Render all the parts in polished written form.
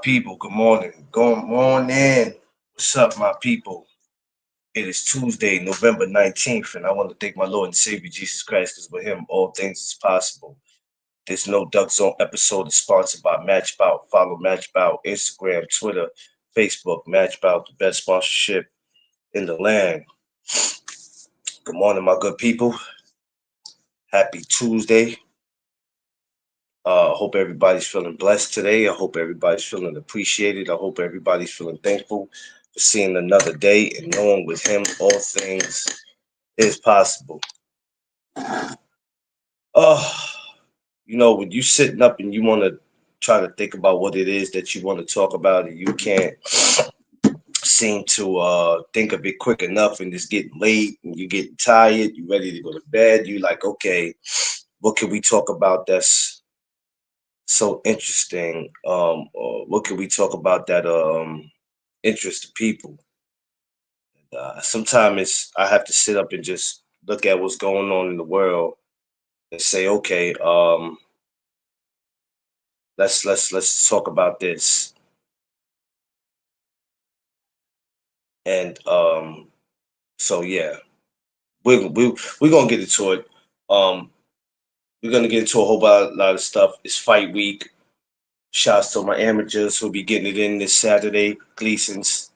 people. Good morning. Good morning. What's up, my people? It is Tuesday, November 19th, and I want to thank my Lord and Savior Jesus Christ because with him all things is possible. This No Duck Zone episode is sponsored by Matchbout. Follow Matchbout Instagram, Twitter, Facebook. Matchbout, the best sponsorship in the land. Good morning, my good people. Happy Tuesday. Hope everybody's feeling blessed today. I hope everybody's feeling appreciated. I hope everybody's feeling thankful for seeing another day and knowing with him all things is possible. Oh, when you sitting up and you want to try to think about what it is that you want to talk about and you can't seem to think of it quick enough and it's getting late and you're getting tired, you ready to go to bed, you like, okay, what can we talk about that's so interesting? Or what can we talk about that interest to people? Sometimes I have to sit up and just look at what's going on in the world and say, okay, let's talk about this. And so yeah, we're gonna get into it. Um, we're gonna get into a whole lot of stuff. It's fight week. Shouts to my amateurs who'll be getting it in this Saturday, Gleason's.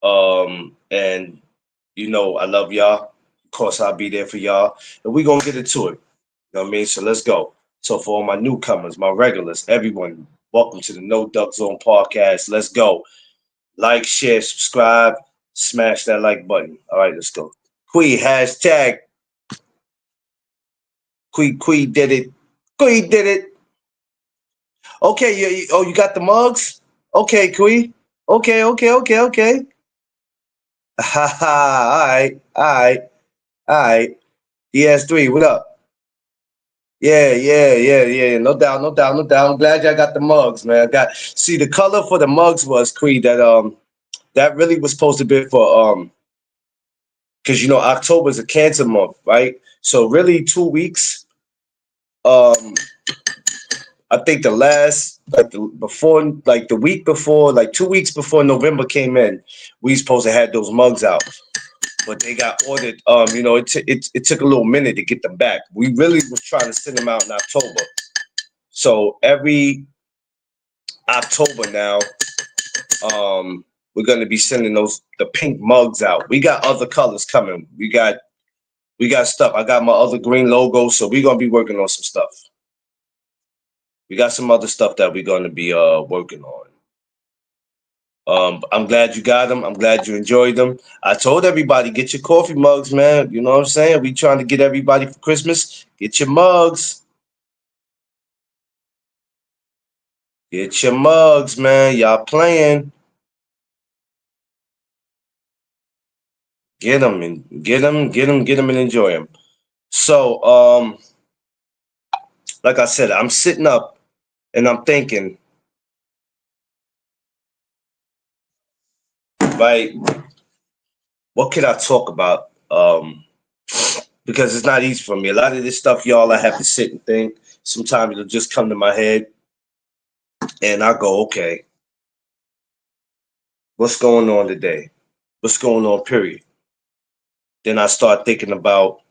And I love y'all. Of course, I'll be there for y'all. And we're gonna get into it. You know what I mean? So let's go. So for all my newcomers, my regulars, everyone, welcome to the No Duck Zone podcast. Let's go. Like, share, subscribe, smash that like button. All right, let's go. Quee, hashtag Quee did it. Quee did it. Okay, you got the mugs? Okay, Quee. Okay. Ha ha. All right. DS3, what up? Yeah. No doubt. I'm glad y'all got the mugs, man. See the color for the mugs was Creed that really was supposed to be for because October is a cancer month, right? So really 2 weeks. Um I think the last like the week before, like 2 weeks before November came in, we supposed to have those mugs out. But they got ordered. It took a little minute to get them back. We really was trying to send them out in October. So every October now, we're gonna be sending the pink mugs out. We got other colors coming. We got stuff. I got my other green logo, so we're gonna be working on some stuff. We got some other stuff that we're gonna be working on. I'm glad you got them. I'm glad you enjoyed them. I told everybody, get your coffee mugs, man. You know what I'm saying? We trying to get everybody for Christmas. Get your mugs. Get your mugs, man. Y'all playing. Get them and enjoy them. So, like I said, I'm sitting up and I'm thinking, right, what could I talk about? Because it's not easy for me. A lot of this stuff, y'all, I have to sit and think. Sometimes it'll just come to my head and I go, okay, what's going on today? What's going on, period? Then I started thinking about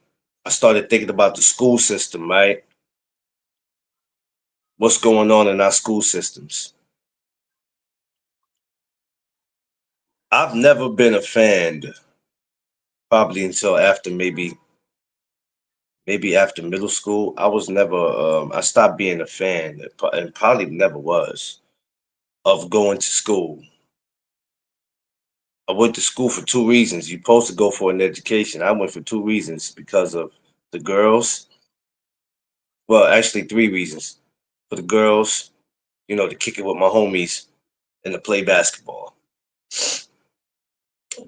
the school system, right? What's going on in our school systems? I've never been a fan, probably until after maybe after middle school. I was never I stopped being a fan and probably never was of going to school. I went to school for two reasons. You're supposed to go for an education. I went for two reasons because of the girls. Well, actually three reasons. For the girls, to kick it with my homies and to play basketball.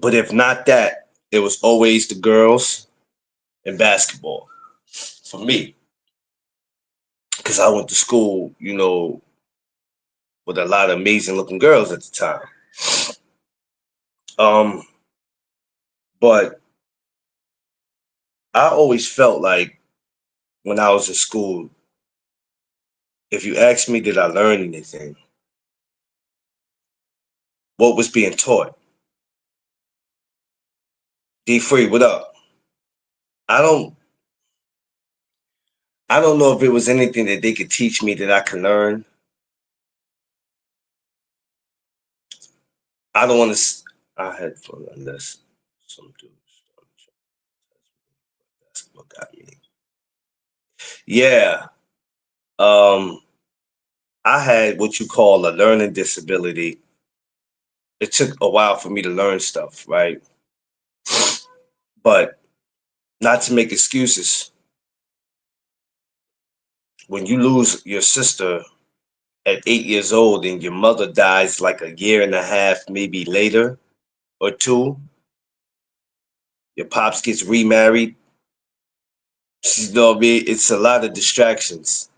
But if not that, it was always the girls and basketball for me. Because I went to school, with a lot of amazing looking girls at the time. Um, but I always felt like when I was in school, if you ask me, did I learn anything? what was being taught. D Free, what up? I don't I don't know if it was anything that they could teach me that I can learn. I don't want to. I had fun unless some dude basketball got me. Yeah. Um, I had what you call a learning disability. It took a while for me to learn stuff, right? But not to make excuses. When you lose your sister at 8 years old and your mother dies like a year and a half, maybe later or two, your pops gets remarried. You know what I mean? It's a lot of distractions.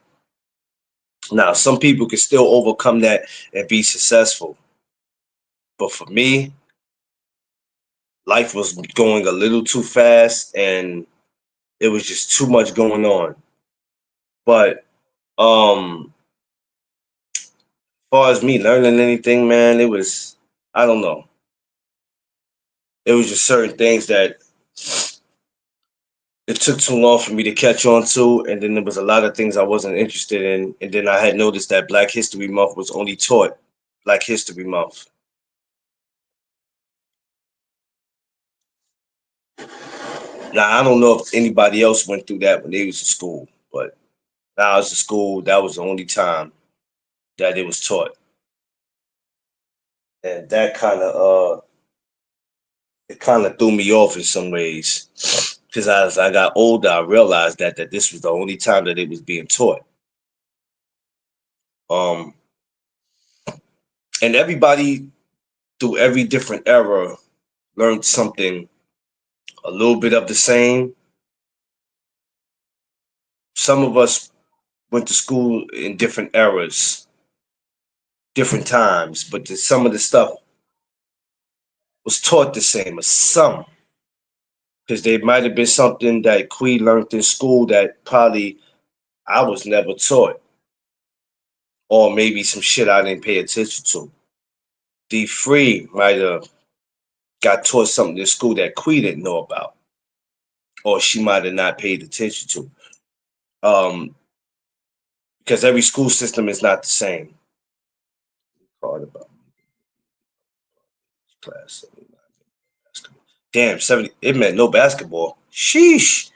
Now, some people can still overcome that and be successful. But for me, life was going a little too fast and it was just too much going on. But as far as me learning anything, man, it was, I don't know. It was just certain things that it took too long for me to catch on to, and then there was a lot of things I wasn't interested in. And then I had noticed that Black History Month was only taught Black History Month. Now I don't know if anybody else went through that when they was in school, but when I was in school, that was the only time that it was taught, and that kind of it kind of threw me off in some ways. Because as I got older, I realized that this was the only time that it was being taught. Um, and everybody through every different era learned something a little bit of the same. Some of us went to school in different eras, different times, but some of the stuff was taught the same, or some, because there might have been something that Quee learned in school that probably I was never taught, or maybe some shit I didn't pay attention to. D Free might have got taught something in school that Quee didn't know about, or she might have not paid attention to. Um, because every school system is not the same. Called about class 79 basketball. Damn, 70, it meant no basketball. Sheesh.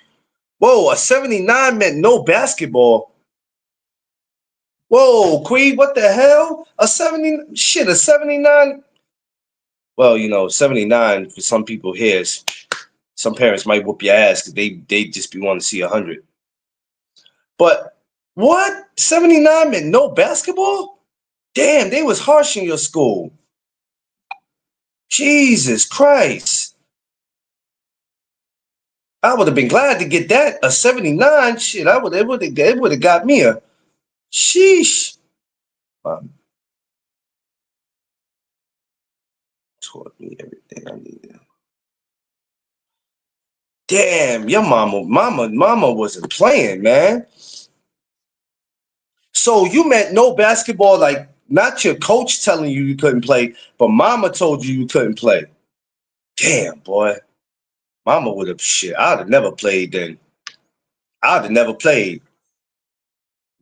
Whoa, a 79 meant no basketball. Whoa, Queen, what the hell? A 70, shit, a 79. Well, 79 for some people here is, some parents might whoop your ass because they just be wanting to see 100. But what? 79 meant no basketball? Damn, they was harsh in your school. Jesus Christ. I would have been glad to get that. A 79, shit, it would have got me a sheesh. Taught me everything I needed. Damn, your mama wasn't playing, man. So you meant no basketball, like not your coach telling you couldn't play, but mama told you couldn't play. Damn, boy. Mama would have shit. I'd have never played then. I'd have never played.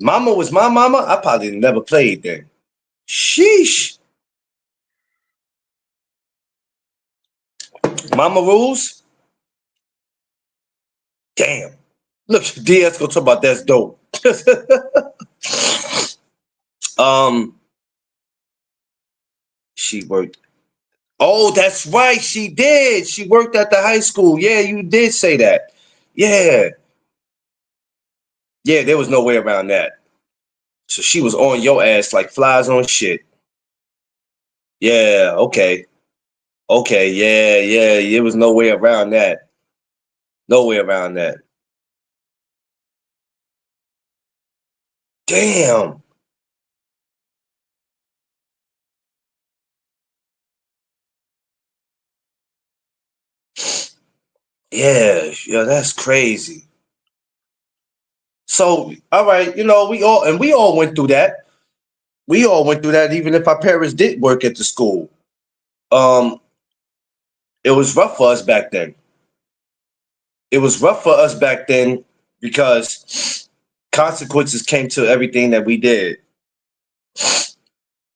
Mama was my mama. I probably never played then. Sheesh. Mama rules. Damn. Look, DS gonna talk about that's dope. um, she worked. Oh, that's right. She did. She worked at the high school. Yeah, you did say that. Yeah. Yeah, there was no way around that. So she was on your ass like flies on shit. Yeah, okay. Okay, yeah, yeah. There was no way around that. No way around that. Damn. Yeah, yeah, that's crazy. So, all right, we all went through that. We all went through that, even if our parents did work at the school. um, it was rough for us back then. It was rough for us back then because consequences came to everything that we did.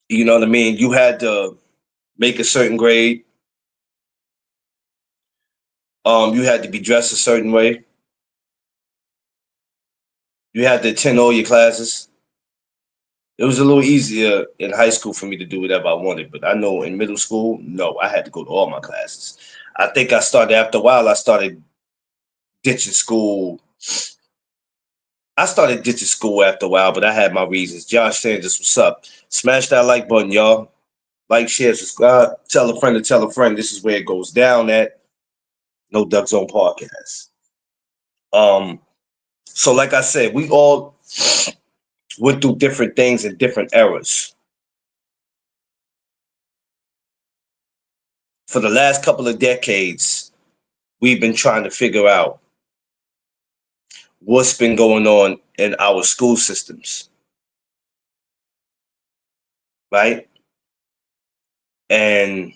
You know what I mean? You had to make a certain grade. You had to be dressed a certain way. You had to attend all your classes. It was a little easier in high school for me to do whatever I wanted, but I know in middle school, no, I had to go to all my classes. I think I started after a while. I started ditching school. I started ditching school after a while, but I had my reasons. Josh Sanders, what's up? Smash that like button, y'all. Like, share, subscribe. Tell a friend to tell a friend. This is where it goes down at No Duck Zone Podcast. So like I said, we all went through different things in different eras. For the last couple of decades, we've been trying to figure out what's been going on in our school systems, right? And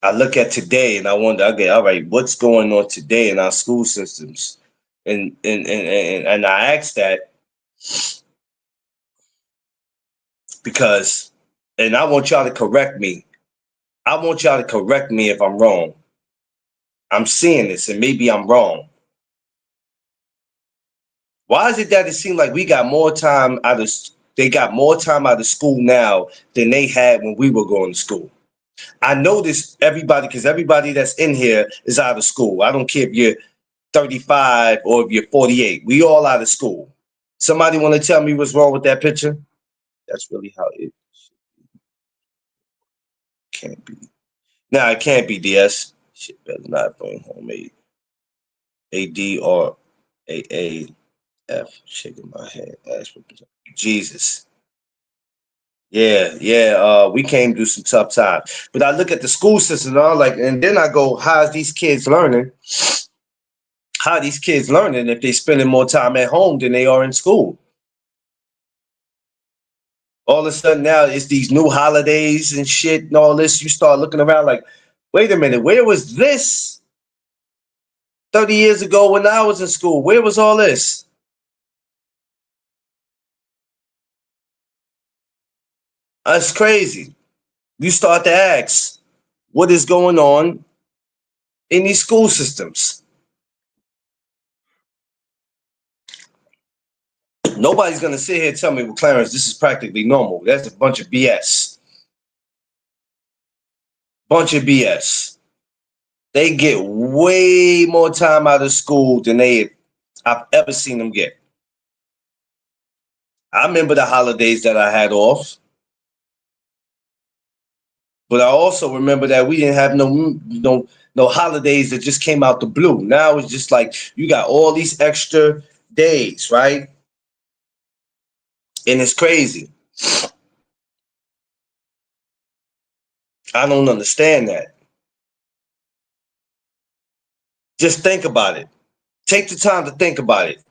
I look at today and I wonder, okay, all right, what's going on today in our school systems? And I ask that because, and I want y'all to correct me. I want y'all to correct me if I'm wrong. I'm seeing this and maybe I'm wrong. Why is it that it seems like we got more time out of, they got more time out of school now than they had when we were going to school? I know this, everybody, because everybody that's in here is out of school. I don't care if you're 35 or if you're 48. We all out of school. Somebody want to tell me what's wrong with that picture? That's really how it can't be. Nah, it can't be DS. Shit better not bring homemade. AD or AAF. Shaking my head. Jesus. Yeah. We came through some tough times. But I look at the school system and I'm like, and then I go, how's these kids learning? How these kids learning if they spending more time at home than they are in school? All of a sudden now it's these new holidays and shit and all this. You start looking around like, wait a minute, where was this 30 years ago when I was in school? Where was all this? That's crazy. You start to ask, what is going on in these school systems? Nobody's gonna sit here and tell me, well, Clarence, this is practically normal. That's a bunch of BS. Bunch of BS. They get way more time out of school than I've ever seen them get. I remember the holidays that I had off, but I also remember that we didn't have no holidays that just came out the blue. Now it's just like you got all these extra days, right? And it's crazy. I don't understand that. Just think about it. Take the time to think about it.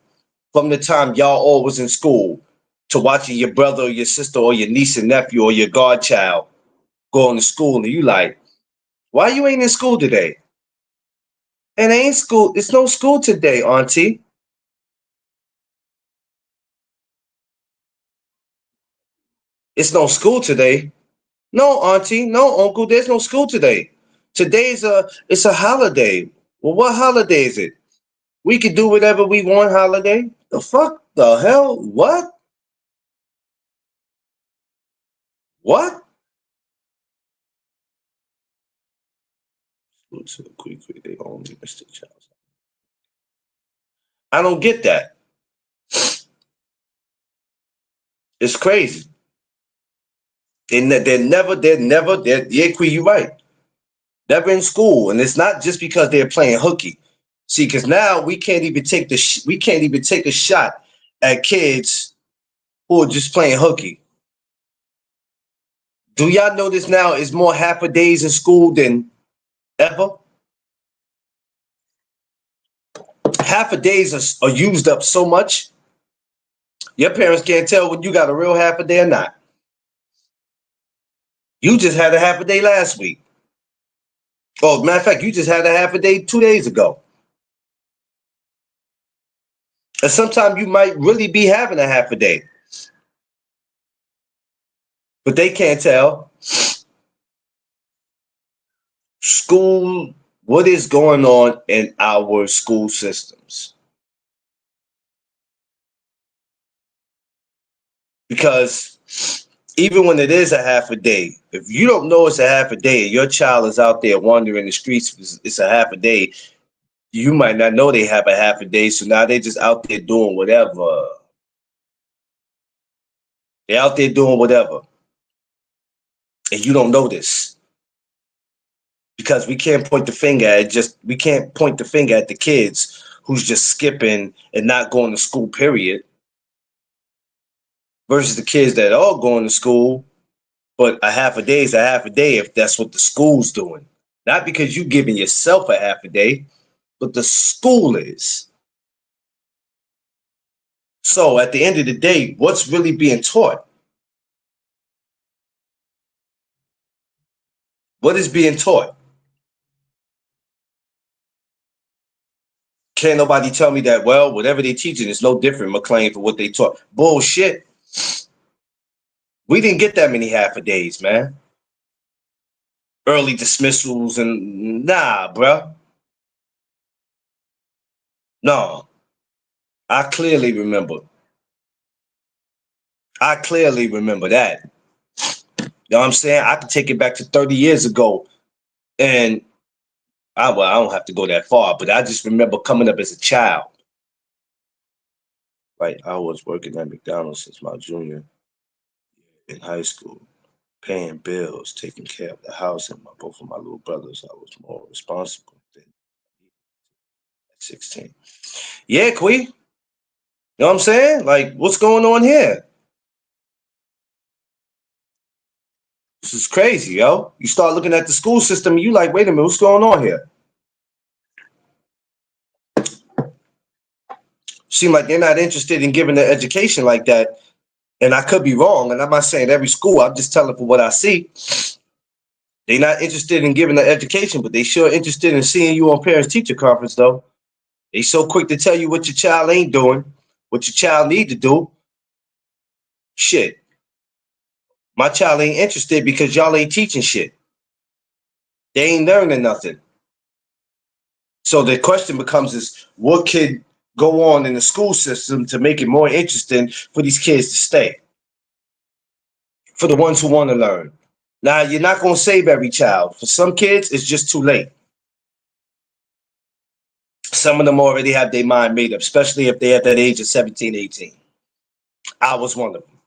From the time y'all all was in school to watching your brother or your sister or your niece and nephew or your godchild going to school, and you like, why you ain't in school today? And ain't school. It's no school today, Auntie. It's no school today. No, Auntie. No, Uncle. There's no school today. It's a holiday. Well, what holiday is it? We could do whatever we want. Holiday? The fuck? The hell? What? What? They only Mr. Charles. I don't get that. It's crazy. Yeah, Queen, you right. Never in school, and it's not just because they're playing hooky. See, because now we can't even take we can't even take a shot at kids who are just playing hooky. Do y'all notice now is more half a days in school than ever? Half a days are used up so much. Your parents can't tell when you got a real half a day or not. You just had a half a day last week. Oh, matter of fact, you just had a half a day 2 days ago. And sometimes you might really be having a half a day. But they can't tell. School, what is going on in our school systems? Because even when it is a half a day, if you don't know it's a half a day and your child is out there wandering the streets, it's a half a day, you might not know they have a half a day. So now they're just out there doing whatever. They're out there doing whatever. And you don't know this. Because we can't point the finger at the kids who's just skipping and not going to school, period, versus the kids that are going to school, but a half a day is a half a day if that's what the school's doing. Not because you giving yourself a half a day, but the school is. So at the end of the day, what's really being taught? What is being taught? Can't nobody tell me that, well, whatever they're teaching is no different, McLean, for what they taught. Bullshit. We didn't get that many half a days, man. Early dismissals and nah, bruh. No. I clearly remember. I clearly remember that. You know what I'm saying? I can take it back to 30 years ago. And I don't have to go that far, but I just remember coming up as a child. Like I was working at McDonald's since my junior in high school, paying bills, taking care of the house, and both of my little brothers. I was more responsible than at 16. Yeah, Quee. You know what I'm saying? Like, what's going on here? This is crazy, yo. You start looking at the school system, and you like, wait a minute, what's going on here? Seem like they're not interested in giving the education like that. And I could be wrong, and I'm not saying every school. I'm just telling for what I see. They're not interested in giving the education, but they sure interested in seeing you on parents teacher conference, though. They so quick to tell you what your child ain't doing, what your child need to do. Shit. My child ain't interested because y'all ain't teaching shit. They ain't learning nothing. So the question becomes is what could go on in the school system to make it more interesting for these kids to stay? For the ones who want to learn. Now, you're not going to save every child. For some kids, it's just too late. Some of them already have their mind made up, especially if they're at that age of 17, 18. I was one of them.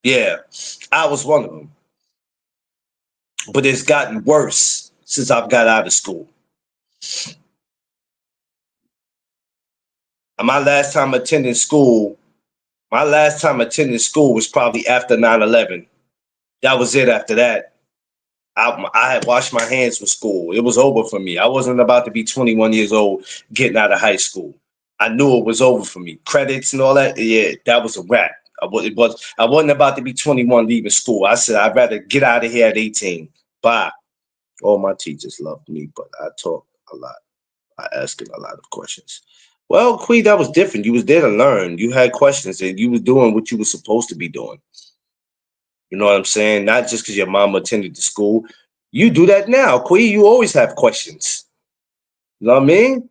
Yeah, I was one of them. But it's gotten worse since I've got out of school. My last time attending school was probably after 9/11. That was it after that. I had washed my hands with school. It was over for me. I wasn't about to be 21 years old getting out of high school. I knew it was over for me. Credits and all that, yeah, that was a wrap. I wasn't about to be 21 leaving school. I said I'd rather get out of here at 18. Bye. All my teachers loved me, but I talked a lot. I asked a lot of questions. Well, Queen, that was different. You was there to learn. You had questions and you was doing what you were supposed to be doing. You know what I'm saying? Not just because your mom attended the school. You do that now, Queen. You always have questions. You know what I mean?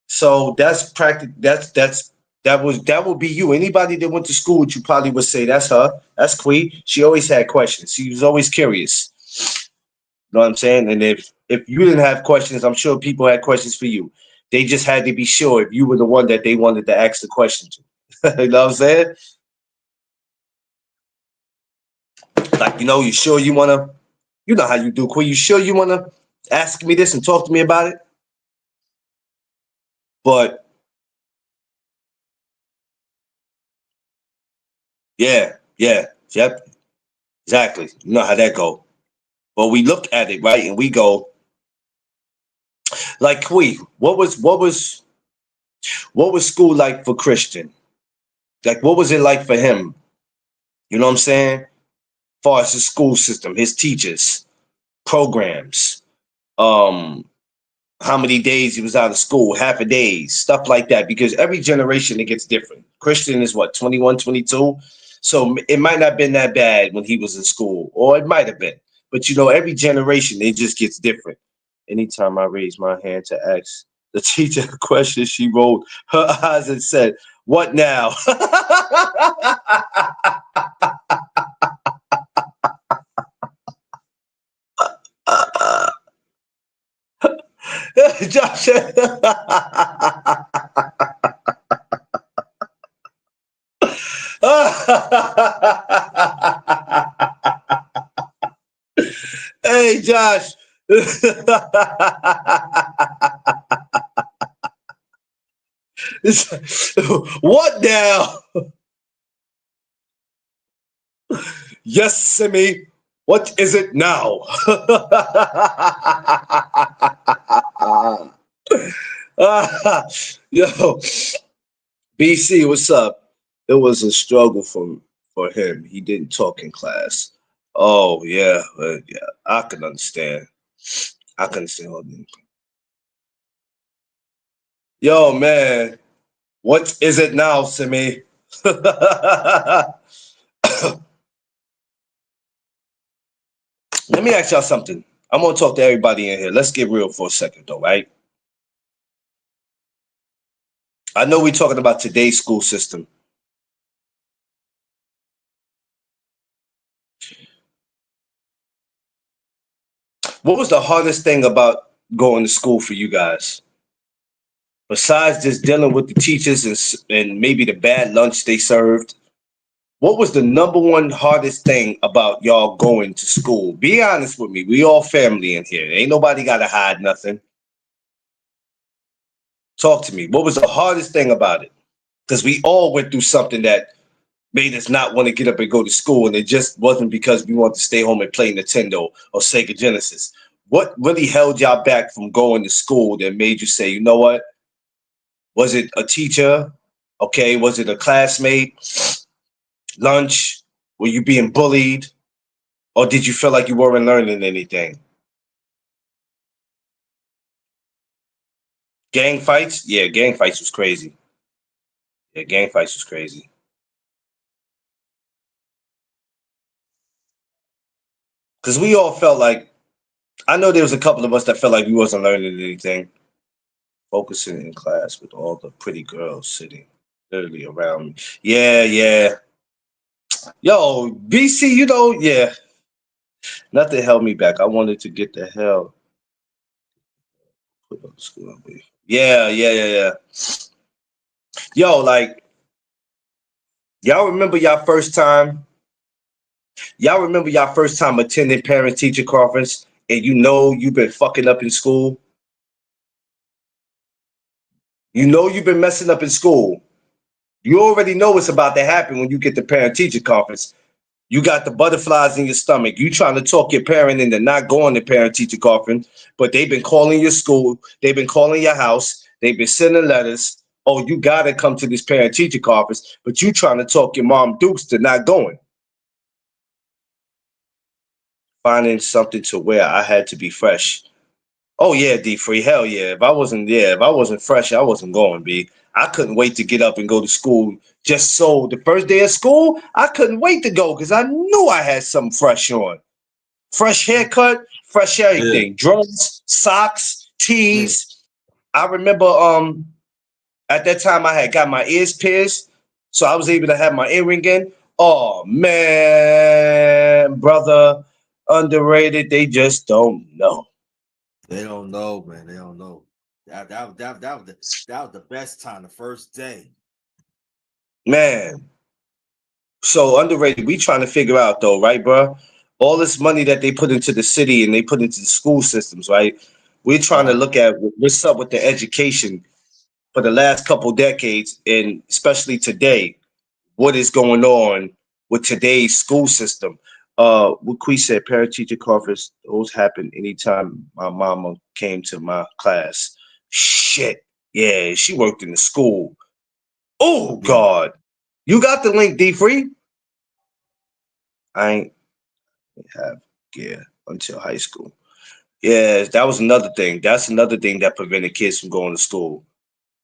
So that's practical. That would be you. Anybody that went to school with you probably would say that's her. That's Queen. She always had questions. She was always curious. You know what I'm saying? And if you didn't have questions, I'm sure people had questions for you. They just had to be sure if you were the one that they wanted to ask the question to. You know what I'm saying? Like, you sure you wanna, you know how you do, Queen. You sure you wanna ask me this and talk to me about it? But yeah, yep, exactly. You know how that go. But we look at it, right, and we go, like, Queen, what was school like for Christian? Like, what was it like for him? You know what I'm saying? far as the school system, his teachers, programs, um, how many days he was out of school, half a day, stuff like that. Because every generation it gets different. Christian is what, 21, 22? So it might not have been that bad when he was in school, or it might have been. But you know, every generation it just gets different. Anytime I raise my hand to ask the teacher a question, she rolled her eyes and said, "What now?" Josh. Hey, Josh. What now? Yes, Simi. What is it now? Yo, BC, what's up? It was a struggle for him. He didn't talk in class. Oh yeah, yeah. I can understand. I can understand all that. Yo, man, what is it now, Simi? Let me ask y'all something. I'm gonna talk to everybody in here. Let's get real for a second, though, right? I know we're talking about today's school system. What was the hardest thing about going to school for you guys? Besides just dealing with the teachers and maybe the bad lunch they served, what was the number one hardest thing about y'all going to school? Be honest with me. We all family in here. Ain't nobody got to hide nothing. Talk to me. What was the hardest thing about it? Because we all went through something that made us not want to get up and go to school, and it just wasn't because we wanted to stay home and play Nintendo or Sega Genesis. What really held y'all back from going to school that made you say, you know what? Was it a teacher? Okay. Was it a classmate? Lunch? Were you being bullied? Or did you feel like you weren't learning anything? Gang fights? Yeah, gang fights was crazy. Yeah, gang fights was crazy. Because we all felt like, I know there was a couple of us that felt like we wasn't learning anything. Focusing in class with all the pretty girls sitting literally around me. Yeah, yeah. Yo, BC, you know, yeah. Nothing held me back. I wanted to get the hell. Put up school. Yeah, yeah, yeah, yeah. Yo, like, y'all remember y'all first time? Y'all remember y'all first time attending parent teacher conference and you know you've been fucking up in school? You know you've been messing up in school. You already know what's about to happen when you get to parent teacher conference. You got the butterflies in your stomach. You trying to talk your parent into not going to parent teacher conference, but they've been calling your school. They've been calling your house. They've been sending letters. Oh, you got to come to this parent teacher conference, but you trying to talk your mom Dukes to not going. Finding something to wear, I had to be fresh. Oh yeah, D free. Hell yeah. If I wasn't fresh, I wasn't going, B. I couldn't wait to get up and go to school. Just so the first day of school, I couldn't wait to go because I knew I had something fresh on. Fresh haircut, fresh Yeah, everything. Drums, socks, yeah. tees. I remember at that time I had got my ears pierced, so I was able to have my earring in. Oh man, brother, underrated. They just don't know. They don't know, man. They don't know. That was the best time, the first day. Man, so underrated. We trying to figure out though, right, bro? All this money that they put into the city and they put into the school systems, right? We're trying to Uh-huh. look at what's up with the education for the last couple decades, and especially today. What is going on with today's school system? What Quee said, parent teacher conference, those happen anytime my mama came to my class. Shit. Yeah, she worked in the school. Oh Yeah. God. You got the link, D Free? I ain't have gear until high school. Yeah, that was another thing. That's another thing that prevented kids from going to school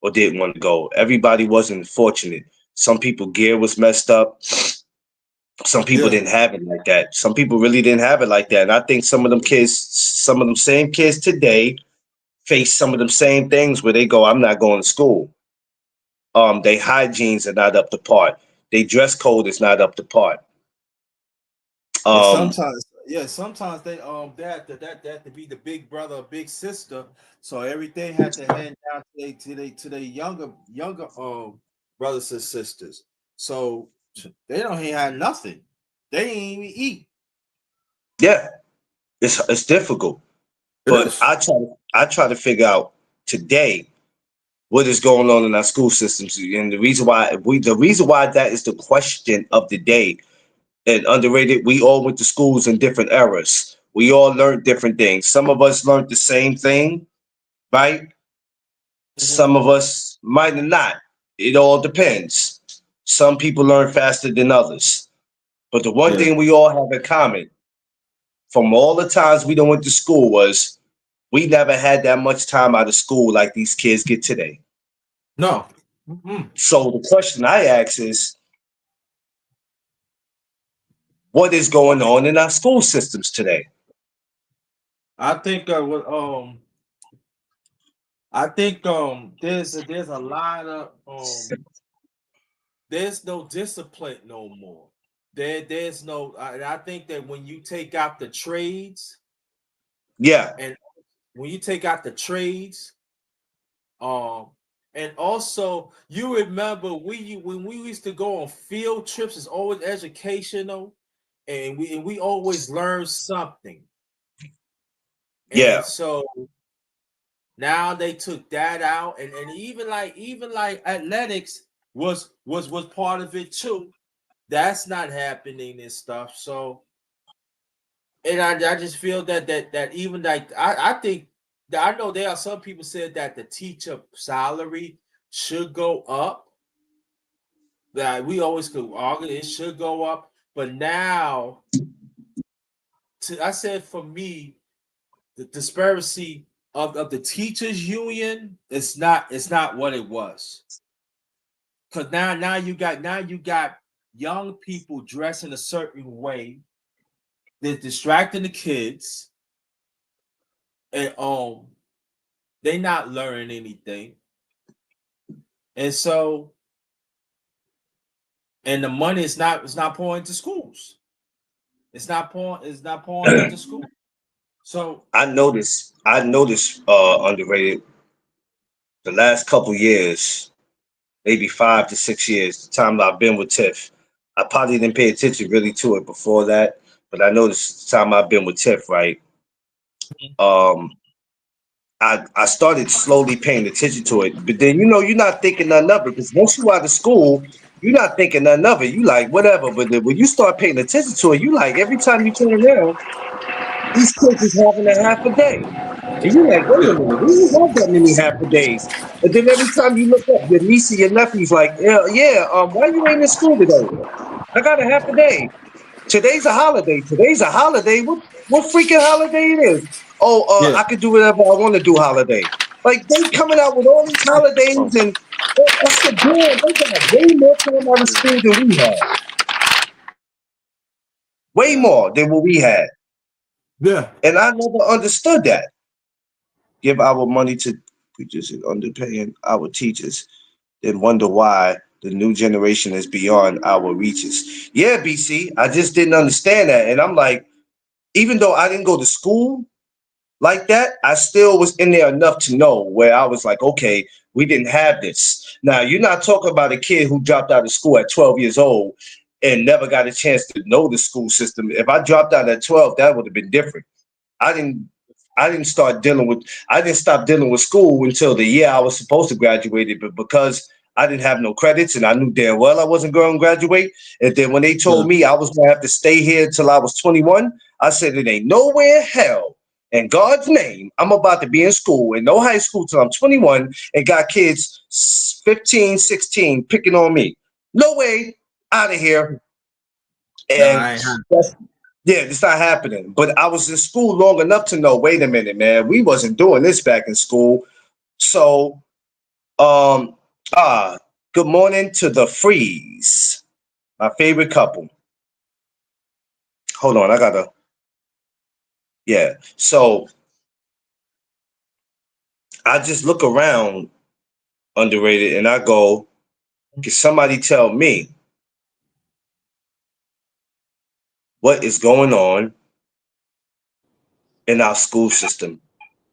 or didn't want to go. Everybody wasn't fortunate. Some people gear was messed up. Some people Yeah. didn't have it like that. Some people really didn't have it like that. And I think some of them kids, some of them same kids today face some of them same things where they go, I'm not going to school. They hygienes are not up to par. They dress code is not up to par. And Um, sometimes they have to be the big brother or big sister. So everything had to hand down to they younger brothers and sisters. So they don't ain't had nothing. They ain't even eat. yeah, it's difficult. It But is. I try to figure out today what is going on in our school systems, and the reason why that is the question of the day and underrated. We all went to schools in different eras. We all learned different things. Some of us learned the same thing, right? Mhm. Some of us might have not. It all depends. Some people learn faster than others. But the one Yeah. thing we all have in common from all the times we done went to school was we never had that much time out of school like these kids get today. No. Mm-mm. So the question I ask is, what is going on in our school systems today? I think I think there's a lot of there's no discipline no more. There's no I think that when you take out the trades Yeah, and when you take out the trades, um, and also you remember when we used to go on field trips, it's always educational, and we always learn something. And yeah. so now they took that out, and even like athletics was part of it too. That's not happening and stuff. So and I just feel that even like I think that I know there are some people said that the teacher salary should go up. That we always could argue it should go up, but now I said for me the disparity of the teachers union it's not what it was. Because now you got young people dressing a certain way. They're distracting the kids, and they not learning anything. And so and the money is not it's not pouring into schools. It's not pouring into school. So I noticed underrated the last couple years, maybe 5 to 6 years, the time I've been with Tiff. I probably didn't pay attention really to it before that, but I noticed the time I've been with Tiff, right? Um, I started slowly paying attention to it, but then you're not thinking nothing of it because once you out of school, you're not thinking nothing of it. You like whatever, but then when you start paying attention to it, you like every time you turn around, these kids is having a half a day. And you're like, wait a minute, we don't have that many half a days. And then every time you look up, your niece and your nephew's like, yeah, why you ain't in school today? I got a half a day. Today's a holiday. Today's a holiday. What freaking holiday it is? Oh, yeah. I could do whatever I want to do holiday. Like they coming out with all these holidays and I said, damn, they got way more time out of school than we had. Way Yeah. more than what we had. Yeah. And I never understood that. Give our money to teachers and underpaying our teachers, then wonder why the new generation is beyond our reaches. Yeah, BC, I just didn't understand that. And I'm like, even though I didn't go to school like that, I still was in there enough to know where I was like, okay, we didn't have this. Now, you're not talking about a kid who dropped out of school at 12 years old and never got a chance to know the school system. If I dropped out at 12, that would have been different. I didn't I didn't stop dealing with school until the year I was supposed to graduate it, but because I didn't have no credits and I knew damn well I wasn't going to graduate. And then when they told Yeah. me I was going to have to stay here until I was 21, I said it ain't nowhere in hell. In God's name, I'm about to be in school in no high school till I'm 21 and got kids 15, 16 picking on me. No way, out of here. Nah, And I ain't had that's that. Yeah, it's not happening. But I was in school long enough to know, wait a minute, man, we wasn't doing this back in school. So, um, good morning to the Freeze, my favorite couple. Hold on, I gotta, yeah. So I just look around, underrated, and I go, can somebody tell me what is going on in our school system?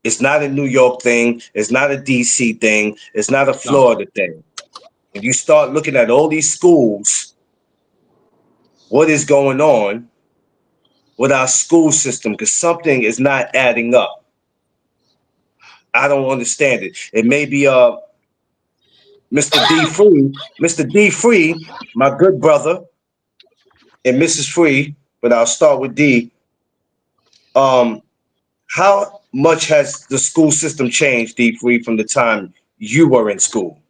It's not a New York thing. It's not a DC thing. It's not a No. Florida thing. If you start looking at all these schools, what is going on with our school system? Because something is not adding up. I don't understand it. It may be Mr. D Free, Mr. D Free, my good brother, and Mrs. Free, but I'll start with D. Um, how much has the school system changed, D Free, from the time you were in school?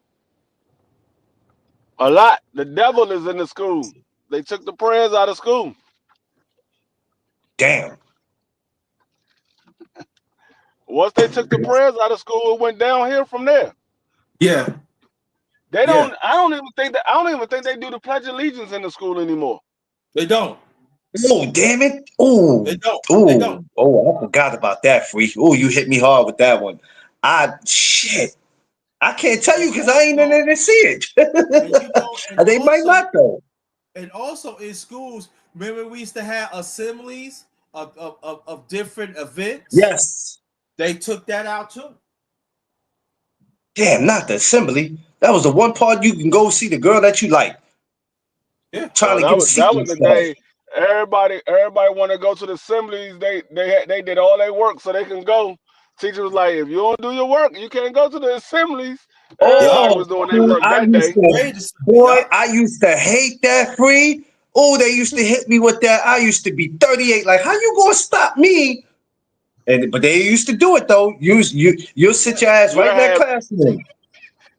A lot. The devil is in the school. They took the prayers out of school. Damn. Once they took the prayers out of school, it went downhill from there. Yeah. They Yeah. don't. I don't even think that. I don't even think they do the Pledge of Allegiance in the school anymore. They don't. Oh, damn it. Oh, They don't. They don't. oh, I forgot about that, Free. Oh, you hit me hard with that one. Shit. I can't tell you because I ain't in there to see it. And They might not though. and also in schools, remember we used to have assemblies of different events. Yes. They took that out too. Damn, not the assembly. That was the one part you can go see the girl that you like. Yeah. Trying No, to get a seat that and was the stuff. day. Everybody want to go to the assemblies. They did all their work so they can go. Teacher was like, if you don't do your work, you can't go to the assemblies. Everybody Oh, was doing their work I that used day. to, boy, I used to hate that, Free. Oh, they used to hit me with that. I used to be 38. Like, how you gonna stop me? But they used to do it though. You'll sit your ass You right in that have classroom.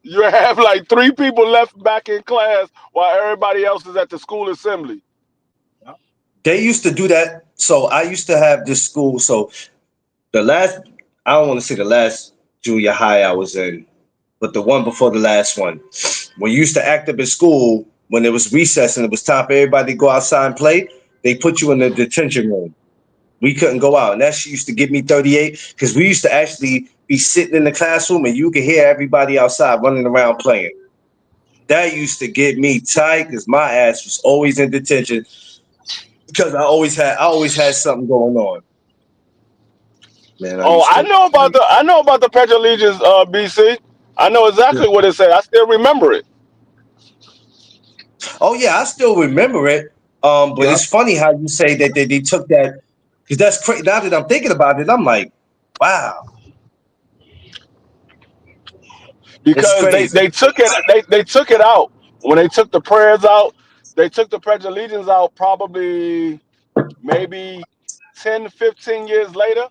you have like 3 people left back in class while everybody else is at the school assembly. They used to do that. So I used to have this school. So the last, I don't want to say the last junior high I was in, but the one before the last one. When you used to act up at school, when it was recess and it was time for everybody to go outside and play, they put you in the detention room. We couldn't go out. And that shit used to give me 38 because we used to actually be sitting in the classroom and you could hear everybody outside running around playing. That used to get me tight because my ass was always in detention because I always had something going on. Man, I Oh, used to. I know about the Pledge of Allegiance, BC. I know exactly what it said. I still remember it. Oh yeah, I still remember it. But Yeah. it's funny how you say that they took that because that's crazy. Now that I'm thinking about it, I'm like, wow, it's Because crazy. they took it out when they took the prayers out. They took the Pledge of Allegiance out probably maybe 10, 15 years later.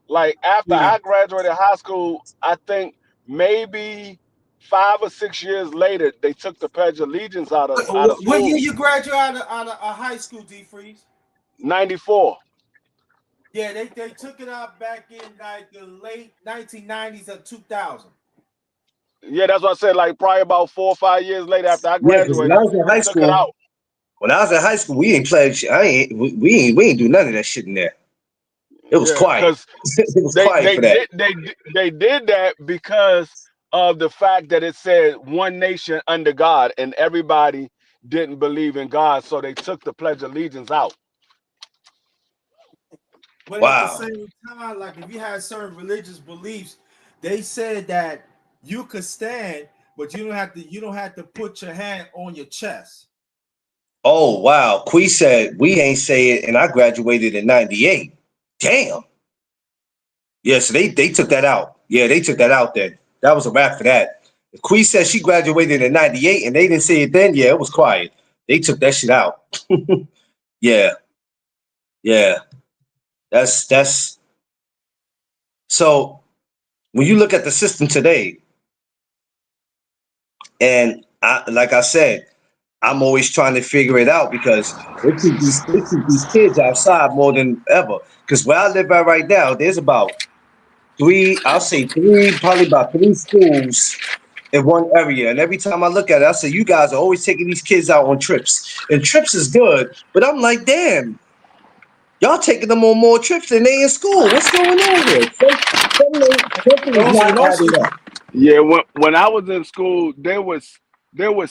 Like after Yeah. I graduated high school, I think maybe 5 or 6 years later, they took the Pledge of Allegiance out of What year school. you graduated out of high school, D Freeze? 94. Yeah, they took it out back in like the late 1990s or 2000. Yeah, that's what I said. Like probably about 4 or 5 years later after I Yeah, because when I graduated, was in they high took it school, out. we ain't played. We ain't do none of that shit in there. It was Yeah, quiet. because It was they quiet they for that. did they did that because of the fact that it said one nation under God and everybody didn't believe in God, so they took the Pledge of Allegiance out. But at the Wow. same time, like if you had certain religious beliefs, they said that you could stand, but you don't have to put your hand on your chest. Oh wow. Quee said we ain't say it, and I graduated in '98. Damn. Yeah, so they took that out. Yeah, they took that out then. That was a wrap for that. If Quee said she graduated in '98 and they didn't say it then, yeah, it was quiet. They took that shit out. Yeah, yeah. That's so when you look at the system today, and like I said, I'm always trying to figure it out because they keep these kids outside more than ever. Because where I live at right now, there's about three, I'll say three, probably about three schools in one area. And every time I look at it, I say, you guys are always taking these kids out on trips. And trips is good, but I'm like, damn, y'all taking them on more trips than they in school. What's going on here? Something is not And also, adding up. Yeah, when I was in school, there was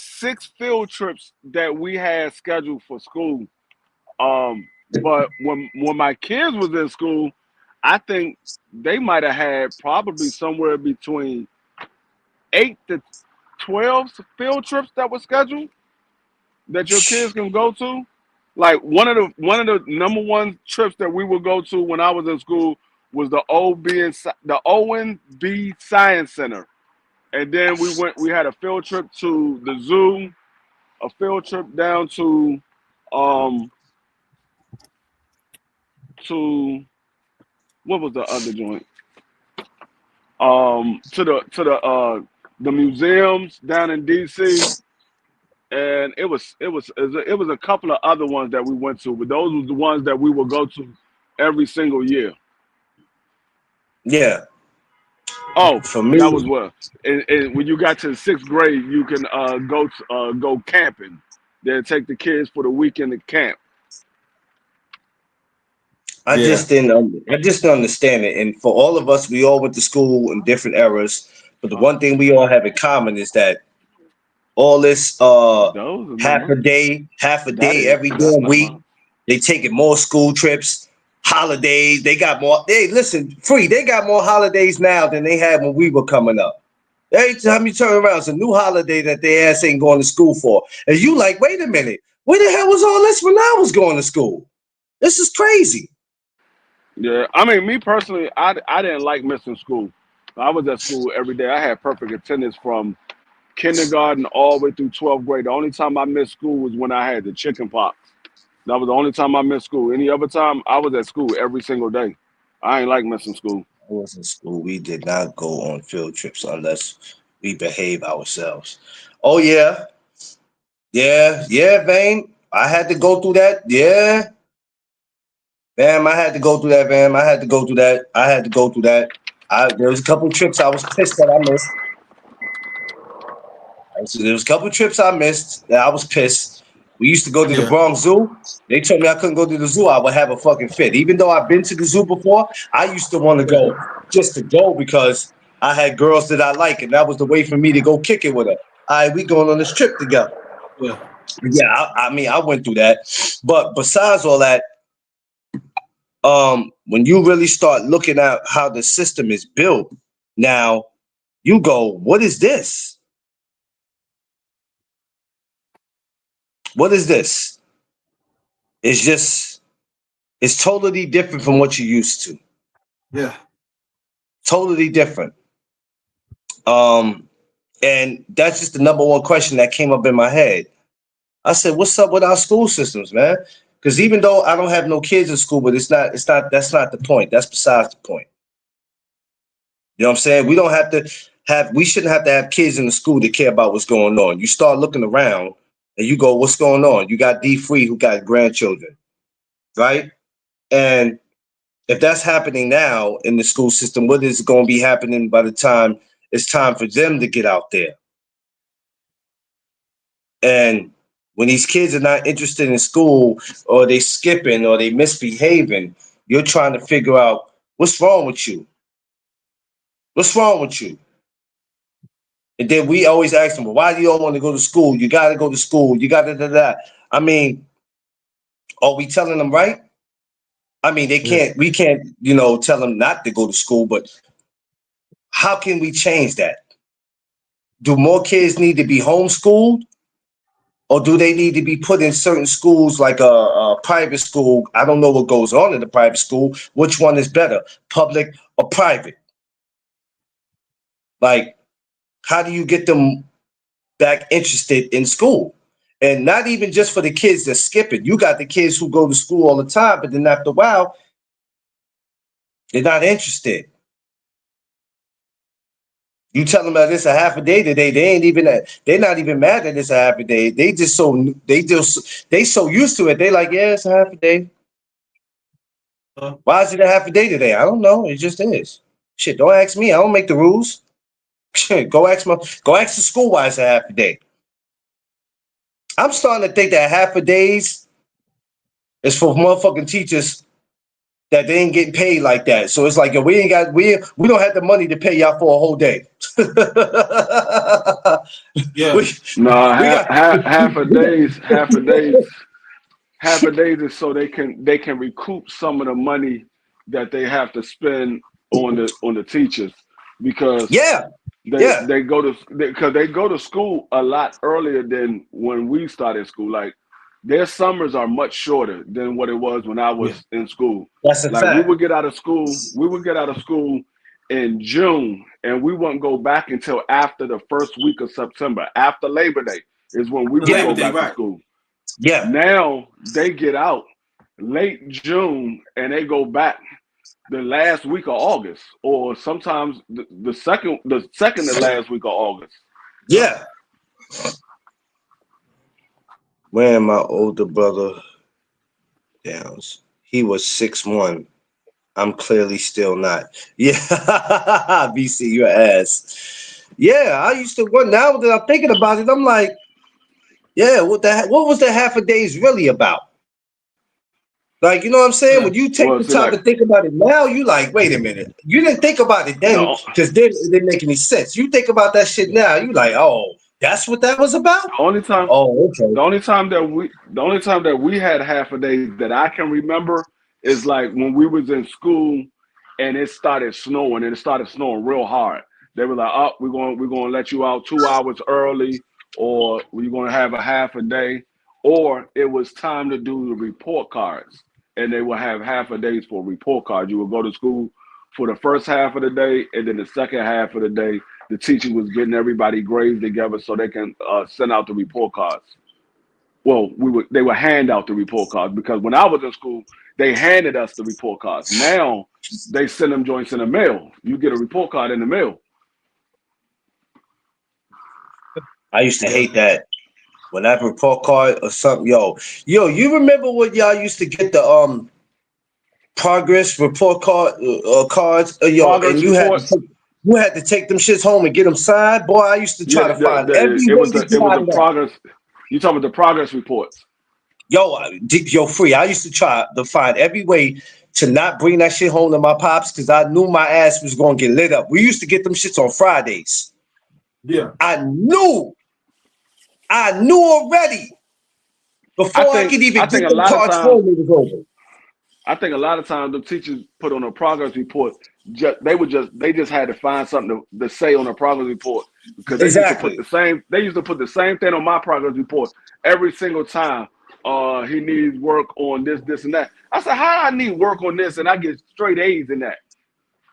6 field trips that we had scheduled for school. But when my kids was in school, I think they might have had probably somewhere between 8 to 12 field trips that were scheduled that your kids can go to. Like one of the number one trips that we would go to when I was in school was the Owen B Science Center. And then we had a field trip to the zoo, a field trip down um to what was the other joint? To the museums down in DC. And it was a couple of other ones that we went to, but those were the ones that we would go to every single year. Yeah, Oh, for that was me, what. And when you got to the 6th grade, you can go camping. Then take the kids for the weekend to camp. yeah, I just didn't understand it. And for all of us, we all went to school in different eras. But the one thing we all have in common is that all this Those are not mine. half a That day is. every That's damn not week. mine. They taking more school trips, holidays. They got more. Hey, listen, free. They got more holidays now than they had when we were coming up. Every time you turn around, it's a new holiday that their ass ain't going to school for. And you like, wait a minute, where the hell was all this when I was going to school? This is crazy. Yeah, I mean, me personally, I didn't like missing school. I was at school every day. I had perfect attendance from kindergarten all the way through 12th grade. The only time I missed school was when I had the chicken pox. That was the only time I missed school. Any other time, I was at school every single day. I ain't like missing school. I was in school. We did not go on field trips unless we behave ourselves. Oh yeah, yeah, Vane. I had to go through that. Yeah, Bam, I had to go through that, Bam. I had to go through that. I had to go through that. There was a couple trips I was pissed that I missed. So there was a couple trips I missed that I was pissed. We used to go to the yeah, Bronx Zoo. They told me I couldn't go to the zoo. I would have a fucking fit. Even though I've been to the zoo before, I used to want to yeah, go just to go because I had girls that I like, and that was the way for me to go kick it with her. All right, we going on this trip together. yeah, Yeah, I mean, I went through that. But besides all that, when you really start looking at how the system is built, now you go, what is this? What is this? It's just, it's totally different from what you're used to. yeah. Totally different. Um, and that's just the number one question that came up in my head. I said, what's up with our school systems, man? Because even though I don't have no kids in school, but that's not the point. That's besides the point. You know what I'm saying? We shouldn't have to have kids in the school to care about what's going on. You start looking around and you go, what's going on? You got D Free who got grandchildren, right? And if that's happening now in the school system, what is going to be happening by the time it's time for them to get out there? And when these kids are not interested in school or they skipping or they misbehaving, you're trying to figure out what's wrong with you. What's wrong with you? And then we always ask them, well, why do you don't want to go to school? You got to go to school. You got to da. I mean, are we telling them right? I mean, Yeah. we can't, tell them not to go to school, but how can we change that? Do more kids need to be homeschooled? Or do they need to be put in certain schools like a private school? I don't know what goes on in the private school. Which one is better, public or private? Like, how do you get them back interested in school? And not even just for the kids that skip it. You got the kids who go to school all the time, but then after a while, they're not interested. You tell them that it's a half a day today. They're not even mad that it's a half a day. They so used to it. They like, yeah, it's a half a day. Why is it a half a day today? I don't know. It just is. Shit, don't ask me. I don't make the rules. Shit, go ask the school why it's a half a day. I'm starting to think that half a days is for motherfucking teachers that they ain't getting paid like that. So it's like, yo, we don't have the money to pay y'all for a whole day. Yeah. No, we got half a days is so they can recoup some of the money that they have to spend on the teachers, because yeah. they go to school a lot earlier than when we started school. Like, their summers are much shorter than what it was when I was in school. That's a Like, fact. we would get out of school in June, and we wouldn't go back until after the first week of September. After Labor Day is when we would go back to school. Yeah. Now they get out late June and they go back the last week of August, or sometimes the second to last week of August. Yeah. When my older brother downs, he was 6'1". I'm clearly still not. Yeah, BC, your ass. Yeah, I used to. Well, now that I'm thinking about it, I'm like, yeah, what was the half a days really about? Like, you know what I'm saying? When you take Well, the see, time like, to think about it now, you like, wait a minute. You didn't think about it then because then it didn't make any sense. You think about that shit now, you like, oh, that's what that was about? the only time Oh, okay. the only time that we had half a day that I can remember is like when we was in school and it started snowing, and it started snowing real hard. They were like, "Oh, we're going to let you out 2 hours early, or we're going to have a half a day," or it was time to do the report cards, and they would have half a days for report cards. You would go to school for the first half of the day, and then the second half of the day, the teacher was getting everybody grades together so they can send out the report cards. Well, they would hand out the report cards, because when I was in school, they handed us the report cards. Now they send them joints in the mail. You get a report card in the mail. I used to hate that. When I have a report card or something, yo, you remember when y'all used to get the progress report cards, yo, Progress and report. you had to take them shits home and get them signed. Boy, I used to try Yeah, to find every it way was to the sign that. progress. You talking about the progress reports? Yo, free. I used to try to find every way to not bring that shit home to my pops because I knew my ass was gonna get lit up. We used to get them shits on Fridays. Yeah. I knew already before I could even I think get a them lot of cards times home. It was over. I think a lot of times the teachers put on a progress report. They just had to find something to say on a progress report, because they used to put Exactly. the same. They used to put the same thing on my progress report every single time. He needs work on this, this, and that. I said, how I need work on this, and I get straight A's in that.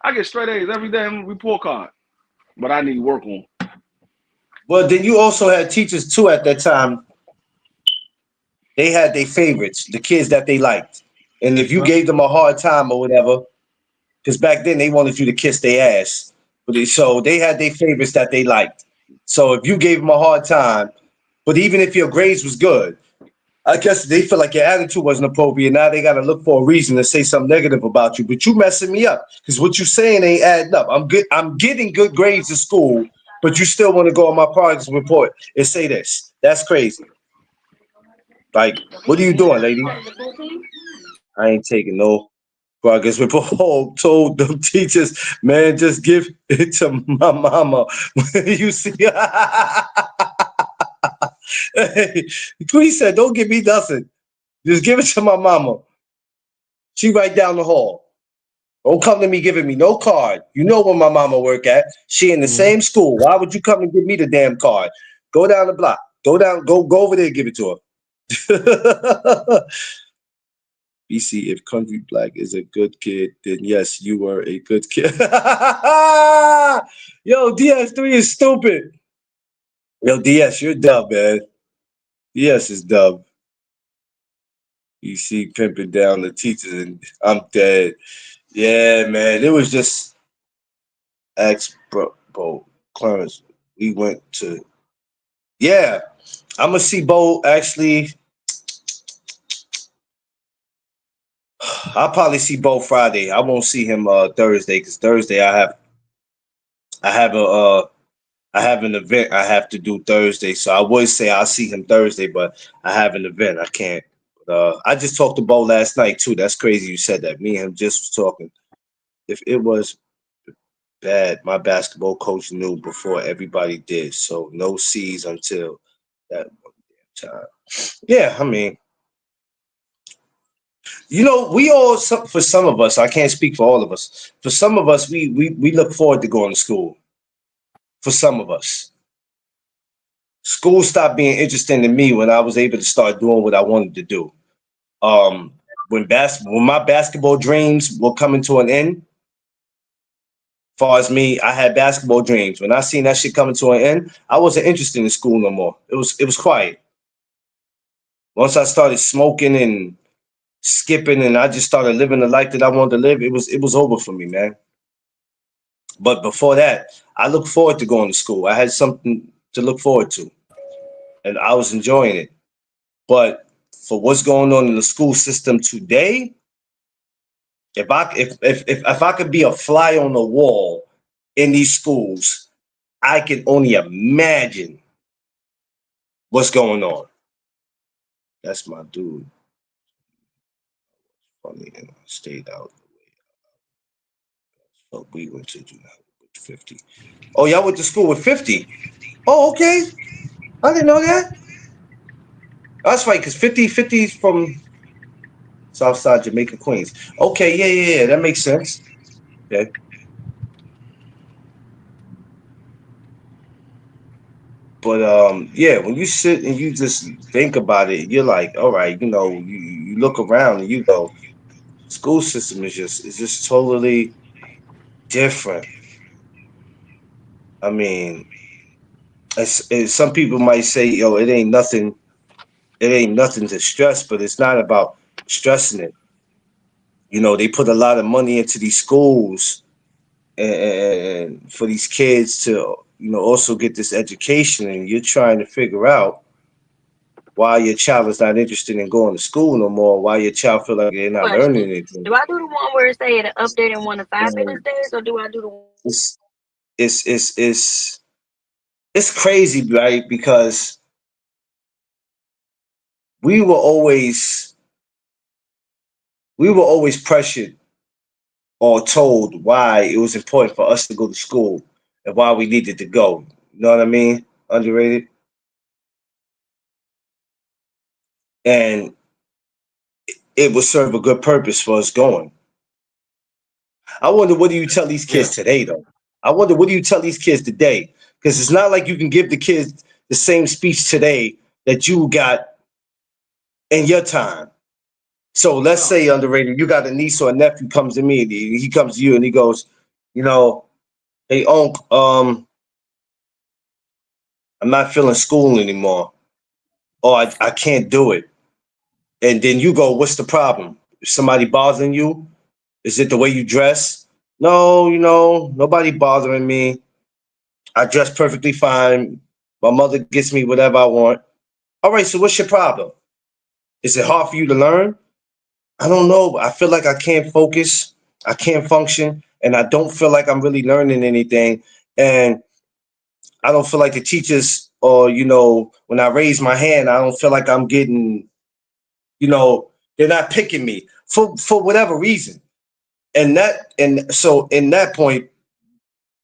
I get straight A's every damn report card, but I need work on. Well, then you also had teachers too at that time. They had their favorites, the kids that they liked. And if you gave them a hard time or whatever, because back then they wanted you to kiss their ass. So they had their favorites that they liked. So if you gave them a hard time, but even if your grades was good, I guess they feel like your attitude wasn't appropriate. Now they got to look for a reason to say something negative about you. But you messing me up because what you saying ain't adding up. I'm good. I'm getting good grades in school, but you still want to go on my progress report and say this. That's crazy. Like, what are you doing, lady? I ain't taking no progress report. Oh, told them teachers, man, just give it to my mama. You see, he said, don't give me nothing. Just give it to my mama. She right down the hall. Don't come to me giving me no card. You know where my mama work at. She in the same school. Why would you come and give me the damn card? Go down the block. Go over there and give it to her. BC, if Country Black is a good kid, then yes, you were a good kid. Yo, DS3 is stupid. Yo, DS, you're dumb, man. DS is dumb. BC pimping down the teachers, and I'm dead. Yeah, man. It was just bro. Clarence. We went to. Yeah, I'm gonna see Bo. Actually, I'll probably see Bo Friday. I won't see him Thursday because Thursday I have a I have an event I have to do Thursday. So I would say I'll see him Thursday, but I have an event. I can't. I just talked to Bo last night too. That's crazy you said that. Me and him just was talking. If it was bad, my basketball coach knew before everybody did. So no C's until that time. Yeah, I mean, we all for some of us. I can't speak for all of us. For some of us, we look forward to going to school. For some of us, school stopped being interesting to me when I was able to start doing what I wanted to do. Um, when my basketball dreams were coming to an end, far as me, I had basketball dreams. When I seen that shit coming to an end, I wasn't interested in school no more. It was quiet. Once I started smoking and skipping, and I just started living the life that I wanted to live, it was over for me, man. But before that, I looked forward to going to school. I had something to look forward to, and I was enjoying it. But for what's going on in the school system today, if I could be a fly on the wall in these schools, I can only imagine what's going on. That's my dude. Funny, and I stayed out. But we went to do that with 50. Oh, y'all went to school with 50. Oh, okay. I didn't know that. That's right, because 50 is from Southside Jamaica, Queens. Okay, yeah. That makes sense. Okay. But yeah, when you sit and you just think about it, you're like, all right, you look around and you go, school system is just totally different. I mean, some people might say, yo, it ain't nothing to stress, but it's not about stressing it. They put a lot of money into these schools and for these kids to, also get this education, and you're trying to figure out why your child is not interested in going to school no more, why your child feel like they're not learning Question. anything. Do I do the one where it say it update in 1 to 5 business And days, or do I do the one? it's it's it's it's it's crazy, right? Because we were always we were always pressured or told why it was important for us to go to school and why we needed to go. You know what I mean? Underrated. And it would serve a good purpose for us going. I wonder what do you tell these Yeah. kids today though? I wonder what do you tell these kids today? Because it's not like you can give the kids the same speech today that you got in your time. So let's No. say underrated, you got a niece or a nephew comes to me and he comes to you and he goes, you know, hey Unc, I'm not feeling school anymore. Or I can't do it. And then you go, what's the problem? Is somebody bothering you? Is it the way you dress? No, nobody bothering me. I dress perfectly fine. My mother gets me whatever I want. All right, so what's your problem? Is it hard for you to learn? I don't know. I feel like I can't focus. I can't function. And I don't feel like I'm really learning anything. And I don't feel like the teachers, or, when I raise my hand, I don't feel like I'm getting, they're not picking me for whatever reason. And so in that point,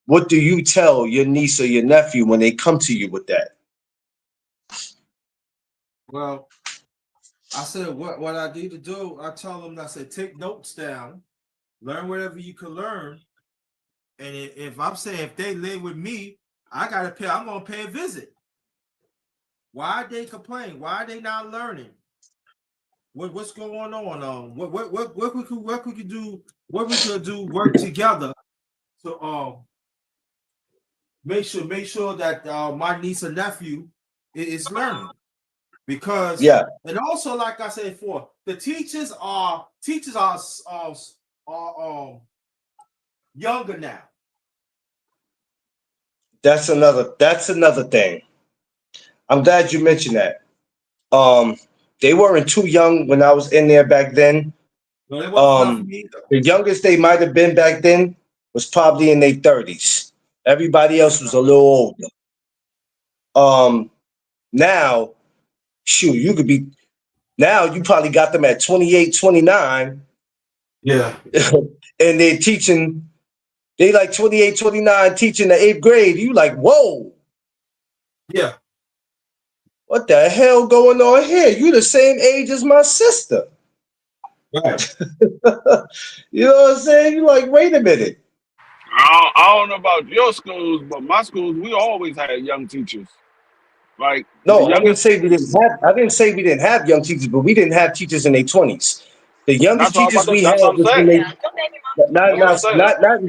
what do you tell your niece or your nephew when they come to you with that? Well, I said what I need to do. I tell them, I said, take notes down, learn whatever you can learn. And if I'm saying, if they live with me, I'm gonna pay a visit. Why they complain? Why are they not learning? What's going on? What we could do? What we could do? Work together to make sure that my niece and nephew is learning. Because, Yeah, and also, like I said before, the teachers are younger now. That's another thing. I'm glad you mentioned that. Um, they weren't too young when I was in there back then. No, it wasn't enough for Um, me either. the youngest they might have been back then was probably in their 30s. Everybody else was a little older. Um, now, shoot, you could be now you probably got them at 28, 29, Yeah. and they're teaching, they like 28, 29 teaching the eighth grade. You like, whoa, Yeah. what the hell going on here? You the same age as my sister. Right. You know what I'm saying? You like, wait a minute. I don't know about your schools, but my schools, we always had young teachers. Like the No, I didn't youngest, say we didn't have. I didn't say we didn't have young teachers, but we didn't have teachers in their 20s. The youngest that's what I'm teachers about to, we had that's what I'm was when saying. they not That's what I'm not saying. not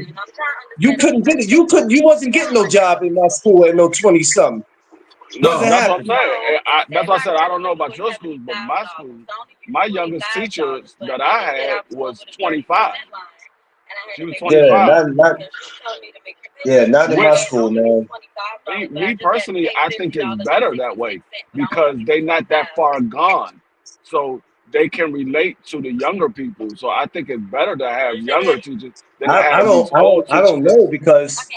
you couldn't get it. You couldn't. You wasn't getting no job in my school at no 20 something. No, Wasn't No. that's what I'm happening. saying. That's why I said I don't know about your schools, but my school, my youngest teacher that I had was 25. She was Yeah, 25. not in my Which school, man. me personally, I think is better that way because they not that far gone, so they can relate to the younger people. So I think it's better to have younger teachers than to I have these don't I old don't I don't teachers. know because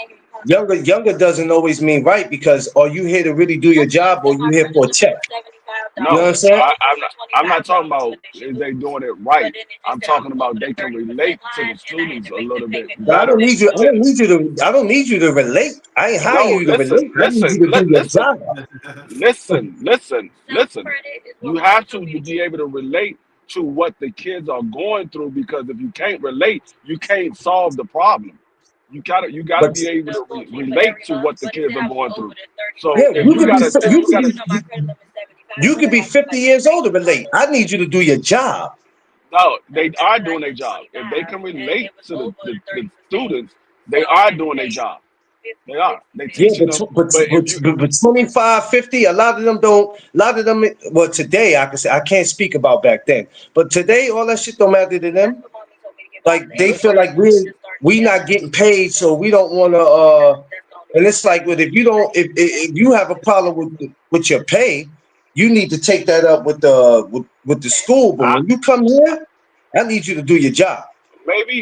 younger doesn't always mean right because are you here to really do your job or you here for a check? You know what I'm No, saying? I'm not talking about is they doing it right. I'm talking about they can relate to the students a little bit But I don't better. need you. I don't need you to relate. I ain't hire No, you to listen, relate. I need you to do your listen, job. listen. You have to be able to relate to what the kids are going through because if you can't relate, you can't solve the problem. You gotta But be able to relate to what the kids are going through. So yeah, if you gotta if you gotta you could be 50 years old to relate. I need you to do your job. no, they are doing their job. If they can relate to the students, they are doing their job. They are. They Yeah, teaching them. But if you but 25, 50, a lot of them don't, a lot of them, well, today I can say, I can't speak about back then, but today all that shit don't matter to them. Like they feel like we not getting paid, so we don't want to, and it's like, well, if you don't, if you have a problem with your pay, you need to take that up with the school. But I, when you come here, I need you to do your job.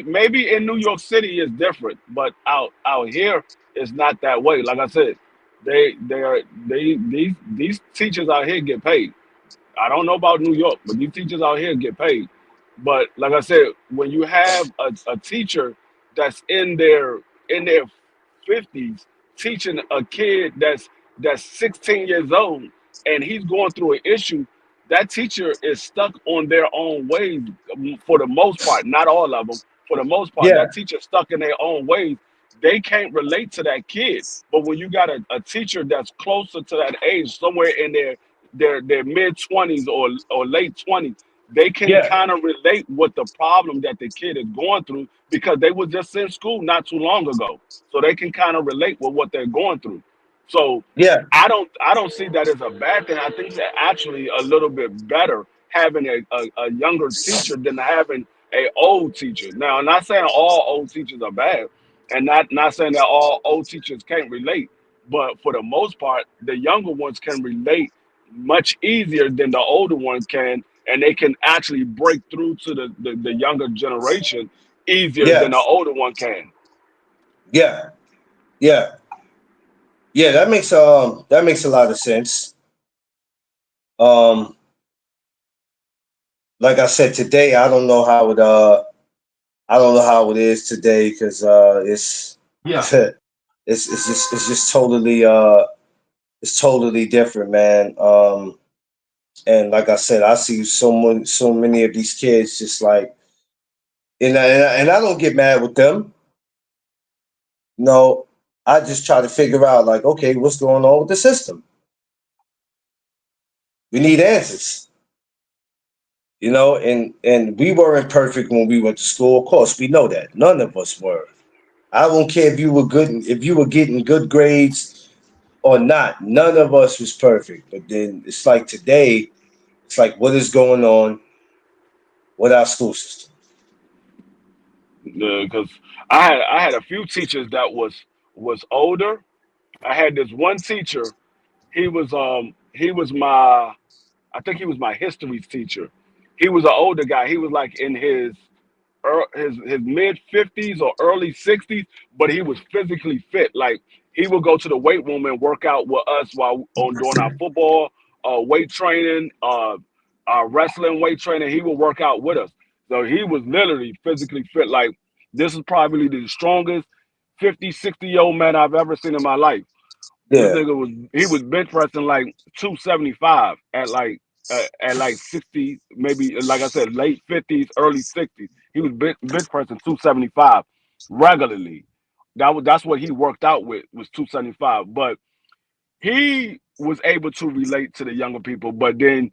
maybe in New York City it's different, but out here it's not that way. Like I said, these teachers out here get paid. I don't know about New York, but these teachers out here get paid. But like I said, when you have a teacher that's in their 50s teaching a kid that's 16 years old and he's going through an issue, that teacher is stuck on their own ways for the most part, not all of them. For the most part, Yeah, that teacher's stuck in their own ways. They can't relate to that kid. But when you got a teacher that's closer to that age, somewhere in their mid 20s or late 20s, they can yeah, kind of relate with the problem that the kid is going through because they were just in school not too long ago. So they can kind of relate with what they're going through. So yeah, I don't see that as a bad thing. I think that actually a little bit better having a younger teacher than having a old teacher. Now, I'm not saying all old teachers are bad, and not saying that all old teachers can't relate, but for the most part, the younger ones can relate much easier than the older ones can, and they can actually break through to the younger generation easier yeah, than the older one can. yeah, yeah, yeah. That makes a lot of sense. Um, like I said today, I don't know how it is today because Yeah. it's just totally it's totally different, man. And like I said, I see so many of these kids just like and I don't get mad with them. No, I just try to figure out like, okay, what's going on with the system? We need answers, you know. And we weren't perfect when we went to school. Of course, we know that none of us were. I don't care if you were getting good grades or not. None of us was perfect. But then it's like today, it's like what is going on with our school system? Because I had a few teachers that was older, I had this one teacher. He was my, I think he was my history teacher. He was an older guy. He was like in his mid 50s or early 60s, but he was physically fit. Like he would go to the weight room and work out with us while on doing our football, weight training, wrestling weight training. He would work out with us. So he was literally physically fit. Like this is probably the strongest 50, 60-year-old man I've ever seen in my life. This Yeah, nigga was bench pressing like 275 at like 60, maybe like I said, late 50s, early 60s. He was bench pressing 275 regularly. That's what he worked out with, was 275. But he was able to relate to the younger people. But then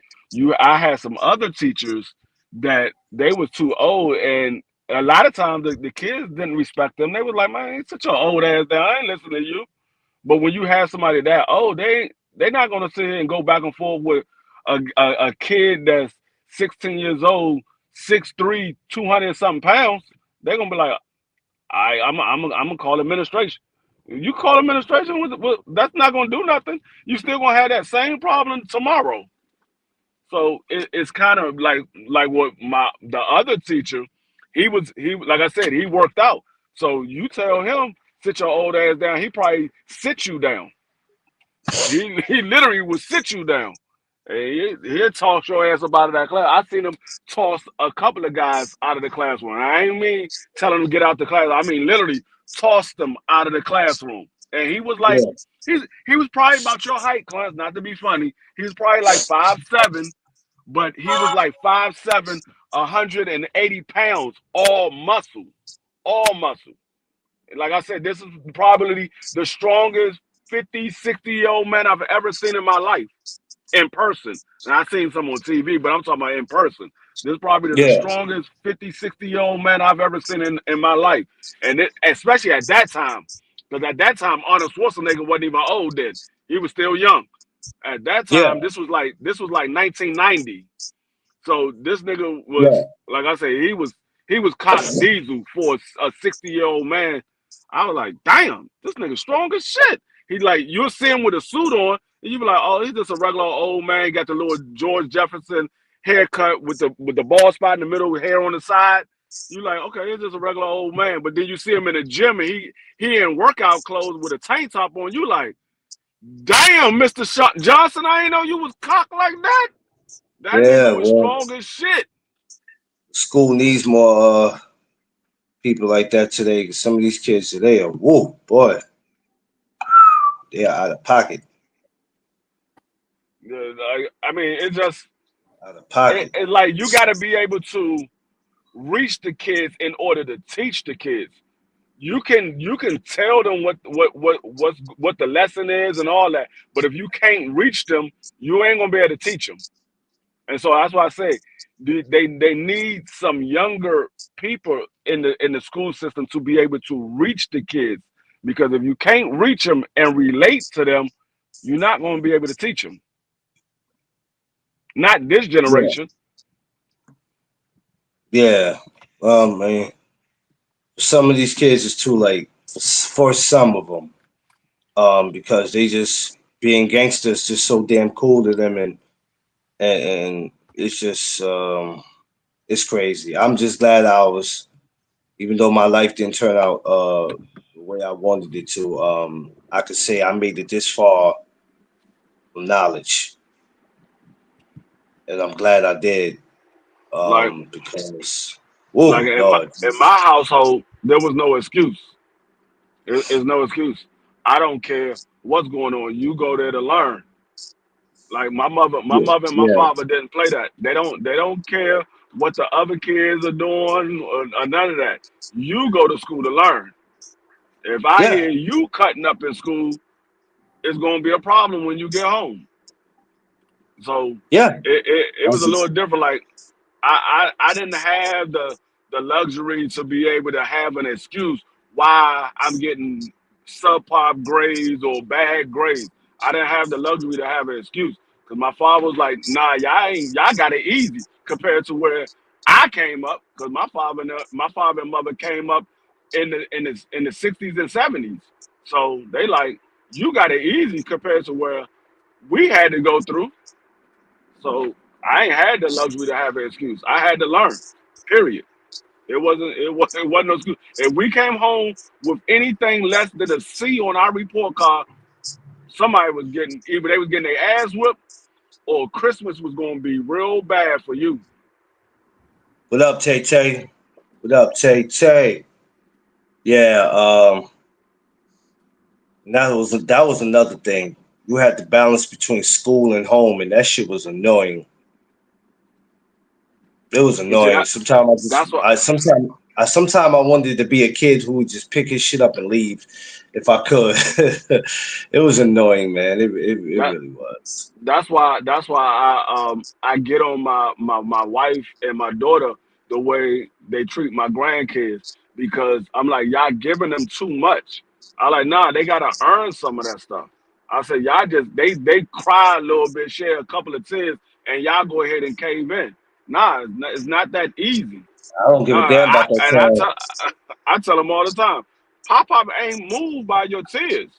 I had some other teachers that they was too old, and a lot of times the kids didn't respect them. They was like, man, sit your old ass down. I ain't listening to you. But when you have somebody that old, they're not gonna sit here and go back and forth with a kid that's 16 years old, 6'3", 200 something pounds. They're gonna be like, I'm gonna call administration. You call administration that's not gonna do nothing. You still gonna have that same problem tomorrow. So it's kind of like what the other teacher, he like I said, he worked out. So you tell him sit your old ass down, he probably sit you down. He literally would sit you down. And he'll toss your ass up out of that class. I seen him toss a couple of guys out of the classroom. I ain't mean tell them to get out the class. I mean literally toss them out of the classroom. And he was like, yeah, he was probably about your height, class. Not to be funny, he was probably like 5'7", but he was like 5'7", 180 pounds, all muscle, all muscle. Like I said, this is probably the strongest 50, 60-year-old man I've ever seen in my life in person. And I've seen some on TV, but I'm talking about in person. This is probably the yeah, strongest 50, 60-year-old man I've ever seen in my life. And especially at that time, because at that time, Arnold Schwarzenegger wasn't even old then. He was still young. At that yeah, time, this was like 1990. So this nigga was, yeah, like I say, he was cock diesel for a 60-year-old man. I was like, damn, this nigga strong as shit. He like, you'll see him with a suit on, and you be like, oh, he's just a regular old man, got the little George Jefferson haircut with the bald spot in the middle, with hair on the side. You like, okay, he's just a regular old man. But then you see him in the gym, and he in workout clothes with a tank top on. You like, damn, Mr. Johnson, I ain't know you was cocked like that. That yeah. nigga was Well, strong as shit. school needs more people like that today. 'Cause some of these kids today are, whoa, boy, they are out of pocket, I mean, it's just out of pocket. it's like you got to be able to reach the kids in order to teach the kids. You can tell them what the lesson is and all that, but if you can't reach them, you ain't gonna be able to teach them. And so that's why I say they need some younger people in the school system to be able to reach the kids, because if you can't reach them and relate to them, you're not going to be able to teach them. Not this Yeah, generation. yeah. Man, some of these kids is too late for some of them. Because they just being gangsters just so damn cool to them, and it's just it's crazy. I'm just glad I was, even though my life didn't turn out the way I wanted it to. I could say I made it this far from knowledge, and I'm glad I did. Like Because, like whoa, Lord, in my household, there was no excuse. It's no excuse. I don't care what's going on. You go there to learn. Like my yeah, mother and my yeah, father didn't play that. They don't care what the other kids are doing, or none of that. You go to school to learn. If I yeah, hear you cutting up in school, it's gonna be a problem when you get home. So yeah. it was That's a little just, different. Like I didn't have the luxury to be able to have an excuse why I'm getting subpar grades or bad grades. I didn't have the luxury to have an excuse, because my father was like, "Nah, y'all got it easy compared to where I came up." Because my father and mother came up in the 60s and 70s, so they like, you got it easy compared to where we had to go through. So I ain't had the luxury to have an excuse. I had to learn. Period. It wasn't no excuse. If we came home with anything less than a C on our report card, somebody was getting either they was getting their ass whipped or Christmas was gonna be real bad for you. What up, Tay Tay? What up, Tay Tay? Yeah, that was another thing. You had to balance between school and home, and that shit was annoying. It was But see, annoying. Sometimes that's what sometimes I wanted to be a kid who would just pick his shit up and leave if I could. It was annoying, man. It that really was. that's why I get on my wife and my daughter the way they treat my grandkids because I'm like y'all giving them too much. I like nah, they gotta earn some of that stuff. I said y'all just they cry a little bit, share a couple of tears, and y'all go ahead and cave in. Nah, it's not that easy. I don't give a damn about that And time. I tell them all the time, Pop ain't moved by your tears.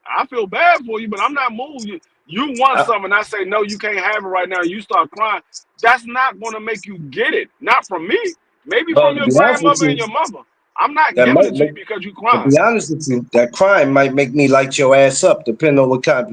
I feel bad for you, but I'm not moved. You want I, something, I say no, you can't have it right now. You start crying. That's not going to make you get it. Not from me. Maybe well, from to your be honest with grandmother and you, your mother. I'm not that giving might it to make you because you to crying. be honest with you, that crime might make me light your ass up, depending on what type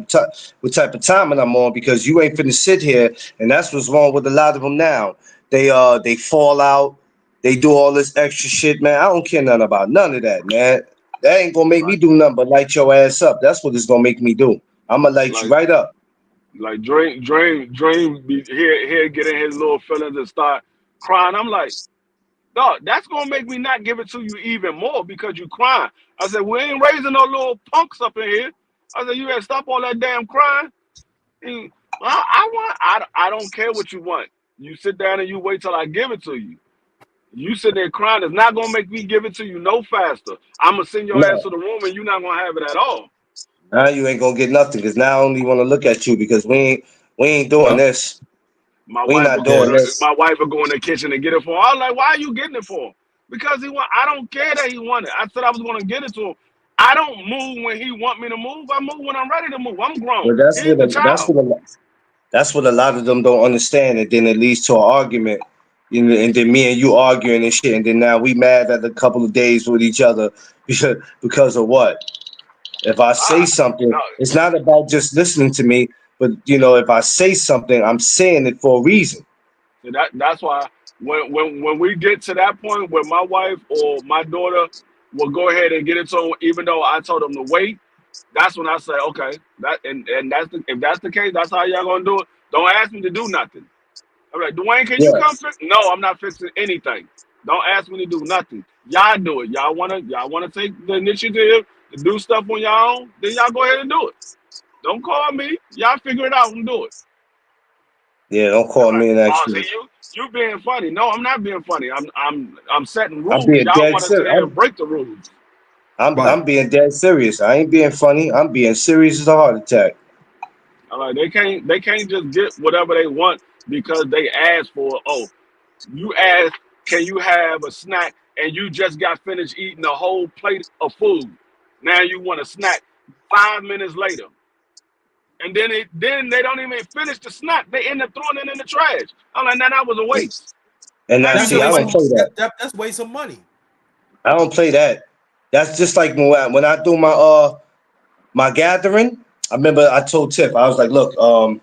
of timing I'm on, because you ain't finna sit here, and that's what's wrong with a lot of them now. They fall out, they do all this extra shit, man. I don't care nothing about none of that, man. That ain't gonna make me Like, do nothing but light your ass up. That's what it's gonna make me do. I'm gonna light you like, right up. like, Dream, be here, get in his little feelings and start crying. I'm like, dog, that's gonna make me not give it to you even more because you crying. I said, we ain't raising no little punks up in here. I said, you gotta stop all that damn crying. And I don't care what you want. You sit down and you wait till I give it to you. You sit there crying is not gonna make me give it to you no faster. I'm gonna send your ass No, to the room and you're not gonna have it at all. now you ain't gonna get nothing, because now I only want to look at you, because we ain't doing Yep. this. We not Yeah. doing this. My wife will go in the kitchen and get it for him. I was like, why are you getting it for him? Because he want. I don't care that he wanted. I said I was gonna get it to him. I don't move when he want me to move. I move when I'm ready to move. I'm grown. But that's He's what the a, child. that's what a lot of them don't understand, and then it leads to an argument, you know, and then me and you arguing and shit, and then now we mad at a couple of days with each other because of what? If I say I, something, no, it's not about just listening to me, but if I say something, I'm saying it for a reason. that's why when we get to that point where my wife or my daughter will go ahead and get it to him, even though I told them to wait, that's when I say, okay, and if that's the case, that's how y'all gonna do it. Don't ask me to do nothing. I'm like, Dwayne, can you come Yes. fix? No, I'm not fixing anything. Don't ask me to do nothing. Y'all do it. Y'all wanna take the initiative to do stuff on y'all own, then y'all go ahead and do it. Don't call me. Y'all figure it out and do it. Yeah, don't They're call like, me and ask oh, you. see you being funny. No, I'm not being funny. I'm setting I'm rules. being Y'all dead want to sit serious. here and break the rules. Right. I'm being dead serious. I ain't being funny. I'm being serious as a heart attack. I'm like, they can't just get whatever they want because they asked for it. Oh, you asked, can you have a snack? And you just got finished eating a whole plate of food. Now you want a snack 5 minutes later. And then they don't even finish the snack. They end up throwing it in the trash. I'm like, now that was a waste. And Now I you That's see, just I waste don't of wasted. play that. that's waste of money. I don't play that. That's just like when I do my gathering. I remember I told Tip, I was like, look, I'm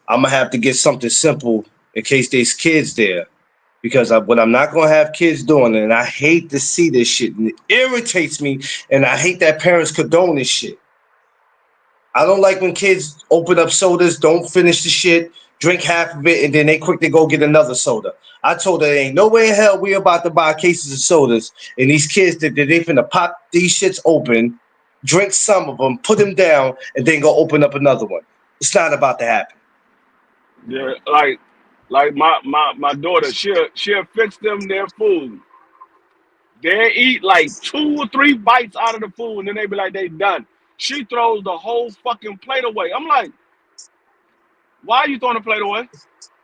gonna have to get something simple in case there's kids there, because what I'm not gonna have kids doing, and I hate to see this shit, and it irritates me, and I hate that parents condone this shit. I don't like when kids open up sodas, don't finish the shit, drink half of it, and then they quick to go get another soda. I told her there ain't no way in hell we about to buy cases of sodas, and these kids that they finna pop these shits open, drink some of them, put them down, and then go open up another one. It's not about to happen. Yeah, like my daughter, she'll fix them their food. They eat like 2 or 3 bites out of the food, and then they be like, they done. She throws the whole fucking plate away. I'm like, why are you throwing the plate away?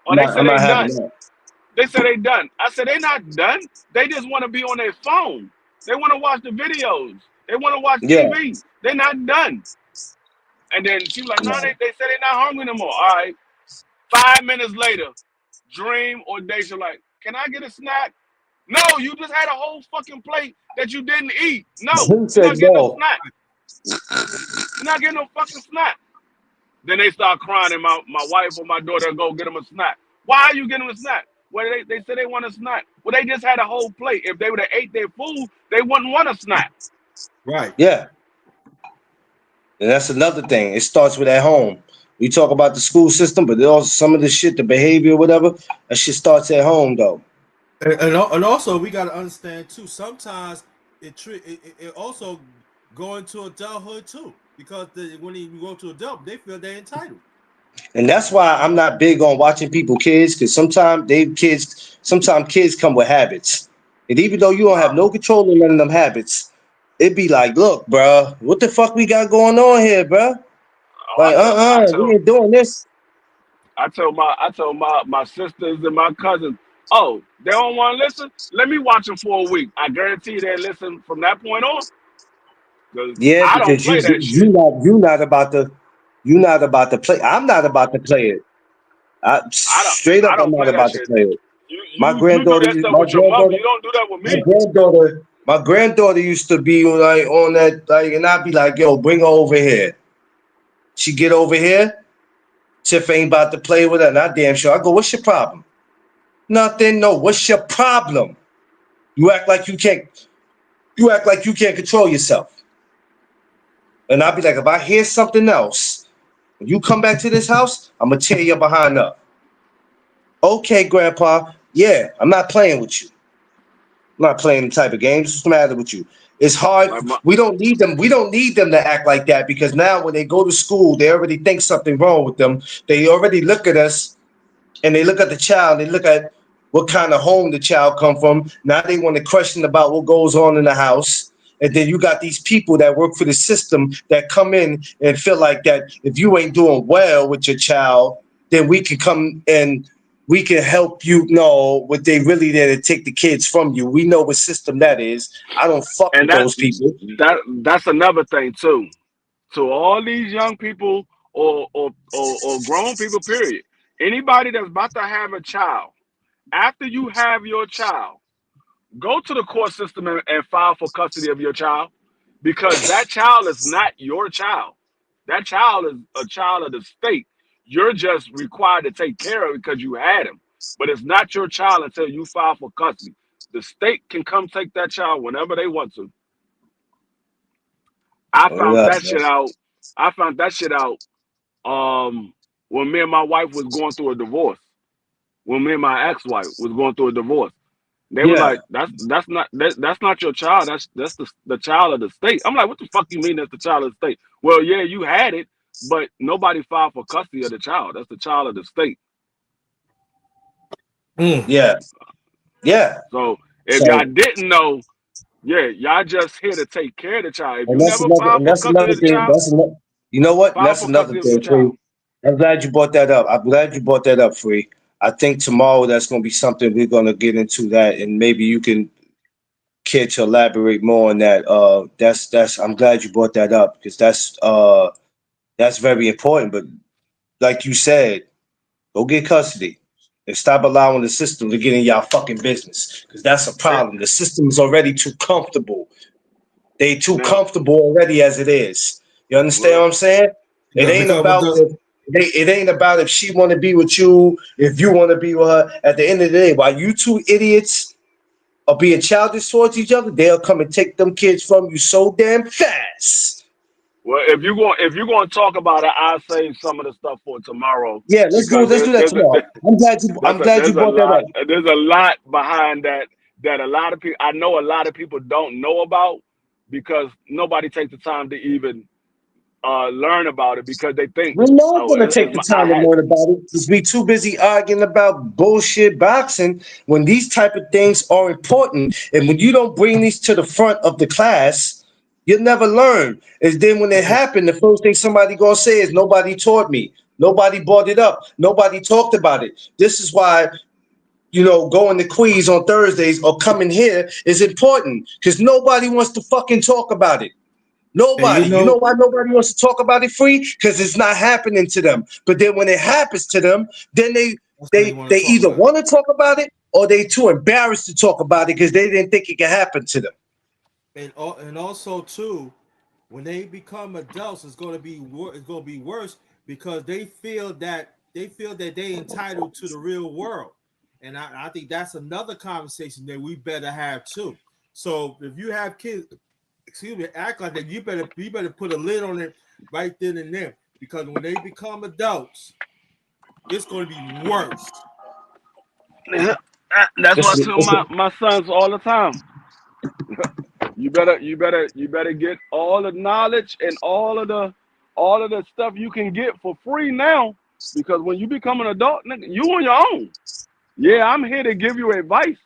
Or they say I'm they not having done. that. They say they done. I said they not done. They just want to be on their phone. They want to watch the videos. They want to watch Yeah, TV. They're not done. And then she was like, no, they said they're not hungry no more. All right. 5 minutes later, Dream or Daisha like, can I get a snack? No, you just had a whole fucking plate that you didn't eat. No, Who you're not said getting no no? snack. You're not getting no fucking snack. Then they start crying, and my wife or my daughter go get them a snack. Why are you getting them a snack? Well, they said they want a snack. Well, they just had a whole plate. If they would have ate their food, they wouldn't want a snack. Right. Yeah. And that's another thing. It starts with at home. We talk about the school system, but also some of the shit, the behavior, whatever, that shit starts at home, though. And also we got to understand too. Sometimes it also go into adulthood too, because when you go to adult, they feel they're entitled. And that's why I'm not big on watching people kids, because sometimes kids come with habits. And even though you don't have no control of none of them habits, it'd be like, look, bro, what the fuck we got going on here, bro? Like, we ain't doing this. I told my sisters and my cousins, oh, they don't want to listen? Let me watch them for a week. I guarantee you they listen from that point on. Yeah, I don't because play that shit. you're not about to play. I'm not about to play it. I'm not about to play it. My granddaughter, you do that stuff with your mother. You don't do that with me. My granddaughter used to be like on that, like, and I'd be like, yo, bring her over here. She get over here. Tiff ain't about to play with her. Not damn sure. I go, what's your problem? Nothing. No, what's your problem? You act like you can't control yourself. And I'll be like, if I hear something else, when you come back to this house, I'm gonna tear your behind up. Okay, Grandpa. Yeah, I'm not playing with you. I'm not playing the type of games. What's the matter with you? It's hard. We don't need them. We don't need them to act like that, because now when they go to school, they already think something wrong with them. They already look at us, and they look at the child. They look at what kind of home the child come from. Now they want to question about what goes on in the house. And then you got these people that work for the system that come in and feel like that if you ain't doing well with your child, then we can come and we can help you know what they really there to take the kids from you. We know what system that is. I don't fuck with those people. That's another thing too. To all these young people or grown people, period. Anybody that's about to have a child, after you have your child, go to the court system and file for custody of your child, because that child is not your child. That child is a child of the state. You're just required to take care of it because you had him. But it's not your child until you file for custody. The state can come take that child whenever they want to. I found that shit out when me and my wife was going through a divorce. When me and my ex-wife was going through a divorce. They were like, that's not your child. That's the child of the state. I'm like, what the fuck you mean that's the child of the state? Well, yeah, you had it, but nobody filed for custody of the child. That's the child of the state. Yeah. So if y'all didn't know, yeah, y'all just here to take care of the child. If you never filed for custody of the child, you know what? That's another thing, Free. I'm glad you brought that up. Free. I think tomorrow that's going to be something we're going to get into that, and maybe you can care to elaborate more on that. That's. I'm glad you brought that up, because that's very important. But like you said, go get custody and stop allowing the system to get in y'all fucking business, because that's a problem. The system is already too comfortable. They too comfortable already as it is. You understand what I'm saying? It ain't about. It ain't about if she want to be with you, if you want to be with her. At the end of the day, while you two idiots are being childish towards each other, they'll come and take them kids from you so damn fast. Well, if you're going to talk about it, I'll save some of the stuff for tomorrow. Yeah, let's do that tomorrow. I'm glad you brought that up. There's a lot behind that a lot of people, I know a lot of people don't know about, because nobody takes the time to even learn about it, because they think we're not going to take the time to learn about it, because we too busy arguing about bullshit boxing when these type of things are important. And when you don't bring these to the front of the class, you'll never learn. And then when it happened, the first thing somebody gonna say is, nobody taught me, nobody brought it up, nobody talked about it. This is why, going to Queens on Thursdays or coming here is important, because nobody wants to fucking talk about it. Nobody. you You know know, why nobody wants to talk about it free? Because it's not happening to them. But then when it happens to them, then they that's what they they want they to talk either about. want to talk about it or they too embarrassed to talk about it because they didn't think it could happen to them. And also too, when they become adults, it's going to be worse because they feel that they entitled to the real world, and I think that's another conversation that we better have too. So if you have kids, excuse me, act like that, you better put a lid on it right then and there because when they become adults, it's going to be worse. That's what I Listen, tell listen. my sons all the time. You better get all the knowledge and all of the stuff you can get for free now, because when you become an adult, nigga, you on your own. Yeah, I'm here to give you advice,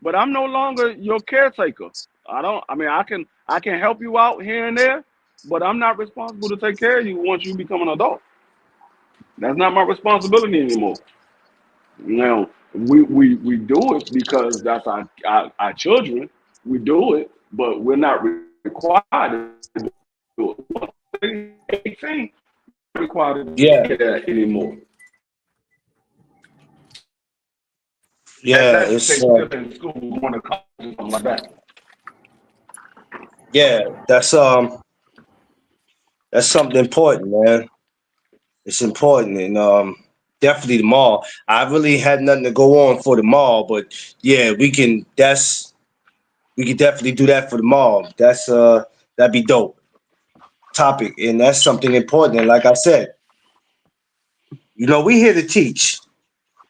but I'm no longer your caretaker. I mean, I can help you out here and there, but I'm not responsible to take care of you once you become an adult. That's not my responsibility anymore. Now, we do it because that's our children. We do it, but we're not required to do it. Once they're 18, we're required to Yeah, do that anymore. yeah. Unless they still in school, going to college or something like that. Yeah. That's something important, man. It's important, and definitely the mall. I really had nothing to go on for the mall, but yeah, we can definitely do that for the mall. That'd be dope topic, and that's something important. And like I said, we here to teach,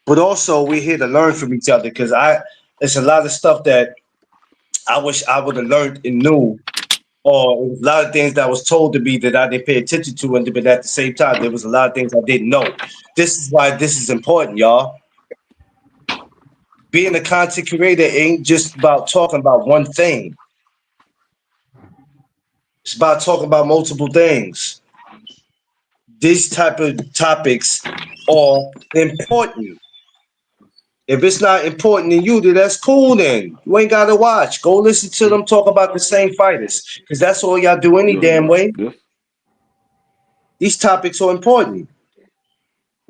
but also we're here to learn from each other. Because it's a lot of stuff that I wish I would have learned and knew, or a lot of things that was told to me that I didn't pay attention to, and but at the same time, there was a lot of things I didn't know. This is why this is important, y'all. Being a content creator ain't just about talking about one thing. It's about talking about multiple things. These type of topics are important. If it's not important to you, then that's cool. Then you ain't gotta watch. Go listen to them talk about the same fighters, because that's all y'all do any damn Good. way. This, These topics are important.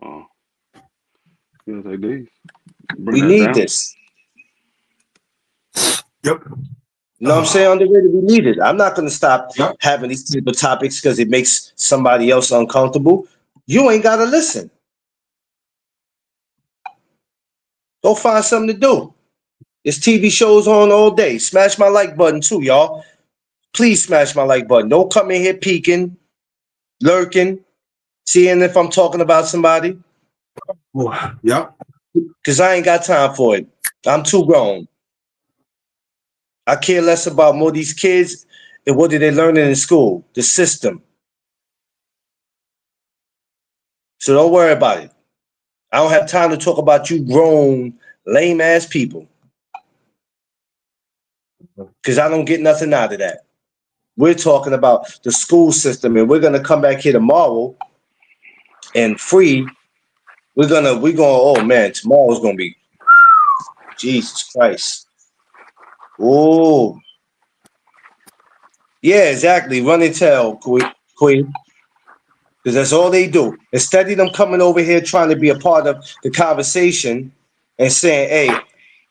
uh, yes, they did. Bring We that need down. this. Yep. You know what I'm saying? Underrated, we need it. I'm not gonna stop Yep. having these type of topics because it makes somebody else uncomfortable. You ain't gotta listen. Go find something to do. There's TV shows on all day. Smash my like button too, y'all. Please smash my like button. Don't come in here peeking, lurking, seeing if I'm talking about somebody, Yep. because I ain't got time for it. I'm too grown. I care less about more these kids and what are they learning in school, the system. So don't worry about it. I don't have time to talk about you grown, lame ass people, because I don't get nothing out of that. We're talking about the school system, and we're gonna come back here tomorrow and free. Oh man, tomorrow's gonna be Jesus Christ. Oh, yeah, exactly. Run and tell, Queen, because that's all they do. Instead of them coming over here trying to be a part of the conversation and saying, "Hey,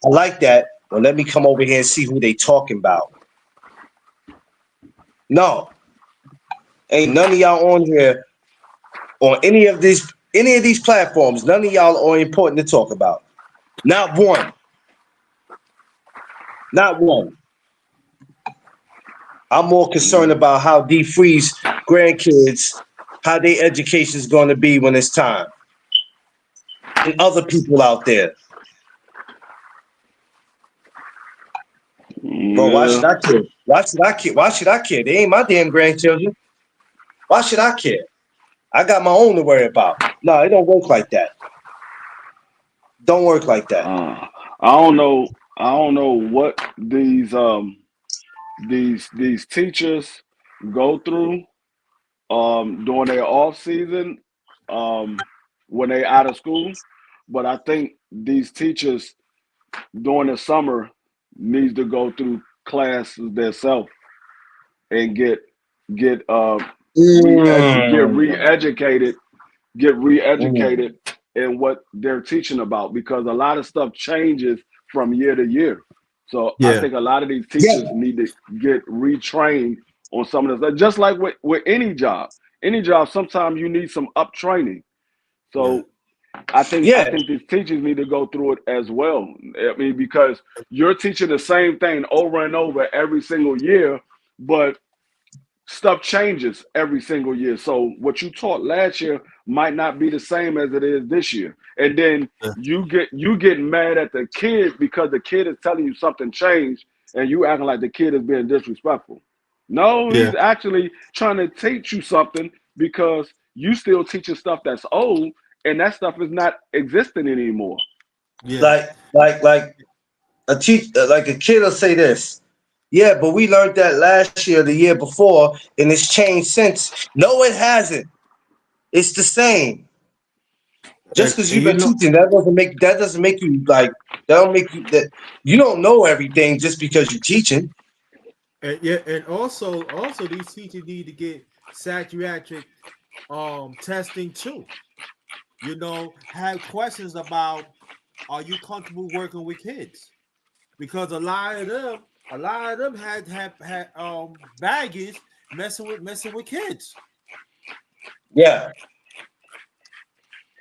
I like that. Well, let me come over here and see who they talking about." No, ain't none of y'all on here on any of these platforms. None of y'all are important to talk about. Not one. Not one. I'm more concerned about how D Freeze grandkids, how their education is going to be when it's time, and other people out there. But why should Yeah. I care? Why should I care? Why should I care? They ain't my damn grandchildren. Why should I care? I got my own to worry about. No, it don't work like that. Don't work like that. I don't know. I don't know what these teachers go through during their off season, um, when they out of school. But I think these teachers during the summer needs to go through classes themselves and get get Mm. Mm. re-educated in what they're teaching about, because a lot of stuff changes from year to year. So I Yeah. think a lot of these Yeah, teachers need to get retrained on some of this. Just like with any job, sometimes you need some up training. Yeah. So I yeah, think these teachers need to go through it as well. I mean, because you're teaching the same thing over and over every single year, but stuff changes every single year. So what you taught last year might not be the same as it is this year. And then Yeah. you get mad at the kid because the kid is telling you something changed and you acting like the kid is being disrespectful. No, Yeah. he's actually trying to teach you something because you still teaching stuff that's old and that stuff is not existing anymore. Yeah. like like a kid will say this. Yeah, but we learned that last year, the year before, and it's changed since. No, it hasn't. It's the same. Just because And you've you been know, teaching, that doesn't make you like that don't make you that you don't know everything just because you're teaching. and yeah, and also these teachers need to get psychiatric testing too. You know, have questions about, are you comfortable working with kids? Because a lot of them had baggage messing with kids. Yeah,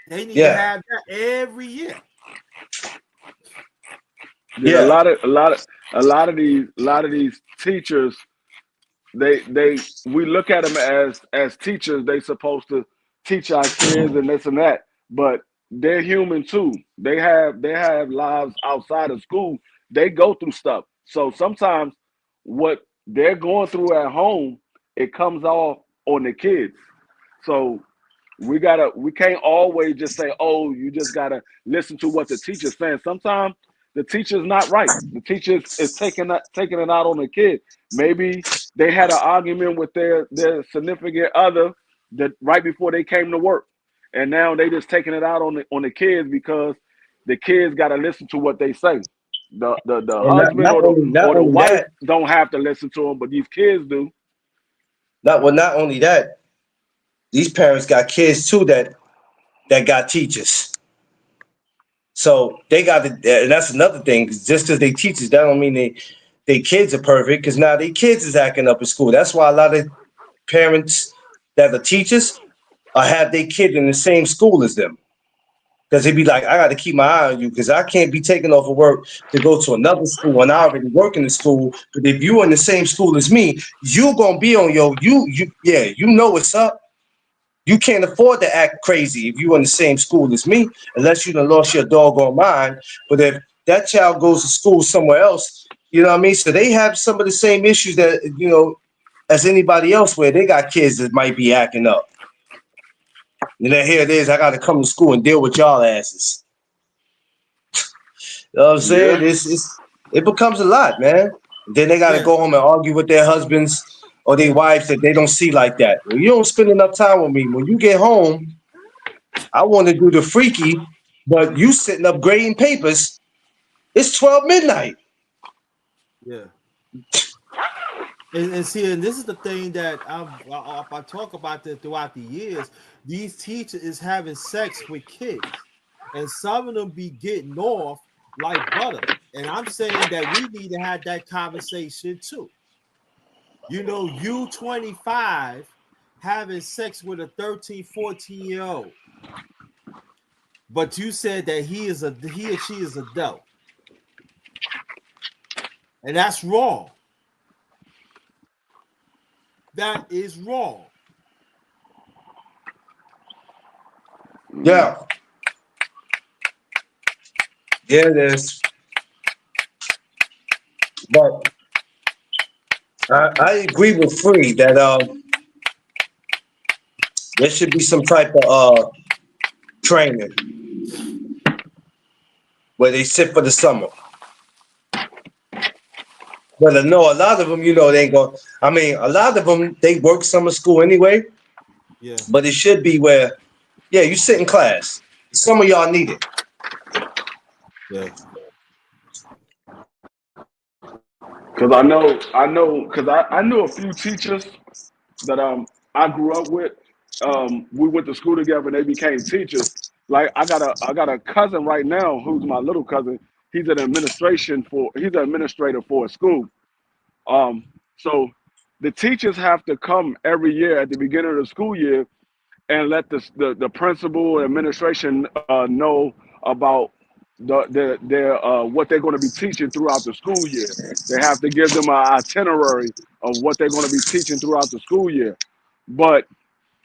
They need to yeah, have that every year. Then yeah. a lot of these teachers, they we look at them as teachers. They supposed to teach our kids and this and that, but they're human too. They have lives outside of school. They go through stuff. So sometimes what they're going through at home, it comes off on the kids. So we can't always just say, oh, you just gotta listen to what the teacher's saying. Sometimes the teacher's not right. The teacher is taking it out on the kid. Maybe they had an argument with their significant other that right before they came to work, and now they just taking it out on the kids because the kids got to listen to what they say. The And husband not or the only wife that, don't have to listen to them, but these kids do. not only that, these parents got kids too that got teachers. So they got to, and that's another thing. 'Cause just because they teachers, that don't mean they kids are perfect. Because now they kids is acting up in school. That's why a lot of parents that are teachers have their kid in the same school as them. Because they'd be like, I got to keep my eye on you because I can't be taking off of work to go to another school and I already work in the school. But if you in the same school as me, you gonna be on you know what's up. You can't afford to act crazy if you in the same school as me, unless you done lost your doggone mind. But if that child goes to school somewhere else, you know what I mean? So they have some of the same issues that, as anybody else where they got kids that might be acting up. And then here it is, I got to come to school and deal with y'all asses. You know what I'm saying? Yeah. It becomes a lot, man. Then they got to Yeah. go home and argue with their husbands or their wives that they don't see like that. Well, you don't spend enough time with me. When you get home, I want to do the freaky, but you sitting up grading papers. It's 12 midnight. Yeah. And see, and this is the thing that I talk about this throughout the years. These teachers is having sex with kids, and some of them be getting off like butter. And I'm saying that we need to have that conversation too. You know, you 25 having sex with a 13, 14-year-old, but you said that he or she is adult, and that's wrong. That is wrong. Yeah, yeah, it is. But I agree with Free that there should be some type of training where they sit for the summer. But I know a lot of them, they ain't going. I mean, a lot of them they work summer school anyway. Yeah. But it should be where, yeah, you sit in class. Some of y'all need it. Yeah. Because I knew a few teachers that I grew up with, we went to school together and they became teachers. Like I got a cousin right now who's my little cousin. He's an administrator for a school. So the teachers have to come every year at the beginning of the school year and let the principal and administration know about their what they're going to be teaching throughout the school year. They have to give them an itinerary of what they're going to be teaching throughout the school year. But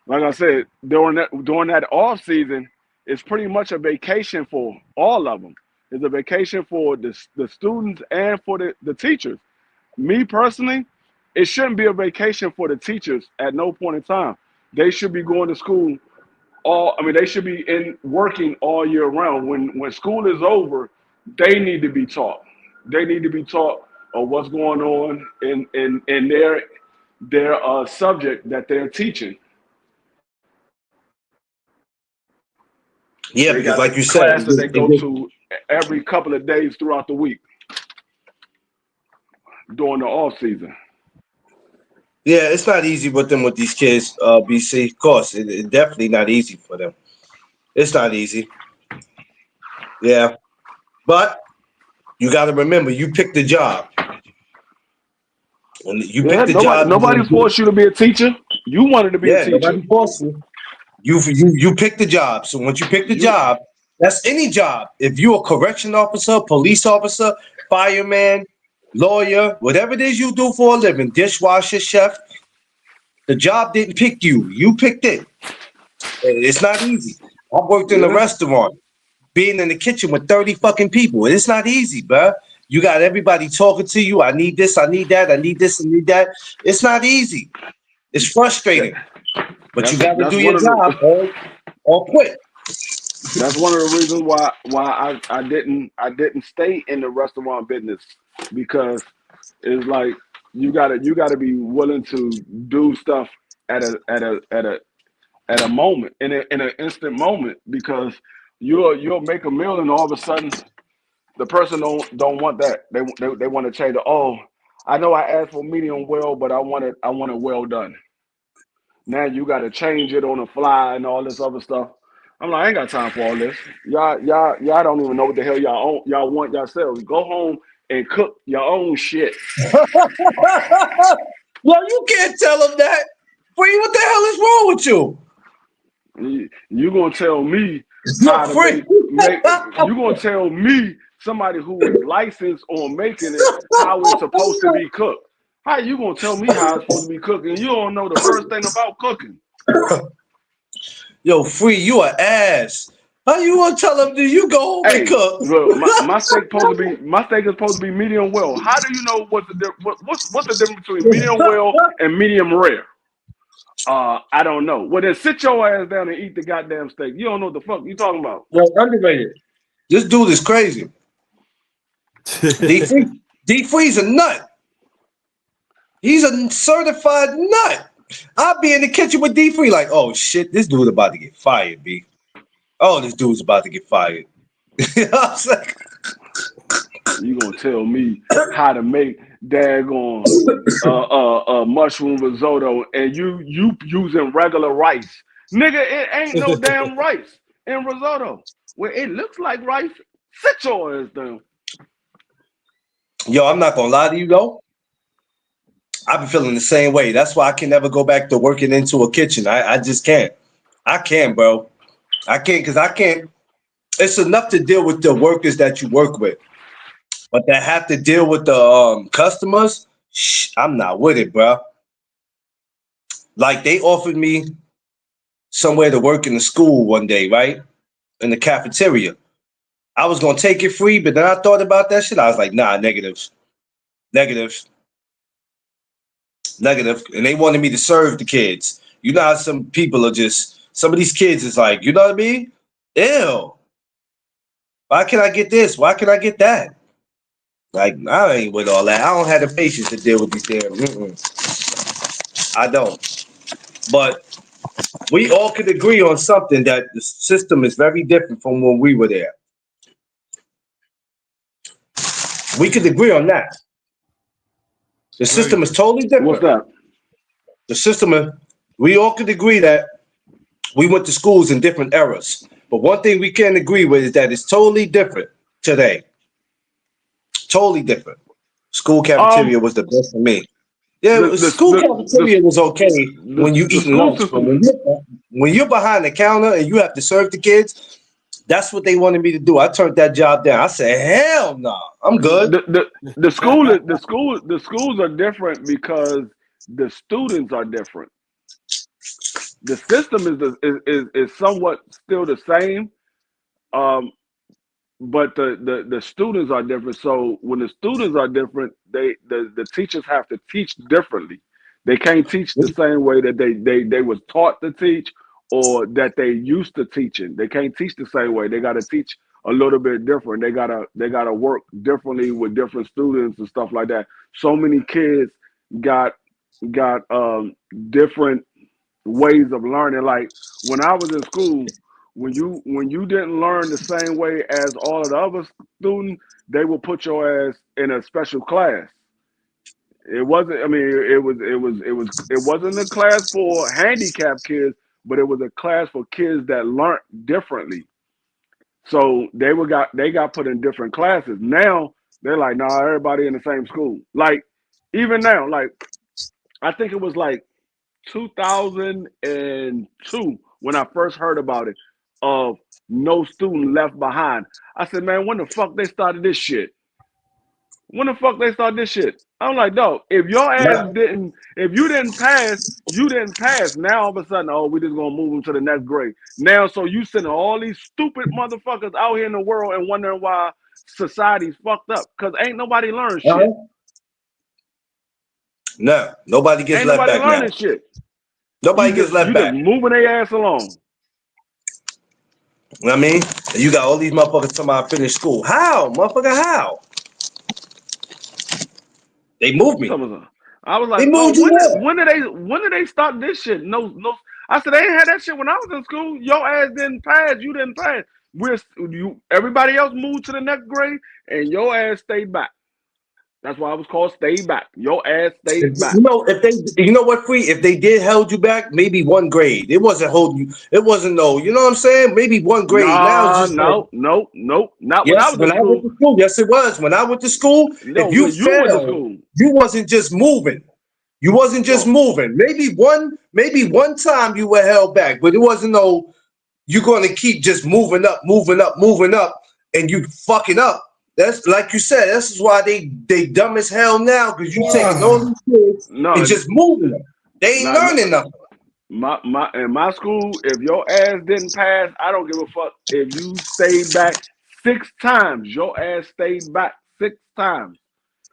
like I said, during that off season, it's pretty much a vacation for all of them. It's a vacation for the students and for the teachers. Me personally, it shouldn't be a vacation for the teachers at no point in time. They should be going to school they should be working all year round. When school is over, they need to be taught. They need to be taught of what's going on in their subject that they're teaching. Yeah, They because got like a you class said, that they go to every couple of days throughout the week during the off season. yeah, it's not easy with them with these kids, BC. Of course, it's definitely not easy for them. It's not easy. Yeah, but you got to remember, you picked the job. When you Yeah, pick the job, you're nobody gonna do. forced you to be a teacher. You wanted to be a Yeah, teacher. nobody forced you. You pick the job. So once you pick the job, that's any job. If you're a correction officer, police officer, fireman, lawyer, whatever it is you do for a living, dishwasher, chef, the job didn't pick you. You picked it. It's not easy. I worked in a Yeah. restaurant, being in the kitchen with 30 fucking people. It's not easy, bruh. You got everybody talking to you. I need this, I need that, I need this, I need that. It's not easy. It's frustrating. But you got to That's do one your of job the or quit. that's one of the reasons why I didn't stay in the restaurant business, because it's like you gotta be willing to do stuff at a moment, in an instant moment, because you'll make a meal and all of a sudden the person don't want that. They want to change it. Oh, I know I asked for medium well, but I want it well done. Now you got to change it on the fly and all this other stuff. I'm like, I ain't got time for all this. Y'all don't even know what the hell y'all want yourselves. Go home and cook your own shit. Well, you can't tell them that. Free, what the hell is wrong with you? You gonna tell me You're how to free. make you gonna tell me, somebody who is licensed on making it, how it's supposed to be cooked. How you gonna tell me how it's supposed to be cooking? You don't know the first thing about cooking. Yo, Free, you an ass. How you want to tell them, do you go home and Hey, cook? look, my steak is supposed to be medium well. How do you know what's the difference between medium well and medium rare? I don't know. Well, then sit your ass down and eat the goddamn steak. You don't know what the fuck you talking about. Yo, underrated. This dude is crazy. D Free's a nut. He's a certified nut. I'll be in the kitchen with D Free like, oh shit, this dude about to get fired, B. Oh, this dude's about to get fired. I was like, You gonna tell me how to make daggone mushroom risotto and you using regular rice. Nigga, it ain't no damn rice in risotto. Well, it looks like rice. Sit your ass down. yo, I'm not gonna lie to you though. I've been feeling the same way. That's why I can never go back to working into a kitchen. I just can't. I can't, bro. I can't because I can't. It's enough to deal with the workers that you work with, but that have to deal with the customers. I'm not with it, bro. Like they offered me somewhere to work in the school one day, right? In the cafeteria. I was gonna take it free, but then I thought about that shit. I was like, nah, negative. And they wanted me to serve the kids. You know how some people are just, some of these kids is like, you know what I mean? Ew. Why can I get this? Why can I get that? Like, I ain't with all that. I don't have the patience to deal with these damn. I don't. But we all could agree on something, that the system is very different from when we were there. We could agree on that. The system is totally different. What's that? the system, we all could agree that we went to schools in different eras. But one thing we can't agree with is that it's totally different today. Totally different. School cafeteria was the best for me. Yeah, school cafeteria was okay when you eating school lunch, but system. when you're behind the counter and you have to serve the kids, that's what they wanted me to do. I turned that job down. I said, hell no, I'm good. The schools are different because the students are different. The system is somewhat still the same, but the students are different. So when the students are different, the teachers have to teach differently. They can't teach the same way that they was taught to teach or that they used to teaching. They can't teach the same way. They got to teach a little bit different. They gotta work differently with different students and stuff like that. So many kids got different ways of learning. Like when I was in school, when you didn't learn the same way as all of the other students, they would put your ass in a special class. It wasn't. I mean, it wasn't a class for handicapped kids, but it was a class for kids that learned differently. So they got put in different classes. Now they're like, nah, everybody in the same school. Like even now, like I think it was like 2002 when I first heard about it of no student left behind. I said, man, when the fuck they started this shit? When the fuck they started this shit? I'm like, dog, if your ass didn't, if you didn't pass, you didn't pass. Now all of a sudden, oh, we just gonna move them to the next grade. Now, so you sending all these stupid motherfuckers out here in the world and wondering why society's fucked up. Cause ain't nobody learned shit. No, nobody gets Ain't left nobody back now. learning shit. Nobody gets left You back. just moving their ass along. You know what I mean? And you got all these motherfuckers talking about finish school. How? Motherfucker, how? They moved me. I was They like, moved no, you when did they start this shit? No. I said they ain't had that shit when I was in school. Your ass didn't pass. You didn't pass. Everybody else moved to the next grade, and your ass stayed back. That's why I was called stay back. Your ass stayed back. You know, you know what, Free? If they did held you back, maybe one grade. It wasn't holding you. It wasn't no. You know what I'm saying? Maybe one grade. Now it's just No. Not when I yes. was When in I school. went to school, yes, it was. When I went to school, No, if you when you went to failed, school. you wasn't just moving. You wasn't just moving. Maybe one time you were held back, but it wasn't no. You're going to keep just moving up, and you fucking up. That's like you said. This is why they dumb as hell now because you taking all these kids and just moving them. They ain't learning nothing. In my school, if your ass didn't pass, I don't give a fuck. If you stayed back 6 times, your ass stayed back 6 times.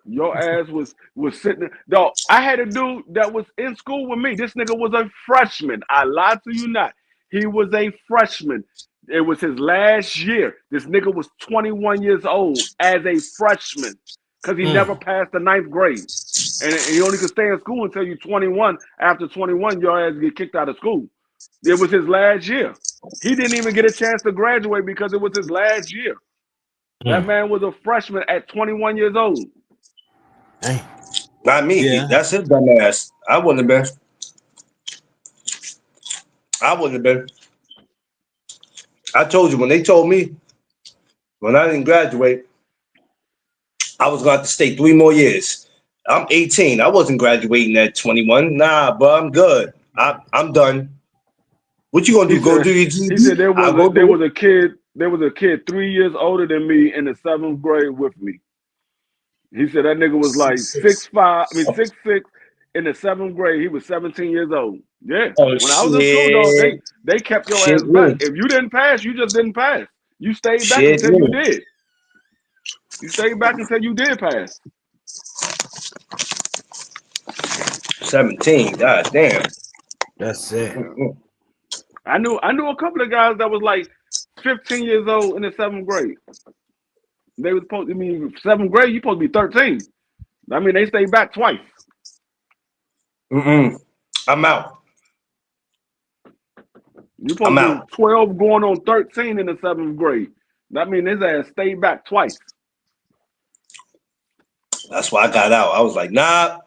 Your ass was sitting there. Dog, I had a dude that was in school with me. This nigga was a freshman. I lied to you not. He was a freshman. It was his last year. This nigga was 21 years old as a freshman because he never passed the 9th grade. And he only could stay in school until you're 21. After 21, your ass get kicked out of school. It was his last year. He didn't even get a chance to graduate because it was his last year. That man was a freshman at 21 years old. Not me. Yeah. That's his dumb ass. I wouldn't have been. I told you when they told me when I didn't graduate, I was going to have to stay 3 more years. I'm 18. I wasn't graduating at 21. Nah, bro, I'm good. I'm done. What you gonna do? Go do your GED? He said there was a kid 3 years older than me in the 7th grade with me. He said that nigga was like 6'6" in the 7th grade. He was 17 years old. Yeah. Oh, when I was in school, dog, they kept your ass back. If you didn't pass, you just didn't pass. You stayed back until you did. You stayed back until you did pass. 17. God damn. That's it. I knew a couple of guys that was like 15 years old in the 7th grade. They were supposed to be 7th grade, you supposed to be 13. I mean, they stayed back twice. I'm out. You supposed to be 12 going on 13 in the 7th grade. That means his ass stayed back twice. That's why I got out. I was like, nah,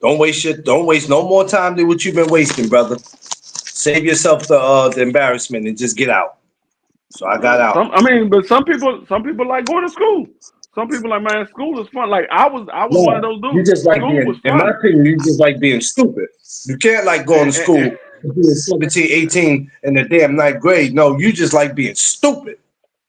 Don't waste no more time than what you've been wasting, brother. Save yourself the embarrassment and just get out. So I got out. But some people like going to school. Some people like, man, school is fun. Like I was one of No, those you dudes. just like School was being, in my fun. opinion, you just like being stupid. You can't like going to And, school and being 17, 18 in the damn ninth grade. No, you just like being stupid.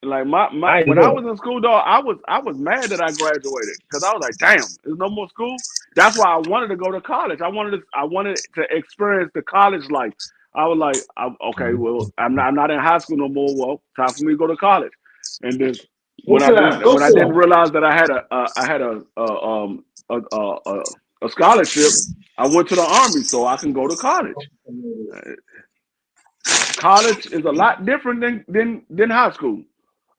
like I ain't when I know. was in school, though, I was mad that I graduated because I was like, damn, there's no more school. That's why I wanted to go to college. I wanted to experience the college life. I was like, okay, well, I'm not in high school no more. Well, time for me to go to college. And then Go sit down. Go when I sit didn't down. realize that I had a scholarship, I went to the army so I can go to college. College is a lot different than high school.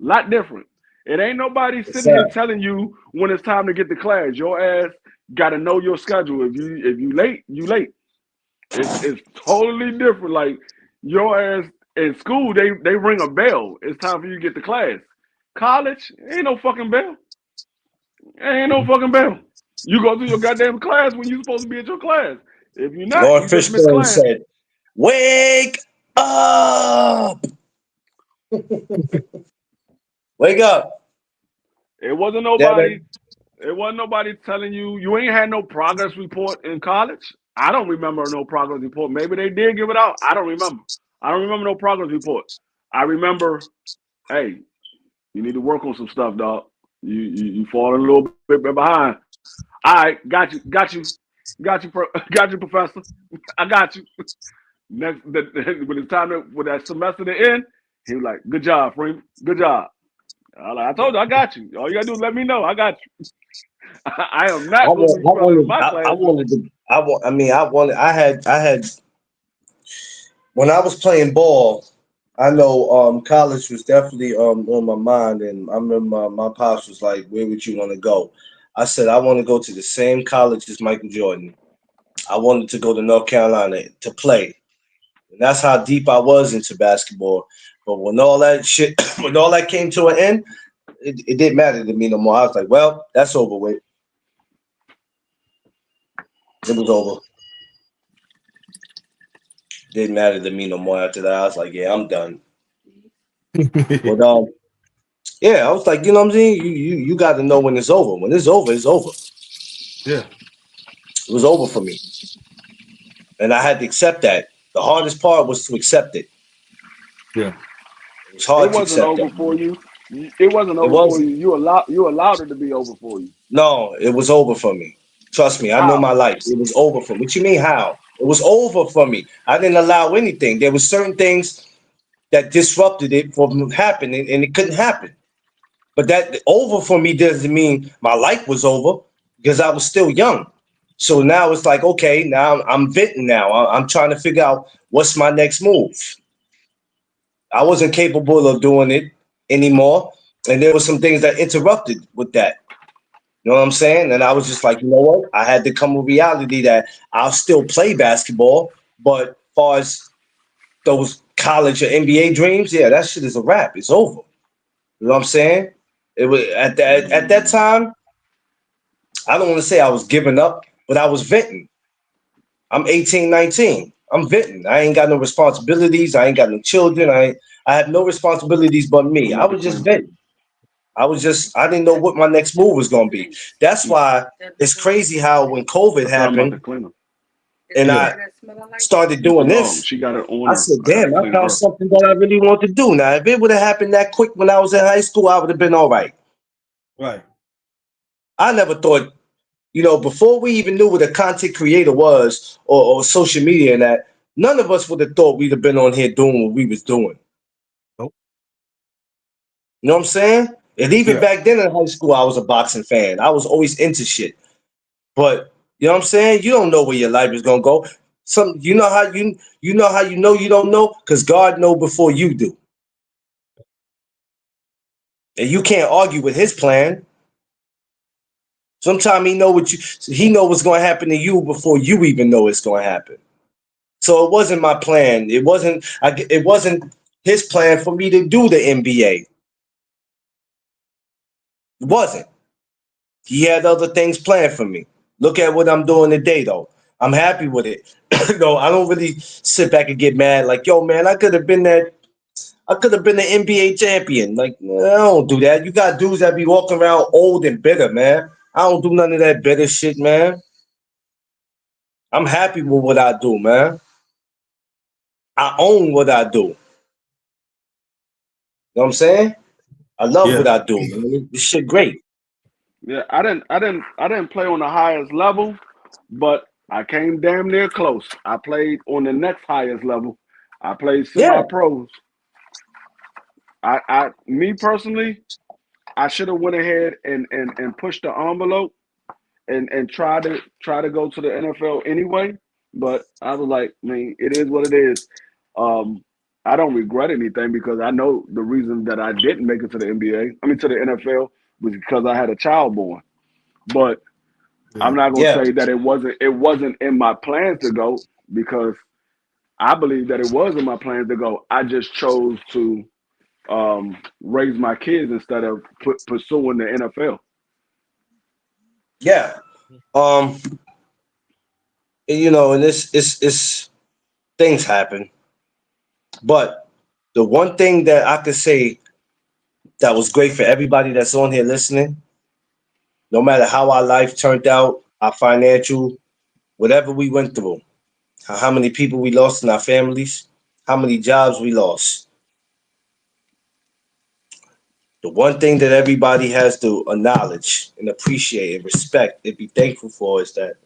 A lot different. It ain't nobody Yes, sitting here sir. telling you when it's time to get to class. Your ass got to know your schedule. If you late, you late. It's totally different. Like your ass in school, they ring a bell. It's time for you to get to class. College, ain't no fucking bell. Ain't no fucking bell. You go through your goddamn class when you supposed to be at your class. If you're not, you Lawrence just miss Fishburne class. said, "Wake up! Wake up!" It wasn't Yeah, nobody. man. It wasn't nobody telling you ain't had no progress report in college. I don't remember no progress report. Maybe they did give it out. I don't remember. I don't remember no progress report. I remember, hey, you need to work on some stuff, dog. You falling a little bit behind. All right, got you, professor. I got you. When it's time when that semester to end, he was like, "Good job, Freeman. Good job." I told you, I got you. All you gotta do is let me know. I got you. I am not going to be failing my I classes. wanted to. I had when I was playing ball. I know college was definitely on my mind, and I remember my pops was like, "Where would you want to go?" I said, "I want to go to the same college as Michael Jordan. I wanted to go to North Carolina to play." And that's how deep I was into basketball. But when all that shit, when all that came to an end, it didn't matter to me no more. I was like, well, that's over with. It was over. Didn't matter to me no more after that. I was like, yeah, I'm done. But yeah, I was like, you know what I'm saying? You got to know when it's over. When it's over, it's over. Yeah. It was over for me, and I had to accept that. The hardest part was to accept it. Yeah. It was It hard to wasn't accept over that. for you. It wasn't It over for wasn't. you. You allowed it to be over for you. No, it was over for me. Trust me, I know How? my life. It was over for me. What you mean how? It was over for me. I didn't allow anything. There were certain things that disrupted it from happening, and it couldn't happen. But that over for me doesn't mean my life was over because I was still young. So now it's like, okay, now I'm venting now. I'm trying to figure out what's my next move. I wasn't capable of doing it anymore. And there were some things that interrupted with that. You know what I'm saying? And I was just like, you know what? I had to come with reality that I'll still play basketball, but as far as those college or NBA dreams, yeah, that shit is a wrap. It's over. You know what I'm saying? It was at that time. I don't want to say I was giving up, but I was venting. I'm 18, 19. I'm venting. I ain't got no responsibilities. I ain't got no children. I have no responsibilities but me. I Another was just cleaner. venting. I didn't know what my next move was gonna be. That's why it's crazy how when COVID I said I'm about to happened clean her. and Yeah. I started doing this, She got it on I her. said, I got to damn, I clean found her. something that I really want to do. Now, if it would have happened that quick when I was in high school, I would have been all right. Right. I never thought, before we even knew what a content creator was or social media and that, none of us would have thought we'd have been on here doing what we was doing. Nope. You know what I'm saying? And even Yeah. back then in high school, I was a boxing fan. I was always into shit. But you know what I'm saying? You don't know where your life is gonna go. You know how you don't know? Because God know before you do. And you can't argue with his plan. Sometimes he know what's gonna happen to you before you even know it's gonna happen. So it wasn't my plan. It wasn't his plan for me to do the NBA. It wasn't. He had other things planned for me. Look at what I'm doing today, though. I'm happy with it. No, I don't really sit back and get mad. Like, yo, man, I could have been that. I could have been the NBA champion. Like, I don't do that. You got dudes that be walking around old and bitter, man. I don't do none of that bitter shit, man. I'm happy with what I do, man. I own what I do. You know what I'm saying? I love what Yeah. I do, man. This shit great. Yeah, I didn't play on the highest level, but I came damn near close. I played on the next highest level. I played Yeah, semi-pros. Me personally, I should have went ahead and pushed the envelope and try to go to the NFL anyway. But I was like, I mean, it is what it is. Um, I don't regret anything because I know the reason that I didn't make it to the NBA, I mean to the NFL, was because I had a child born. But I'm Yeah. not gonna yeah, say that it wasn't in my plans to go because I believe that it was in my plans to go. I just chose to raise my kids instead of pursuing the NFL. yeah. Um, and, and it's things happen, but the one thing that I could say that was great for everybody that's on here listening, no matter how our life turned out, our financial, whatever we went through, how many people we lost in our families, how many jobs we lost. The one thing that everybody has to acknowledge and appreciate and respect and be thankful for is that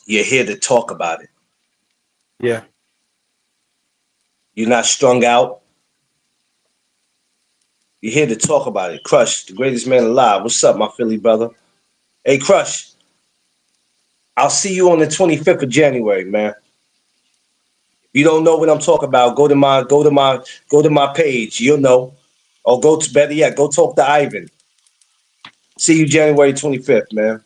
you're here to talk about it. Yeah. You're not strung out. You're here to talk about it. Crush, the greatest man alive. What's up, my Philly brother? Hey, Crush, I'll see you on the 25th of January, man. If you don't know what I'm talking about, go to my page. You'll know. Or go to better yet, go talk to Ivan. See you January 25th, man.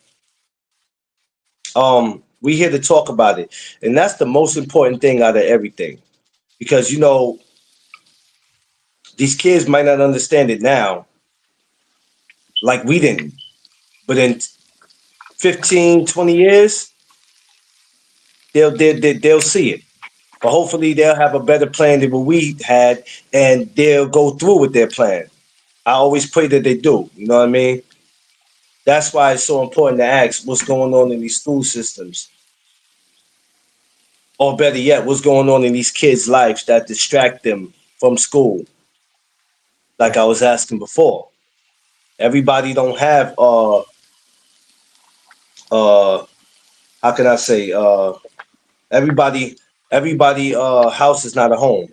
We here to talk about it. And that's the most important thing out of everything. Because these kids might not understand it now, like we didn't. But in 15, 20 years, they'll see it. But hopefully they'll have a better plan than what we had and they'll go through with their plan. I always pray that they do. You know what I mean? That's why it's so important to ask what's going on in these school systems. Or better yet, what's going on in these kids' lives that distract them from school. Like Yeah. I was asking before. Everybody don't have uh how can I say everybody house is not a home.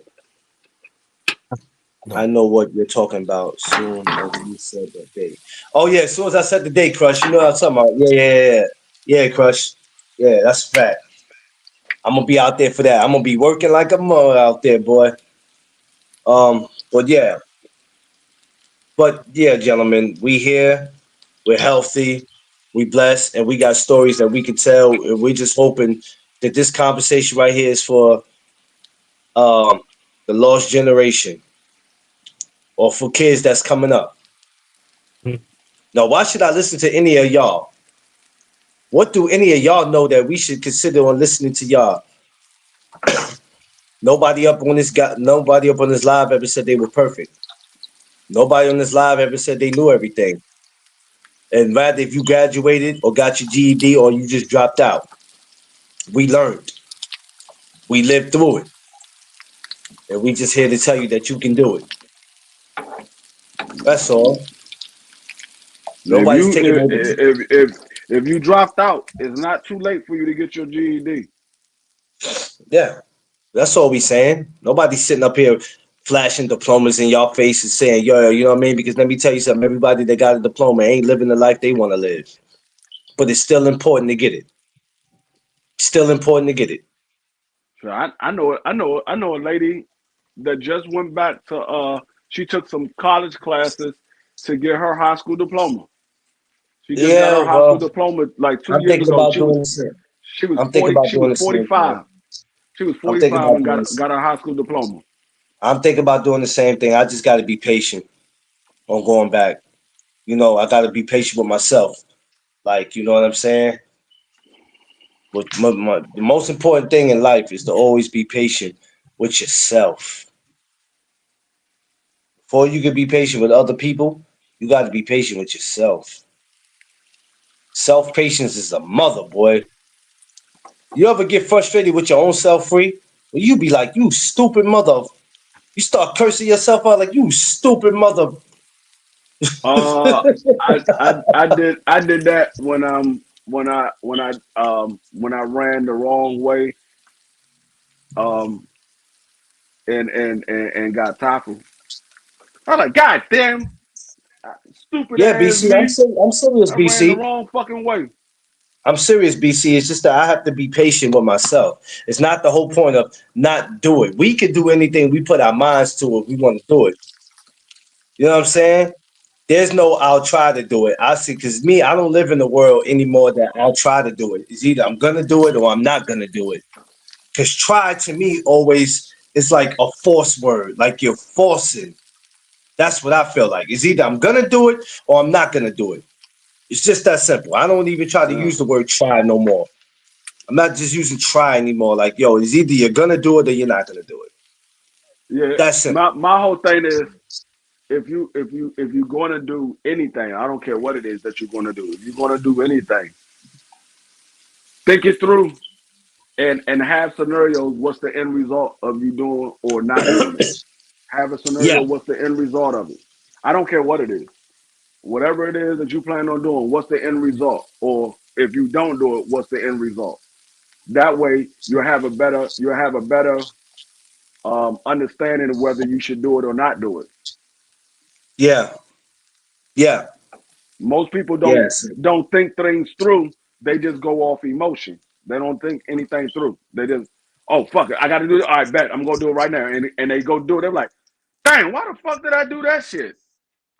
I No. know what you're talking about. Soon as you said that day. Oh yeah, as soon as I said the day, Crush, you know what I'm talking about. Yeah, Crush. Yeah, that's a fact. I'm gonna be out there for that. I'm gonna be working like a mother out there, boy. But yeah, gentlemen, we here, we're healthy, we blessed, and we got stories that we can tell. And we're just hoping that this conversation right here is for um the lost generation or for kids that's coming up. Mhm. Now, why should I listen to any of y'all? What do any of y'all know that we should consider on listening to y'all? Nobody up on this live ever said they were perfect. Nobody on this live ever said they knew everything. And rather, if you graduated or got your GED or you just dropped out, we learned. We lived through it. And we just here to tell you that you can do it. That's all. If Nobody's you taking over. if you dropped out, it's not too late for you to get your GED. Yeah, that's all we saying. Nobody's sitting up here flashing diplomas in y'all faces saying, yo, you know what I mean? Because let me tell you something, everybody that got a diploma ain't living the life they want to live. But it's still important to get it. Still important to get it. So I know a lady that just went back to she took some college classes to get her high school diploma. She just got Yeah, her high school well, diploma like two I'm years thinking ago. about She was doing the same. she was I'm thinking 40 about she was doing the same thing. 45. She was I'm thinking 45 about and doing got this. got her high school diploma. I'm thinking about doing the same thing. I just got to be patient on going back. I got to be patient with myself. Like, you know what I'm saying? But the most important thing in life is to always be patient with yourself. Before you can be patient with other people, you got to be patient with yourself. Self patience is a mother, boy. You ever get frustrated with your own self, free? Well, you be like, you stupid mother. You start cursing yourself out like you stupid mother. Uh, I did that when I ran the wrong way um and got tackled. I was like, God damn, stupid Yeah, ass BC, me. I'm serious, I ran the BC. wrong fucking way. I'm serious, BC. It's just that I have to be patient with myself. It's not the whole point of not do it. We can do anything we put our minds to if we want to do it. You know what I'm saying? There's no I'll try to do it. I see, because me, I don't live in the world anymore that I'll try to do it. It's either I'm gonna do it or I'm not gonna do it. Because try to me always is like a force word, like you're forcing. That's what I feel like. It's either I'm gonna do it or I'm not gonna do it. It's just that simple. I don't even try to Yeah, use the word try no more. I'm not just using try anymore. Like, yo, it's either you're gonna do it or you're not gonna do it. yeah. That's simple. My whole thing is if you're going to do anything, I don't care what it is that you're going to do. If you're going to do anything, think it through and have scenarios. What's the end result of you doing or not doing it? Have a Yeah, scenario. What's the end result of it? I don't care what it is. Whatever it is that you plan on doing, what's the end result? Or if you don't do it, what's the end result? That way, you'll have a better understanding of whether you should do it or not do it. yeah, yeah, Most people don't yes, don't think things through. They just go off emotion. They don't think anything through. They just, oh fuck it, I got to do it. All right, bet I'm gonna do it right now, and they go do it. They're like, dang, why the fuck did I do that shit?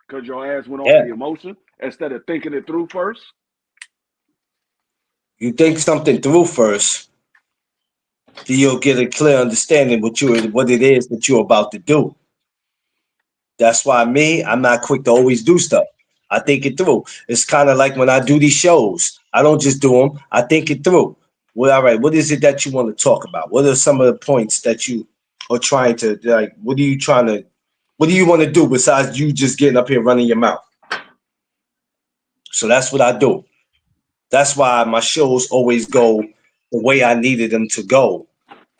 Because your ass went off yeah. the emotion instead of thinking it through first. You think something through first, then you'll get a clear understanding what it is that you're about to do. That's why me, I'm not quick to always do stuff. I think it through. It's kind of like when I do these shows. I don't just do them. I think it through. Well, all right. What is it that you want to talk about? What are some of the points that you are trying to like? What are you trying to? What do you want to do besides you just getting up here running your mouth? So that's what I do. That's why my shows always go the way I needed them to go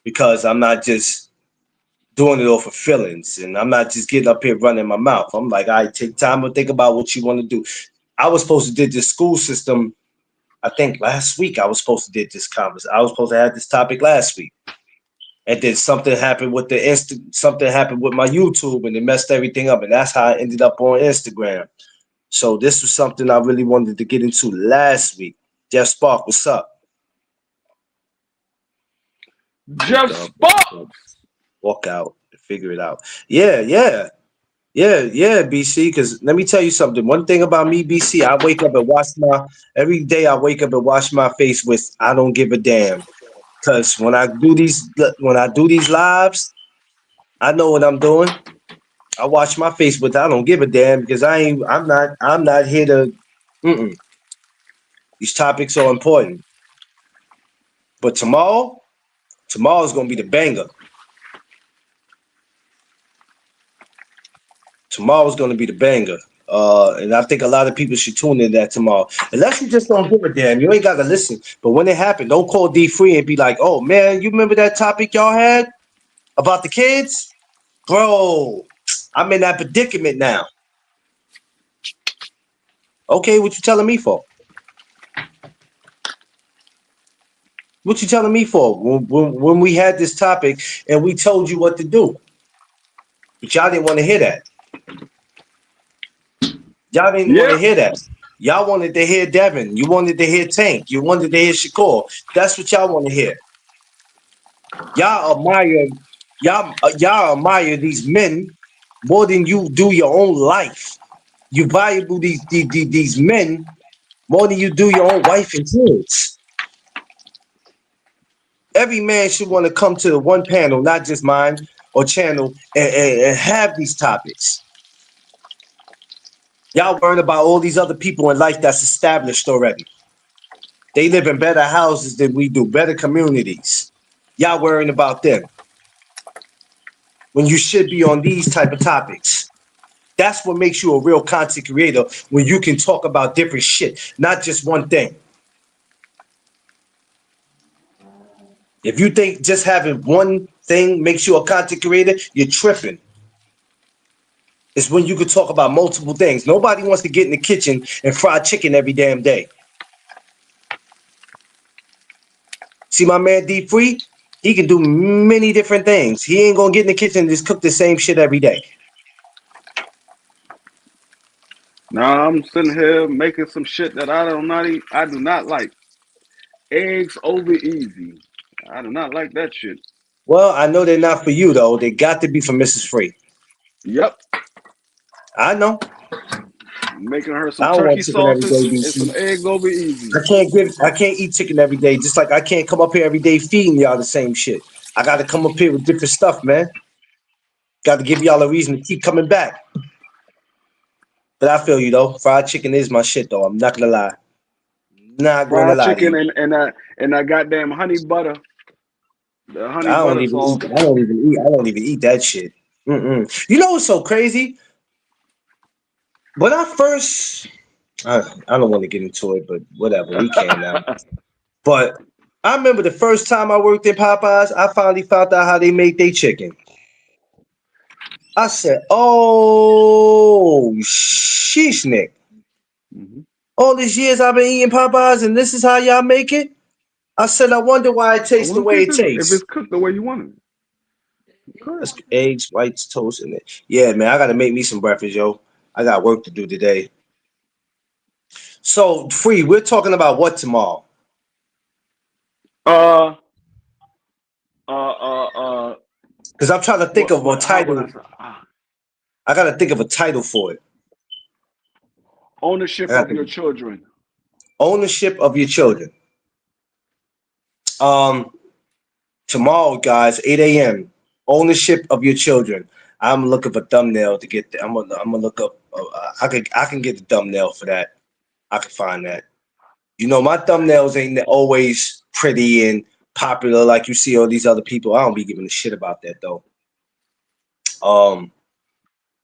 because I'm not just doing it off of feelings and I'm not just getting up here running my mouth. I'm like, I take time to think about what you want to do. I was supposed to did this school system. I think last week I was supposed to did this conversation. I was supposed to have this topic last week. And then something happened with something happened with my YouTube and it messed everything up. And that's how I ended up on Instagram. So this was something I really wanted to get into last week. Jeff Spark, what's up? Just fuck. Walk out and figure it out. Yeah, yeah. Yeah, BC. Because let me tell you something. One thing about me, BC, I wake up and every day I wake up and wash my face with I don't give a damn. Because when I do these lives, I know what I'm doing. I wash my face with I don't give a damn because I'm not here to. Mm-mm. These topics are important. But tomorrow's gonna be the banger. Tomorrow's gonna be the banger. And I think a lot of people should tune in that tomorrow. Unless you just don't give a damn, you ain't gotta listen. But when it happened, don't call D Free and be like, "Oh man, you remember that topic y'all had about the kids, bro? I'm in that predicament now." Okay, what you telling me for? What you telling me for? When we had this topic and we told you what to do, but y'all didn't want to hear that. Y'all didn't want to Yep. hear that. Y'all wanted to hear Devin. You wanted to hear Tank. You wanted to hear Shakur. That's what y'all want to hear. Y'all admire these men more than you do your own life. You value these men more than you do your own wife and kids. Every man should want to come to the one panel, not just mine or channel, and have these topics. Y'all worrying about all these other people in life that's established already. They live in better houses than we do, better communities. Y'all worrying about them when you should be on these type of topics. That's what makes you a real content creator, when you can talk about different shit, not just one thing. If you think just having one thing makes you a content creator, you're tripping. It's when you can talk about multiple things. Nobody wants to get in the kitchen and fry chicken every damn day. See my man D Free? He can do many different things. He ain't gonna get in the kitchen and just cook the same shit every day. Now I'm sitting here making some shit that I do not like. Eggs over easy. I do not like that shit. Well, I know they're not for you though. They got to be for Mrs. Free. Yep. I know. Making her I some don't want turkey chicken every sausage day, and some DC. eggs over easy. I can't eat chicken every day. Just like I can't come up here every day feeding y'all the same shit. I got to come up here with different stuff, man. Got to give y'all a reason to keep coming back. But I feel you though. Fried chicken is my shit though. I'm not gonna lie. Not gonna Fried lie to chicken you. and that goddamn honey butter. The honey I don't butter even sauce. eat. I don't even eat that shit. Mm-mm. You know what's so crazy? When I first, I don't want to get into it, but whatever, we can now. But I remember the first time I worked at Popeyes, I finally found out how they make their chicken. I said, "Oh, sheesh, Nick! Mm-hmm. All these years I've been eating Popeyes, and this is how y'all make it." I said, "I wonder why it I tastes the want to see way it if tastes." it's cooked the way you want it. Good. That's eggs, whites, toast, in it. Yeah, man, I gotta make me some breakfast, yo. I got work to do today. So, Free, we're talking about what tomorrow? Uh, uh. Because I'm trying to think of a What? How would I title. say? I gotta think of a title for it. I Ownership gotta of think your of children. ownership of your children. Um, Tomorrow, guys, 8 a.m. Ownership of your children. I'm looking for thumbnail to get. I'm gonna look up. I can get the thumbnail for that. I can find that. You know, my thumbnails ain't always pretty and popular like you see all these other people. I don't be giving a shit about that though. Um,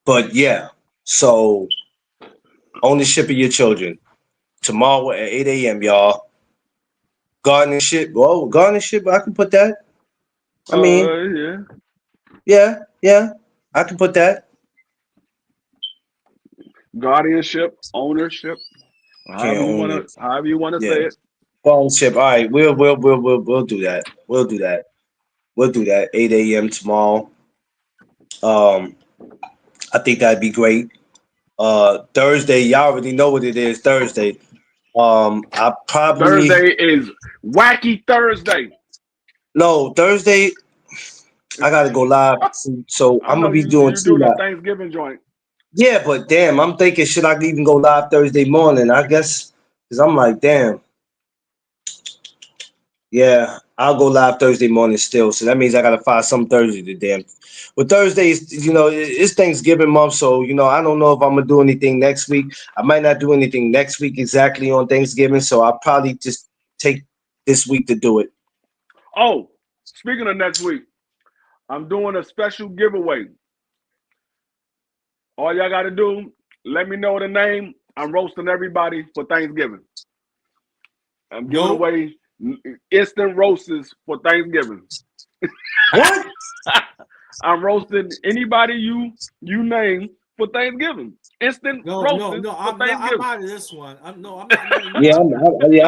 but yeah. So ownership of your children tomorrow at 8 a.m. Y'all. Guardianship. Well, guardianship. I can put that. I mean, Yeah. yeah. I can put that. Guardianship, ownership, Can't however you own wanna, it. however you wanna say Yeah. it. Guardianship. All right. We'll do that. We'll do that. We'll do that. 8 a.m. tomorrow. Um, I think that'd be great. Thursday, y'all already know what it is. Thursday. I probably Thursday is Wacky Thursday. no Thursday. I gotta go live, so I I'm know gonna be you doing you two doing a live. Thanksgiving joint. Yeah, but damn, I'm thinking should I even go live Thursday morning? I guess because I'm like, damn. Yeah, I'll go live Thursday morning still. So that means I gotta find some Thursday to damn. But Thursday is, it's Thanksgiving month, so I don't know if I'm gonna do anything next week. I might not do anything next week exactly on Thanksgiving, so I'll probably just take this week to do it. Oh, speaking of next week, I'm doing a special giveaway. All y'all gotta do, let me know the name. I'm roasting everybody for Thanksgiving. I'm giving Yo, away instant roasts for Thanksgiving. What? I'm roasting anybody you name for Thanksgiving. Instant no, no, roasted no. for I'm Thanksgiving. out of this one. I'm not. No, Yeah,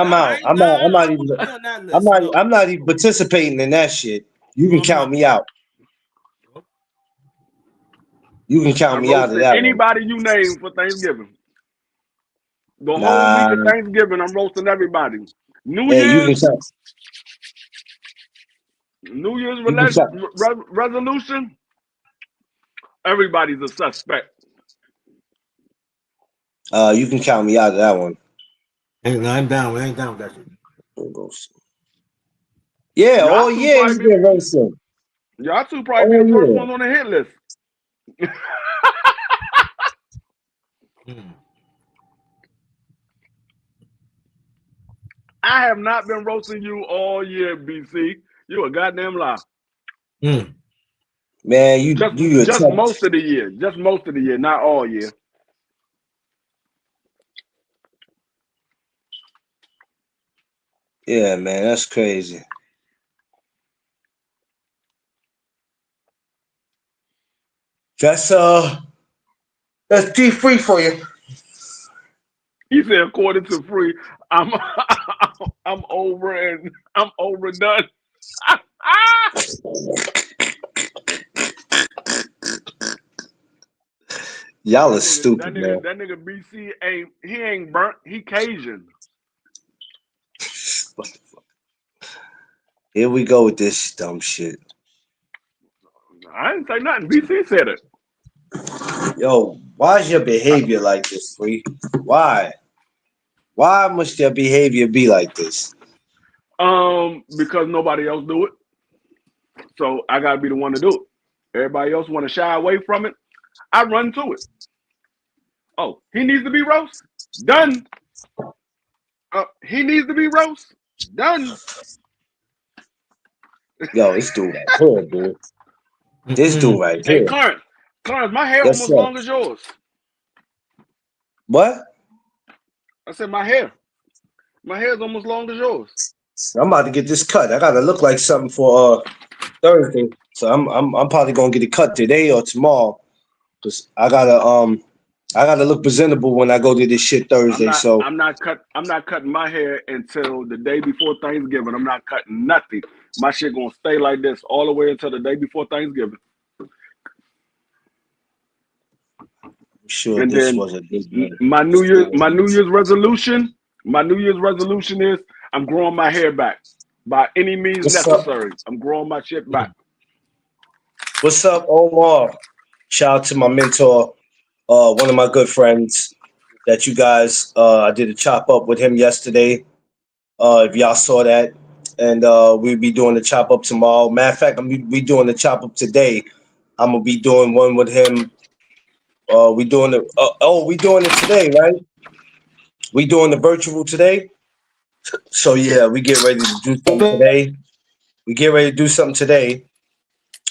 I'm I out. ain't. Nah, I'm not I even. won't be on that list. No, I'm not even participating in that shit. You no, can I'm count not. me out. You can count I'm me out of roasting that one. anybody you name for Thanksgiving. The whole week Nah. of Thanksgiving, I'm roasting everybody. New Hey, you Year's, can count. New Year's You can count. resolution, everybody's a suspect. You can count me out of that one. I'm down. I ain't down with that shit. Yeah. Oh Y'all two yeah, you probably get roasted. be y'all two probably be Oh the first yeah. ones on the hit list. I have not been roasting you all year, BC. You a goddamn lie. Mm. Man, you Just attempt. most of the year. Just most of the year, not all year. Yeah, man, that's crazy. That's D3 for you. He said, according to Free, I'm I'm overdone. Y'all are stupid, man. That nigga BC ain't burnt. He Cajun. What the fuck? Here we go with this dumb shit. I didn't say nothing. BC said it. Yo, why is your behavior like this, Free? Why? Why must your behavior be like this? Because nobody else do it. So I gotta be the one to do it. Everybody else want to shy away from it. I run to it. Oh, he needs to be roast? Done. He needs to be roast? Done. Yo, this dude right here, dude. This dude right Hey, here. Clarence, my hair Yes, almost sir. long as yours. What? I said my hair is almost long as yours. I'm about to get this cut. I gotta look like something for Thursday. So I'm probably gonna get it cut today or tomorrow. Cause I gotta look presentable when I go to this shit Thursday. I'm not cutting my hair until the day before Thanksgiving. I'm not cutting nothing. My shit gonna stay like this all the way until the day before Thanksgiving. I'm sure And this then was a good one. my New Year's resolution is I'm growing my hair back by any means What's necessary. I'm growing my shit back. What's up, Omar? Shout out to my mentor, one of my good friends that you guys, I did a chop up with him yesterday. If y'all saw that, and we'll be doing the chop up tomorrow. Matter of fact, we doing the chop up today. I'm gonna be doing one with him. We doing it. We doing it today, right? We doing the virtual today. So yeah, we get ready to do something today. We get ready to do something today,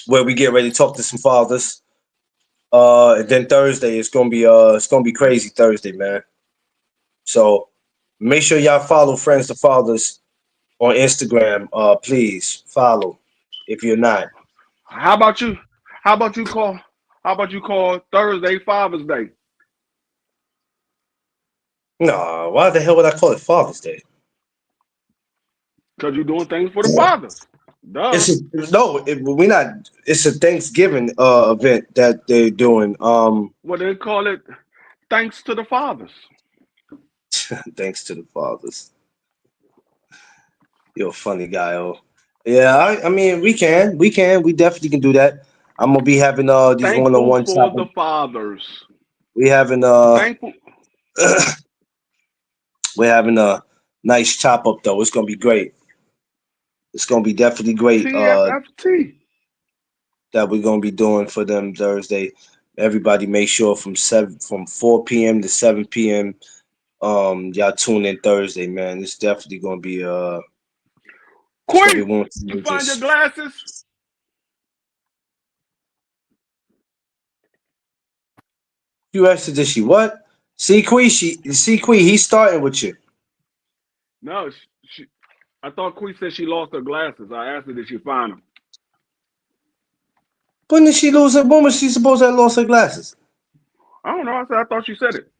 where we get ready to talk to some fathers. And then Thursday it's gonna be crazy Thursday, man. So make sure y'all follow Friends to Fathers on Instagram. Please follow if you're not. How about you call Thursday Father's Day? No, why the hell would I call it Father's Day? Because you're doing things for the fathers. Duh. We're not. It's a Thanksgiving event that they're doing. Well, they call it Thanks to the Fathers. Thanks to the fathers. You're a funny guy, oh. Yeah, I mean, we definitely can do that. I'm gonna be having these Thankful one-on-one for chop. the fathers. We having Thankful. we're having a nice chop up though. It's gonna be great. It's gonna be definitely great. TFFT. That we're gonna be doing for them Thursday. Everybody, make sure from 4 p.m. to 7 p.m. Y'all tune in Thursday, man. It's definitely gonna be Queen, you find your glasses? You asked her, did she what? See Queen, he's starting with you. No, I thought Queen said she lost her glasses. I asked her, did she find them? When did she lose her? When was she supposed to have lost her glasses? I don't know. I thought she said it.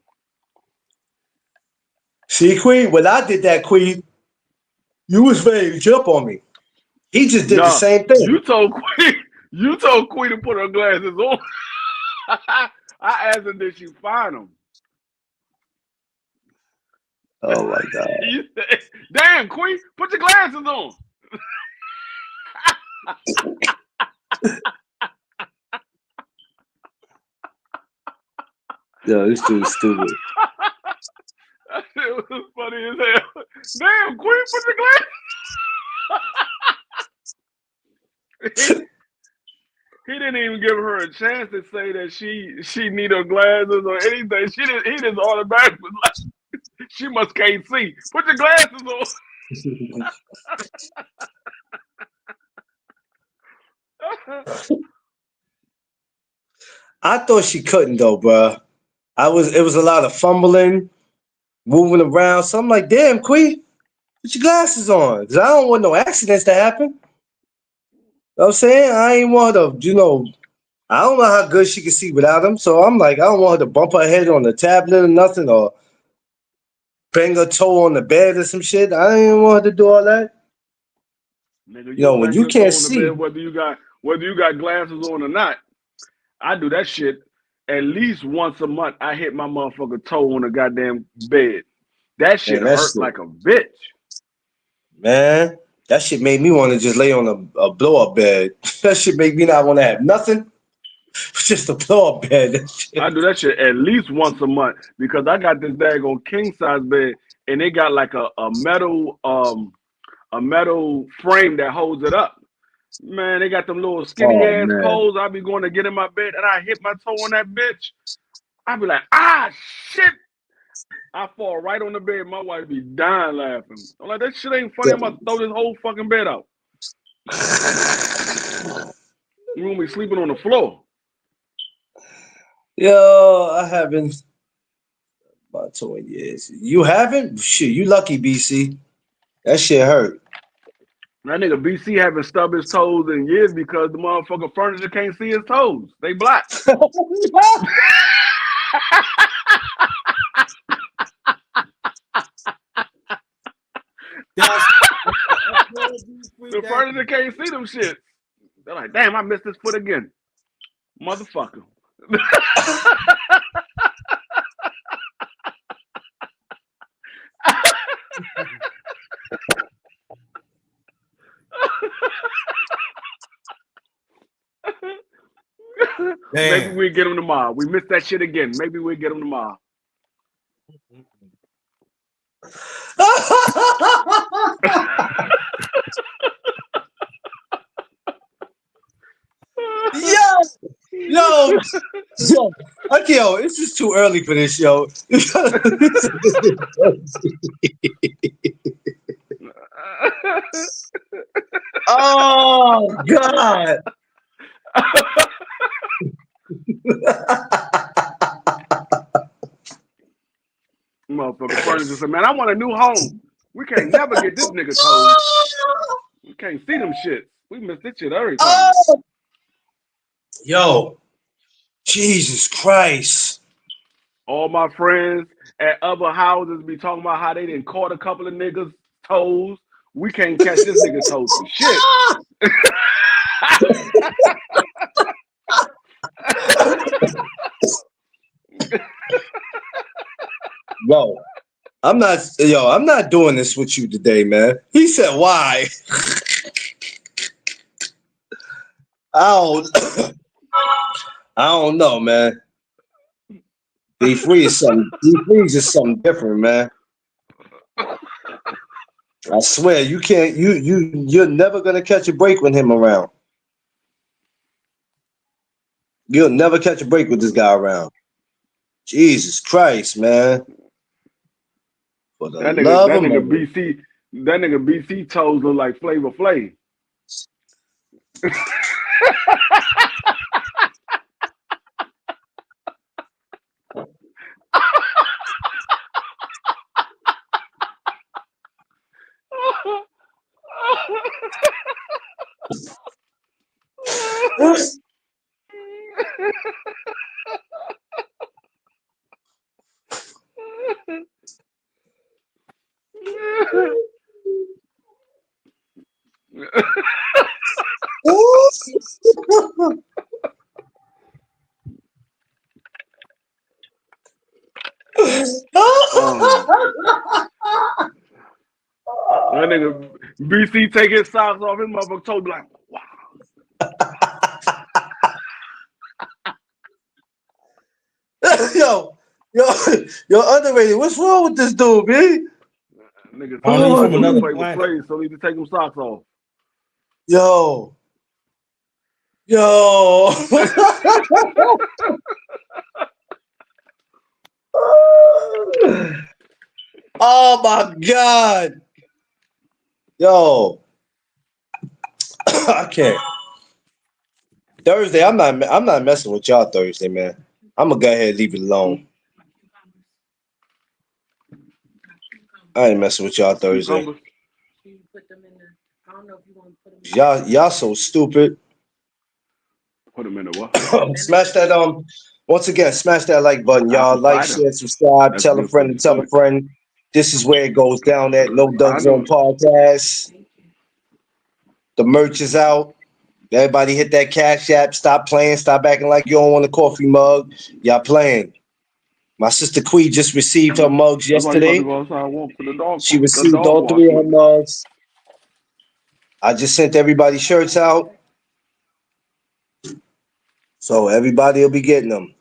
See, Queen, when I did that, Queen, you was ready to jump on me. He just did the same thing. You told Queen to put her glasses on. I asked her, did she find them? Oh my God. Damn, Queen, put your glasses on. Yo, this dude's stupid. It was funny as hell. Damn, Queen, put your glasses. He didn't even give her a chance to say that she need her glasses or anything. He just automatically was like, she must can't see. Put your glasses on. I thought she couldn't though, bruh. It was a lot of fumbling, moving around. So I'm like, damn, Queen, put your glasses on. Cause I don't want no accidents to happen. You know what I'm saying? I ain't want her to, I don't know how good she can see without them. So I'm like, I don't want her to bump her head on the tablet or nothing, or bang her toe on the bed or some shit. I ain't want her to do all that. Nigga, When bang you your toe can't on the see, bed, whether you got glasses on or not. I do that shit at least once a month. I hit my motherfucker toe on the goddamn bed. That shit man, that hurt shit, like a bitch. man, that shit made me want to just lay on a blow up bed. That shit made me not want to have nothing, just a blow up bed. That shit. I do that shit at least once a month because I got this daggone king size bed and they got like a metal frame that holds it up. Man, they got them little skinny Oh ass man, poles. I be going to get in my bed and I hit my toe on that bitch. I be like, ah shit. I fall right on the bed. My wife be dying laughing. I'm like, that shit ain't funny. I'm about to throw this whole fucking bed out. You gonna be sleeping on the floor. yo, I haven't about 20 years. You haven't? Shit, you lucky, BC. That shit hurt. That nigga BC haven't stubbed his toes in years because the motherfucking furniture can't see his toes. They black. The furniture can't see them shit. They're like, damn, I missed this foot again. Motherfucker. Maybe we get him tomorrow. We missed that shit again. Maybe we get him tomorrow. Yo, okay, yo, it's just too early for this, yo. Oh God. Motherfucker furniture said, man, I want a new home. We can't never get this nigga toes. We can't see them shit. We miss this shit every time. Yo, Jesus Christ. All my friends at other houses be talking about how they done caught a couple of niggas' toes. We can't catch this nigga toes for shit. Yo, I'm not doing this with you today, man. He said, why? I don't know, man. Be free is just something different, man. I swear, you're never gonna catch a break with him around. You'll never catch a break with this guy around. Jesus Christ, man. For the love of BC, that nigga BC toes look like Flavor Flav. That nigga BC take his socks off, his motherfucker toe be like, wow. Yo, underrated. What's wrong with this dude, man? Nigga, from another place, so he need to take them socks off. Yo. Oh my God. Yo, I can't. Thursday, I'm not messing with y'all Thursday, man. I'm gonna go ahead and leave it alone. I ain't messing with y'all Thursday. Cucumbers. Y'all so stupid. Put them in the what? Smash that once again, smash that like button, y'all. Apple Like, cider. share, subscribe, That's tell a good for friend your to tell a stomach. friend. This is where it goes down at No Doug I Zone know. Podcast. The merch is out. Everybody hit that Cash App. Stop playing. Stop acting like you don't want a coffee mug. Y'all playing. My sister Quee just received her mugs That's why you about to yesterday. go outside and walk to She the received dog all wash 3 of her with me. mugs. I just sent everybody shirts out. So everybody will be getting them.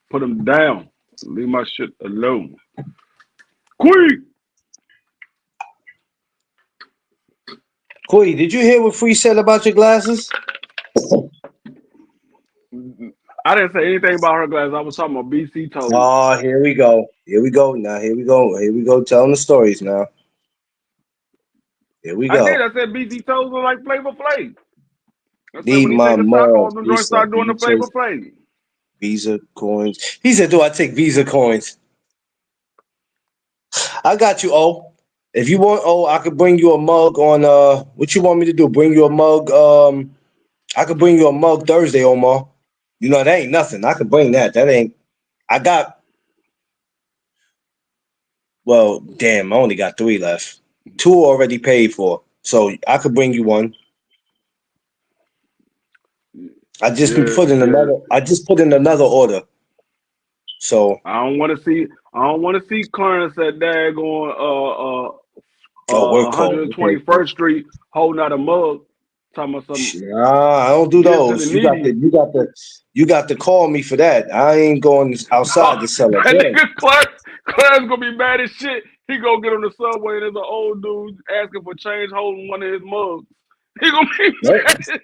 Put them down. Leave my shit alone. Quick! Quee, did you hear what Free said about your glasses? I didn't say anything about her glasses. I was talking about BC toes. Oh, here we go. Here we go. Now, here we go. Here we go. Telling the stories now. Here we I did. go. I said BC toes are like Flavor Flav. I said Need when he my take a sock off, mugs. them He joints said, start do doing you the Flavor take Flav. Visa coins? He said, do I take Visa coins? I got you, O. If you want, I could bring you a mug on, what you want me to do? Bring you a mug, I could bring you a mug Thursday, Omar. You know, that ain't nothing. I could bring that. That ain't, I got, well, damn, I only got 3 left. 2 already paid for. So I could bring you one. I just put in Yeah. another order. So I don't want to see Clarence at daggone work call. Okay. 121st Street holding out a mug, talking about something. Nah, I don't do Give to the those. needy. You got to call me for that. I ain't going outside to sell a That gun. nigga Clarence gonna be mad as shit. He gonna get on the subway and there's an old dude asking for change holding one of his mugs. He gonna be Nope. mad as shit.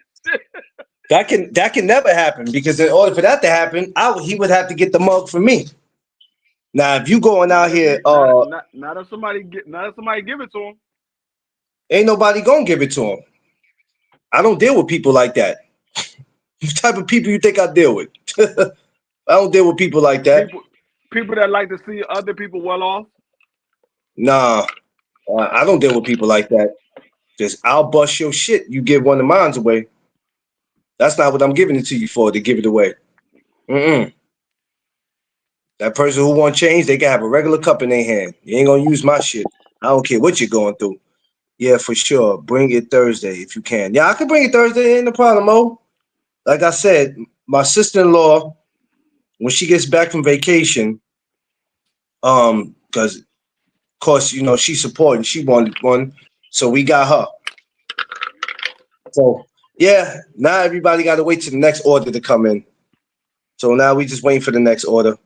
That can never happen because in order for that to happen, he would have to get the mug from me. Now, if you going out here, Not if somebody give it to him. ain't nobody gonna give it to him. I don't deal with people like that. What type of people you think I deal with? I don't deal with people like that. People that like to see other people well off. Nah, I don't deal with people like that. Just I'll bust your shit. You give one of mine away. That's not what I'm giving it to you for, to give it away. That person who want change, they can have a regular cup in their hand. You ain't gonna use my shit. I don't care what you're going through. Yeah, for sure. Bring it Thursday if you can. Yeah, I can bring it Thursday. Ain't no problem, Mo. Like I said, my sister-in-law, when she gets back from vacation, because of course, you know, she's supporting, she wanted one, so we got her. So yeah, now everybody got to wait till the next order to come in. So now we just waiting for the next order.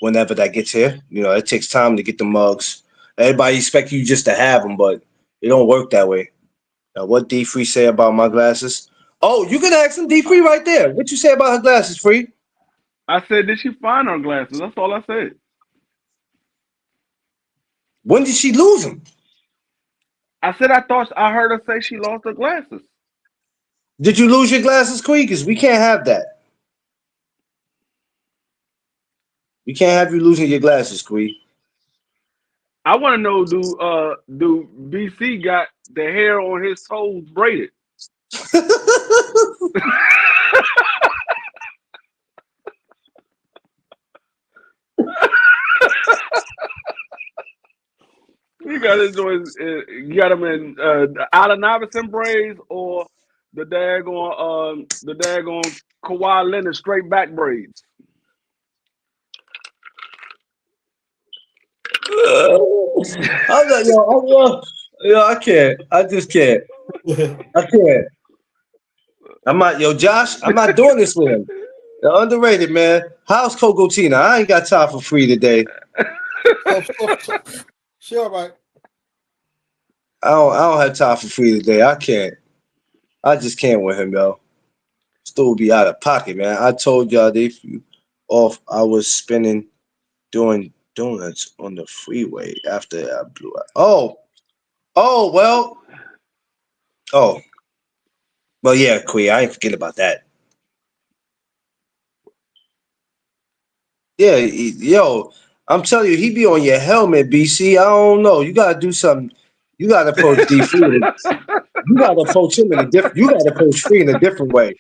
Whenever that gets here, you know, it takes time to get the mugs. Everybody expect you just to have them, but it don't work that way. Now, what D Free say about my glasses? Oh, you can ask him D Free right there. What you say about her glasses, Free? I said, did she find her glasses? That's all I said. When did she lose them? I said I heard her say she lost her glasses. Did you lose your glasses, Queen? Because we can't have that. We can't have you losing your glasses, Queen. I want to know, do BC got the hair on his toes braided? You got his doing. You got him in Allen Iverson braids or the daggone Kawhi Leonard straight back braids. I'm like, I can't. I just can't. I can't. Josh, I'm not doing this with him. They're underrated, man. How's Coco Tina? I ain't got time for Free today. Sure, right. I don't have time for Free today. I can't. I just can't with him, yo. Still be out of pocket, man. I told y'all off. I was spinning, doing donuts on the freeway after I blew out. Oh, well. Oh, well, yeah, Queen. I ain't forget about that. Yeah, yo, I'm telling you, he be on your helmet, BC. I don't know. You gotta do something. You gotta approach D Free. You gotta approach him in a different. You gotta approach Free in a different way.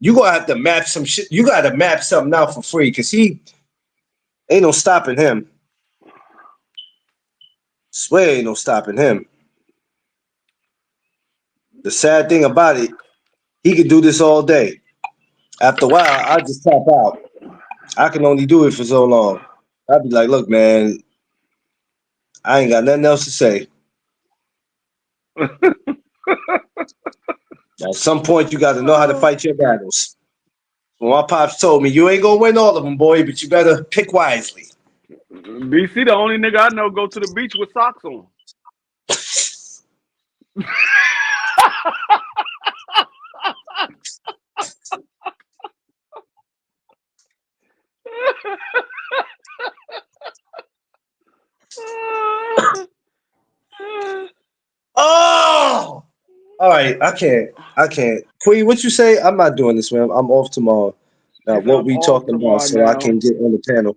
You gonna have to map some shit. You gotta map something out for Free because he ain't no stopping him. Swear ain't no stopping him. The sad thing about it, he could do this all day. After a while, I just tap out. I can only do it for so long. I'd be like, look, man, I ain't got nothing else to say. At some point, you got to know how to fight your battles. Well, my pops told me, you ain't gonna win all of them, boy, but you better pick wisely. BC, the only nigga I know go to the beach with socks on. Oh, all right. I can't. Queen, what you say? I'm not doing this, man. I'm off tomorrow. Now, He said, what I'm we off talking about tomorrow so I now. can get on the panel?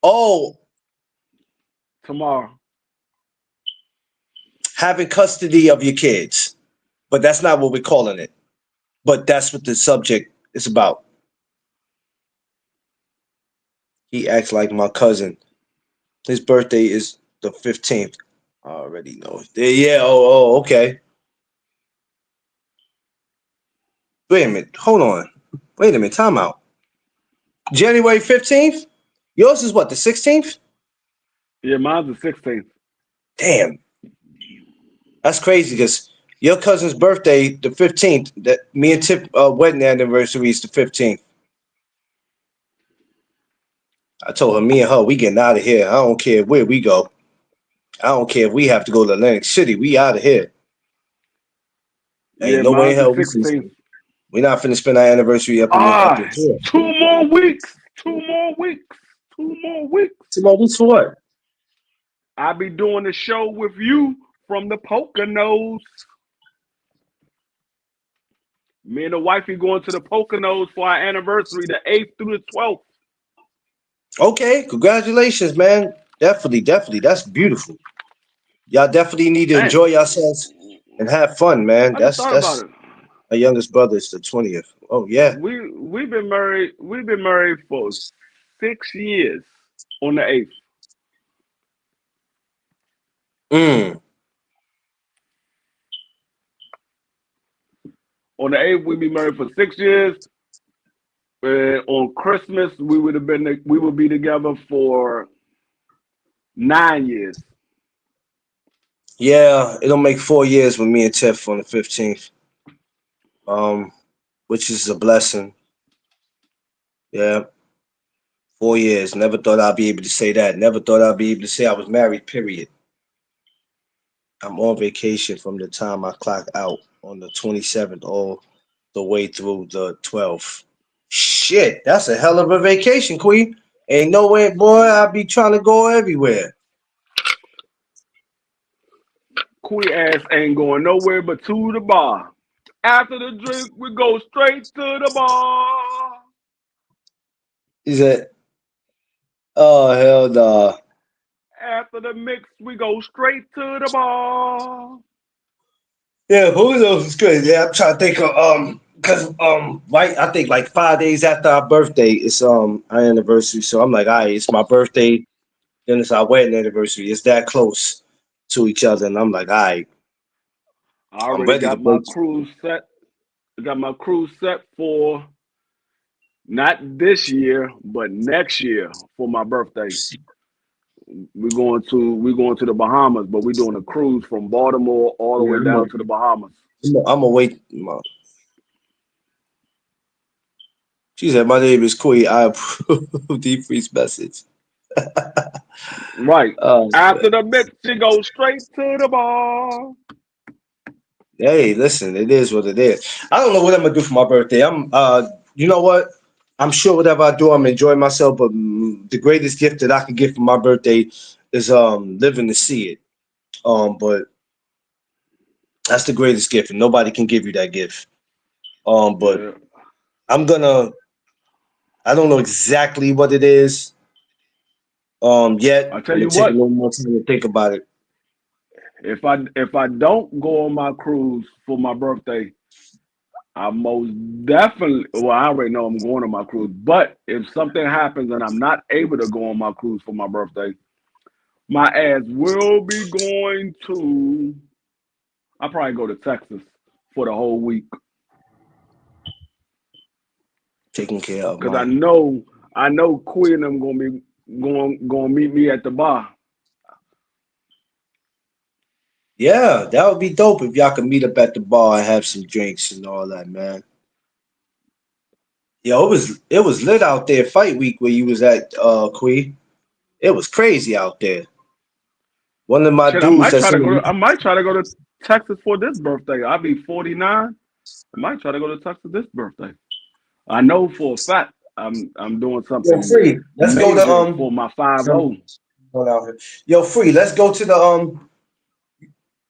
Oh, Tomorrow. having custody of your kids, but that's not what we're calling it. But that's what the subject is about. He acts like my cousin. His birthday is the 15th. I already know. Yeah. Oh, okay. Wait a minute. Hold on. Wait a minute. Time out. January 15th? Yours is what, the 16th? Yeah, mine's the 16th. Damn. That's crazy because your cousin's birthday, the 15th, that me and Tip wedding anniversary is the 15th. I told her, me and her, we getting out of here. I don't care where we go. I don't care if we have to go to Atlantic City. We out of here. Yeah, Ain't no way in mine's hell the 16th. we're not finna spend our anniversary up in here. 2 more weeks. 2 more weeks. 2 more weeks. 2 more weeks for what? I'll be doing the show with you from the Poconos. Me and the wifey going to the Poconos for our anniversary, the 8th through the 12th. Okay, congratulations, man. Definitely. That's beautiful. Y'all definitely need to Man, enjoy yourselves and have fun, man. I just thought about That's it. my youngest brother is the 20th. Oh yeah. We've been married for 6 years on the 8th. Mm. On the 8th, we'd be married for 6 years. On Christmas, we would be together for 9 years. Yeah, it'll make 4 years with me and Tiff on the 15th. Which is a blessing. Yeah. 4 years. Never thought I'd be able to say that. Never thought I'd be able to say I was married, period. I'm on vacation from the time I clock out on the 27th all the way through the 12th. Shit, that's a hell of a vacation, Queen. Ain't no way, boy, I'll be trying to go everywhere. Queen ass ain't going nowhere but to the bar. After the drink, we go straight to the bar. He said, oh, hell no. After the mix, we go straight to the bar. Yeah, who knows? It's good. Yeah, I'm trying to think of because right, I think like 5 days after our birthday, it's our anniversary. So I'm like, all right, it's my birthday, then it's our wedding anniversary. It's that close to each other, and I'm like, all right, I I'm already ready to got my break. cruise set. I got my cruise set for not this year, but next year for my birthday. We're going to the Bahamas, but we're doing a cruise from Baltimore all the Yeah, way down to the Bahamas. I'm gonna wait. She said, my name is Queen. I approve Deep Freeze message. Right. Oh, After the mix, she goes straight to the bar. hey, listen, it is what it is. I don't know what I'm gonna do for my birthday. You know what? I'm sure whatever I do, I'm enjoying myself. But the greatest gift that I could get for my birthday is living to see it. But that's the greatest gift, and nobody can give you that gift. But Yeah. I'm gonna. I don't know exactly what it is. Yet I I'm tell gonna you take a what, little more time to think about it. if I don't go on my cruise for my birthday, I most definitely, well, I already know I'm going on my cruise. But if something happens and I'm not able to go on my cruise for my birthday, my ass will be going to. I'll probably go to Texas for the whole week Taking care of because I mine. know Queen and them gonna be gonna meet me at the bar. Yeah, that would be dope if y'all could meet up at the bar and have some drinks and all that, man. Yo, it was lit out there fight week where you was at, Quee. It was crazy out there. One of my Shit, I dudes might that's try in to go. the I might try to go to Texas for this birthday. I'll be 49. I might try to go to Texas this birthday. I know for a fact I'm doing Yo, something free. Let's go to major for my 50. some going out here. Yo, free. Let's go to the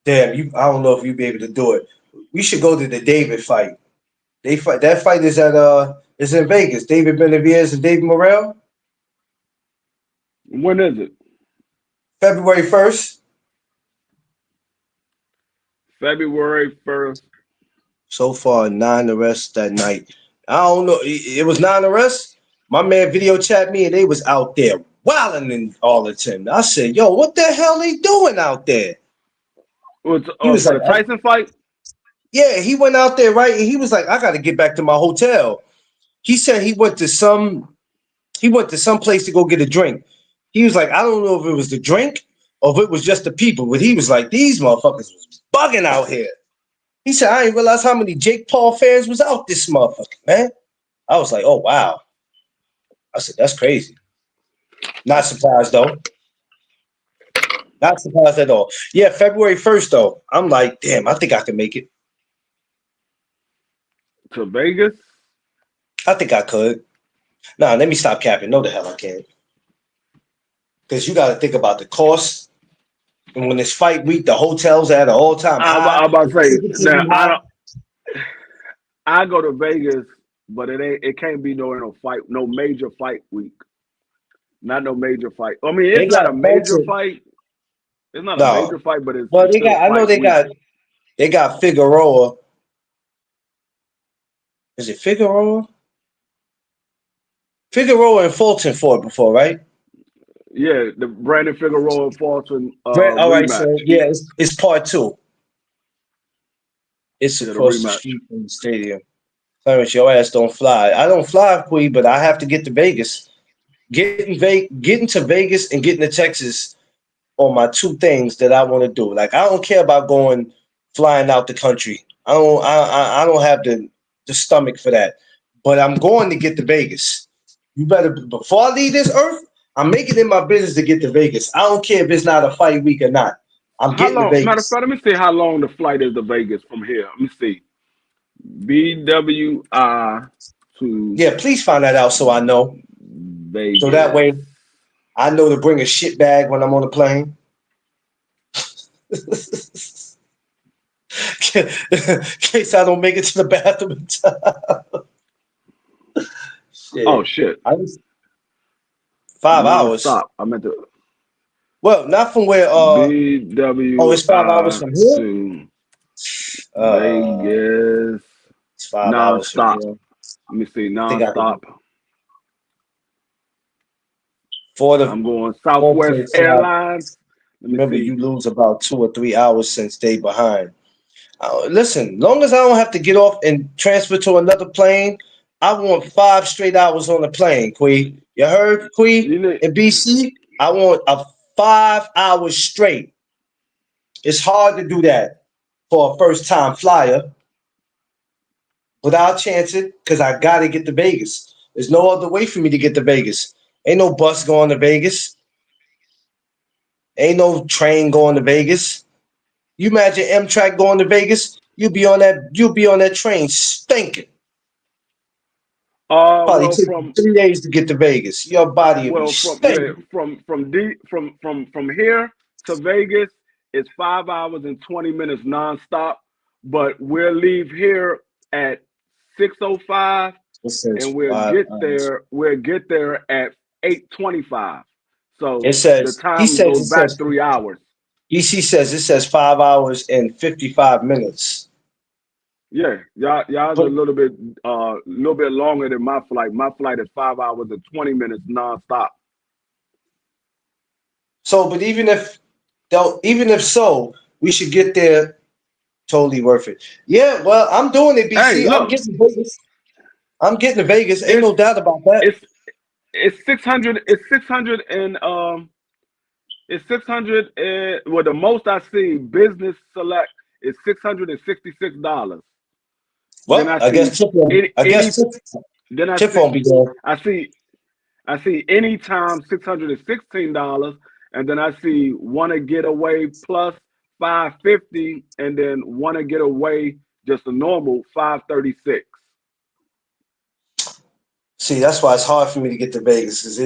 damn, you I don't know if you'll be able to do it. We should go to the David fight. They fight that fight is in Vegas. David Benavidez and David Morrell, When is it? February 1st. February 1st. So far, 9 arrests that night. I don't know. It was 9 arrests. My man video chat me and they was out there wilding in Arlington. I said, yo, what the hell they doing out there? Was He was for like, the Tyson fight? yeah, he went out there, right? And he was like, I gotta get back to my hotel. He said he went to some place to go get a drink. He was like, I don't know if it was the drink or if it was just the people, but he was like, these motherfuckers was bugging out here. He said, I didn't realize how many Jake Paul fans was out this motherfucker, man. I was like, oh wow. I said, that's crazy. Not surprised though. Not surprised at all. Yeah, February 1st though. I'm like, damn, I think I can make it. To Vegas? I think I could. Nah, let me stop capping. No, the hell I can't. Because you got to think about the cost. And when it's fight week, the hotels are at an all-time high. I'm about to The say tickets will now. be high. I go to Vegas, but it can't be no fight, no major fight week. Not no major fight. I mean, They it's not got a major Fulton. fight. It's not a No. major fight, but it's, Well, it's they still got. I know fight week. they got Figueroa. Is it Figueroa? Figueroa and Fulton fought before, right? Yeah, the Brandon Figueroa Fulton Right. All right. rematch. So yeah, it's part two. It's Yeah, the across the rematch. street from the stadium. Clarence, your ass don't fly. I don't fly, Quee, but I have to get to Vegas. Getting to Vegas and getting to Texas are my two things that I want to do. Like I don't care about going flying out the country. I don't have the stomach for that. But I'm going to get to Vegas. You better before I leave this earth, I'm making it my business to get to Vegas. I don't care if it's not a fight week or not. I'm How getting to long? Matter of Vegas. fact, let me see how long the flight is to Vegas from here. Let me see. BWI to Yeah, please find that out so I know. So that Vegas. way I know to bring a shit bag when I'm on the plane. In case I don't make it to the bathroom in time. Oh Shit. shit! I was 5 hours. Non-stop. I meant to Well, not from where oh, it's 5 hours BWI from here? to Uh Vegas. it's 5 hours from Non-stop. here. Let me see. I think I can Non-stop. for the I'm going Southwest 4.5. Airlines. Let me Remember, see. you lose about 2 or 3 hours since they behind. Listen, long as I don't have to get off and transfer to another plane, I want 5 straight hours on the plane, Quee. You heard, Quee? You need, In BC, I want a 5 hours straight. It's hard to do that for a first time flyer, but I'll chance it because I got to get to Vegas. There's no other way for me to get to Vegas. Ain't no bus going to Vegas. Ain't no train going to Vegas. You imagine Amtrak going to Vegas? You'll be on that train stinking. Probably Well, take you 3 days to get to Vegas. Your body will be shaking. from here to Vegas, it's 5 hours and 20 minutes nonstop. But we'll leave here at 6:05, It says and we'll 5 hours. get there at 8:25. So It the says he time says goes it back says 3 hours. EC says it says 5 hours and 55 minutes. Yeah, y'all's a But little bit longer than my flight. My flight is 5 hours and 20 minutes nonstop. so, but even if so, we should get there. Totally worth it. Yeah, well, I'm doing it, Hey, BC. I'm look, getting to Vegas. I'm getting to Vegas. Ain't it's no doubt about that. it's it's 600. It's 600. Well, the most I see business select is $666. Then Well, I see I any. guess Then Tiff won't be there. I see anytime $616, and then I see wanna get away plus 550, and then wanna get away just a normal 536. See, that's why it's hard for me to get to Vegas because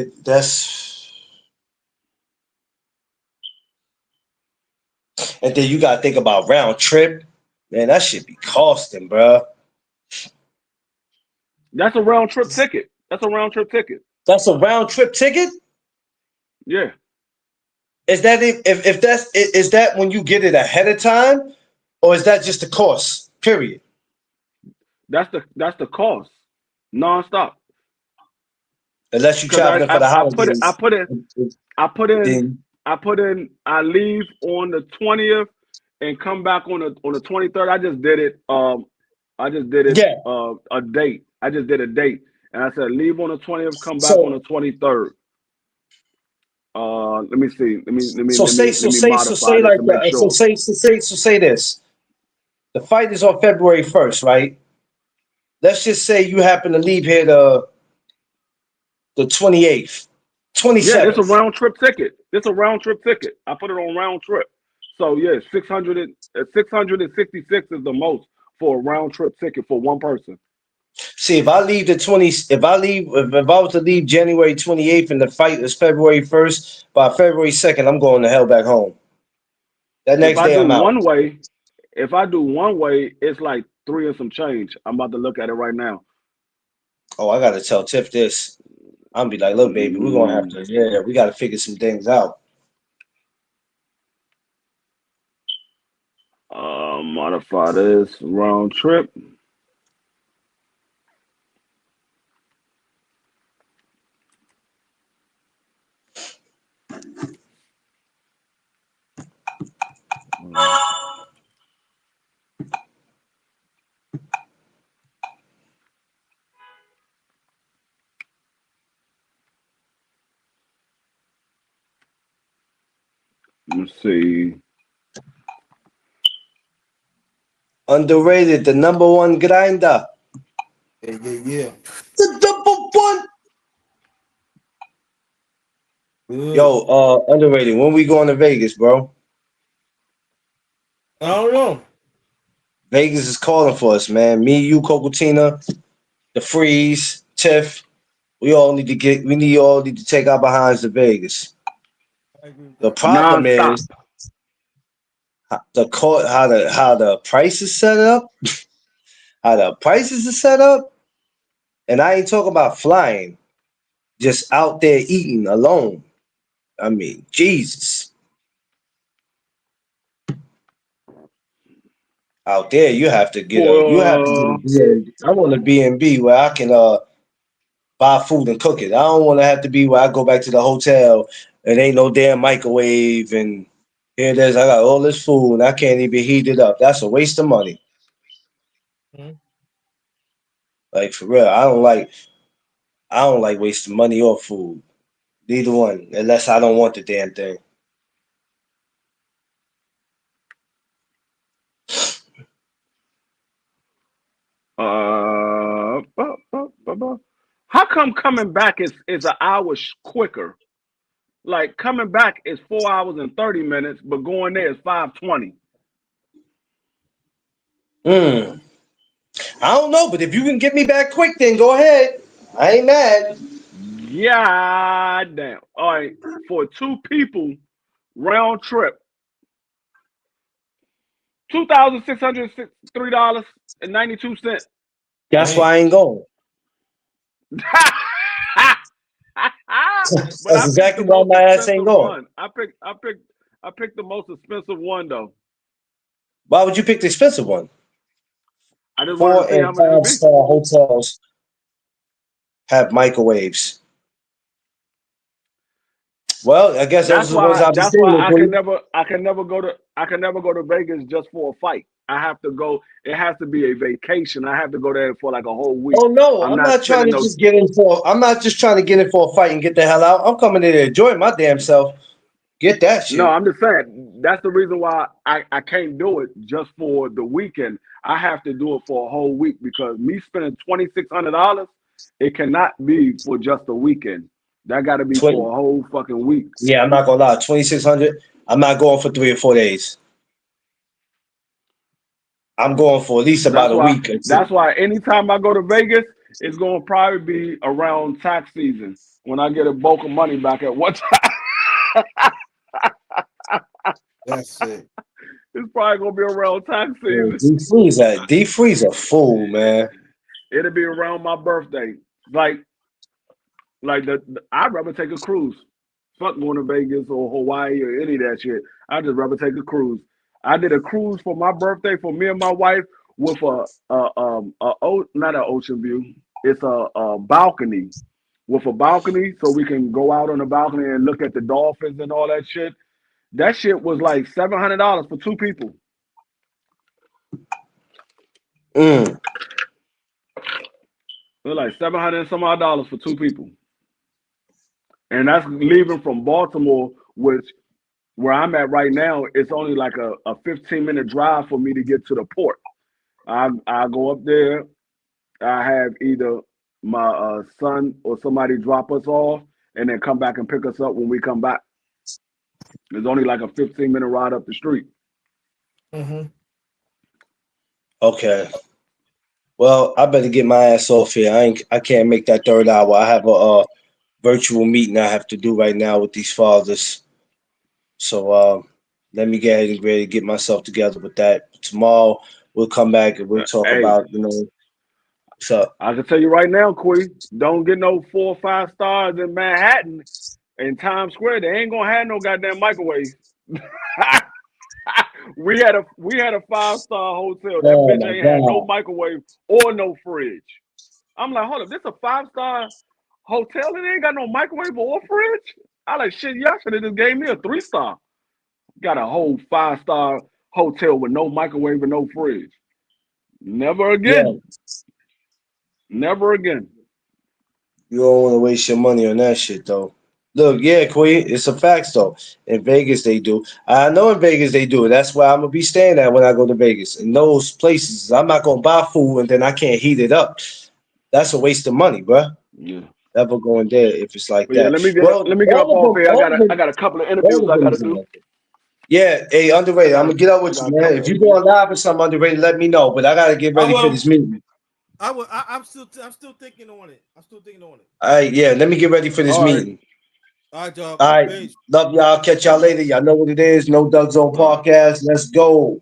and then you gotta think about round trip. Man, that should be costing, bro. That's a round trip ticket. That's a round trip ticket. Yeah, Is that if that's is that when you get it ahead of time, or is that just the cost? Period. that's the cost, nonstop. Unless you're Because traveling for the holidays, I put in then I leave on the 20th and come back on the 23rd. I just did it. yeah. A date. I just did a date, and I said leave on the 20th, come back on So the 23rd. Let me see. so say Let me so modify say this like to make that. sure. So say this. The fight is on February 1st, right? Let's just say you happen to leave here the 28th, Yeah, this a 27th. round trip ticket. I put it on round trip. So yeah, 666 is the most for a round trip ticket for one person. See, if I leave if I was to leave January 28th and the fight is February 1st, by February 2nd, I'm going the hell back home. That If next I day do I'm out. one way, it's like three and some change. I'm about to look at it right now. Oh, I gotta tell Tiff this. I'm be like, look, baby, we're gonna have Mm, to, yeah, we gotta figure some things out. modify this round trip. Let's see. Underrated, the number one grinder. Yeah. The number one. Good. Yo, underrated. When we going to Vegas, bro? I don't know. Vegas is calling for us, man. Me, you, Cocatina, the Freeze, Tiff. We all need to take our behinds to Vegas. I agree with The that. problem Non-stop. is how the price is set up, how the prices are set up, and I ain't talking about flying, just out there eating alone. I mean, Jesus, out there you have to get For a B&B. I want a B&B where I can buy food and cook it. I don't want to have to be where I go back to the hotel and ain't no damn microwave and here it is. I got all this food and I can't even heat it up. That's a waste of money. Mhm. Like for real, I don't like wasting money or food. Neither one, unless I don't want the damn thing. uh, how come coming back is an hour quicker? Like coming back is 4 hours and 30 minutes, but going there is 5:20. I don't know, but if you can get me back quick, then go ahead. I ain't mad. Yeah, damn. All right, for 2 people, round trip, $2,603.92. That's Damn. why I ain't going. But That's I picked the exactly why most my ass ain't expensive going. one. I picked the most expensive one though. Why would you pick the expensive one? I just wanted 4 to see how and much it would 5 be. star hotels have microwaves. Well, I guess those That's are the ones why. I'll be That's staying why with. Queen. I can never go to Vegas just for a fight. I have to go. It has to be a vacation. I have to go there for like a whole week. Oh no, I'm I'm not not trying spending to no. just get in for. I'm not just trying to get in for a fight and get the hell out. I'm coming in to enjoy my damn self. Get that No, shit. I'm just saying that's the reason why I can't do it just for the weekend. I have to do it for a whole week because me spending $2,600, it cannot be for just a weekend. That got to be 20. for a whole fucking week. Yeah, I'm not gonna lie. 2,600. I'm not going for 3 or 4 days. I'm going for at least about That's a why. week or That's two. why anytime I go to Vegas, it's gonna probably be around tax season when I get a bulk of money back at one time. That's it. It's probably gonna be around tax Yeah, season. D Freeze a fool, man. It'll be around my birthday. Like I'd rather take a cruise. Fuck going to Vegas or Hawaii or any of that shit. I'd just rather take a cruise. I did a cruise for my birthday for me and my wife with not an ocean view. It's a balcony with a balcony so we can go out on the balcony and look at the dolphins and all that shit. That shit was like $700 for 2 people. Mm. It was like $700 and some odd dollars for 2 people. And that's leaving from Baltimore, which where I'm at right now, it's only like a 15-minute drive for me to get to the port. I go up there. I have either my son or somebody drop us off and then come back and pick us up when we come back. It's only like a 15-minute ride up the street. Mm-hmm. Okay. Well, I better get my ass off here. I can't make that 3rd hour. I have a virtual meeting I have to do right now with these fathers. So let me get ahead and ready to get myself together with that. Tomorrow we'll come back and we'll talk Hey, about what's up. I can tell you right now, Quee, don't get no 4 or 5 stars in Manhattan in Times Square. They ain't gonna have no goddamn microwave. we had a 5-star hotel. That Oh bitch my ain't had no god. microwave or no fridge. I'm like, hold up, this a 5-star hotel and it ain't got no microwave or fridge? I like shit, y'all should have just gave me a 3-star. Got a whole 5-star hotel with no microwave and no fridge. Never Yeah, again. Never again. you don't want to waste your money on that shit though. Look, yeah, Queen, it's a fact though. In Vegas they do. I know in Vegas they do. That's where I'm gonna be staying at when I go to Vegas. In those places, I'm not gonna buy food and then I can't heat it up. That's a waste of money, bruh. Yeah. Never going there if it's like But yeah, that. Well, let me get up off here. all of I them, got a couple of all interviews of I them gotta is do. like that. Yeah, hey, I underrated. I'm got gonna get up I with got you, a man. couple If of you interviews. going live with something underrated, let me know. But I gotta get I ready for will. this meeting. I will. I'm still thinking on it. I'm still thinking on it. All right, yeah. Let me get ready for this All right. meeting. All right, dog. All right, Peace. love y'all. Catch y'all later. Y'all know what it is. No Doug Zone All right. podcast. Let's go.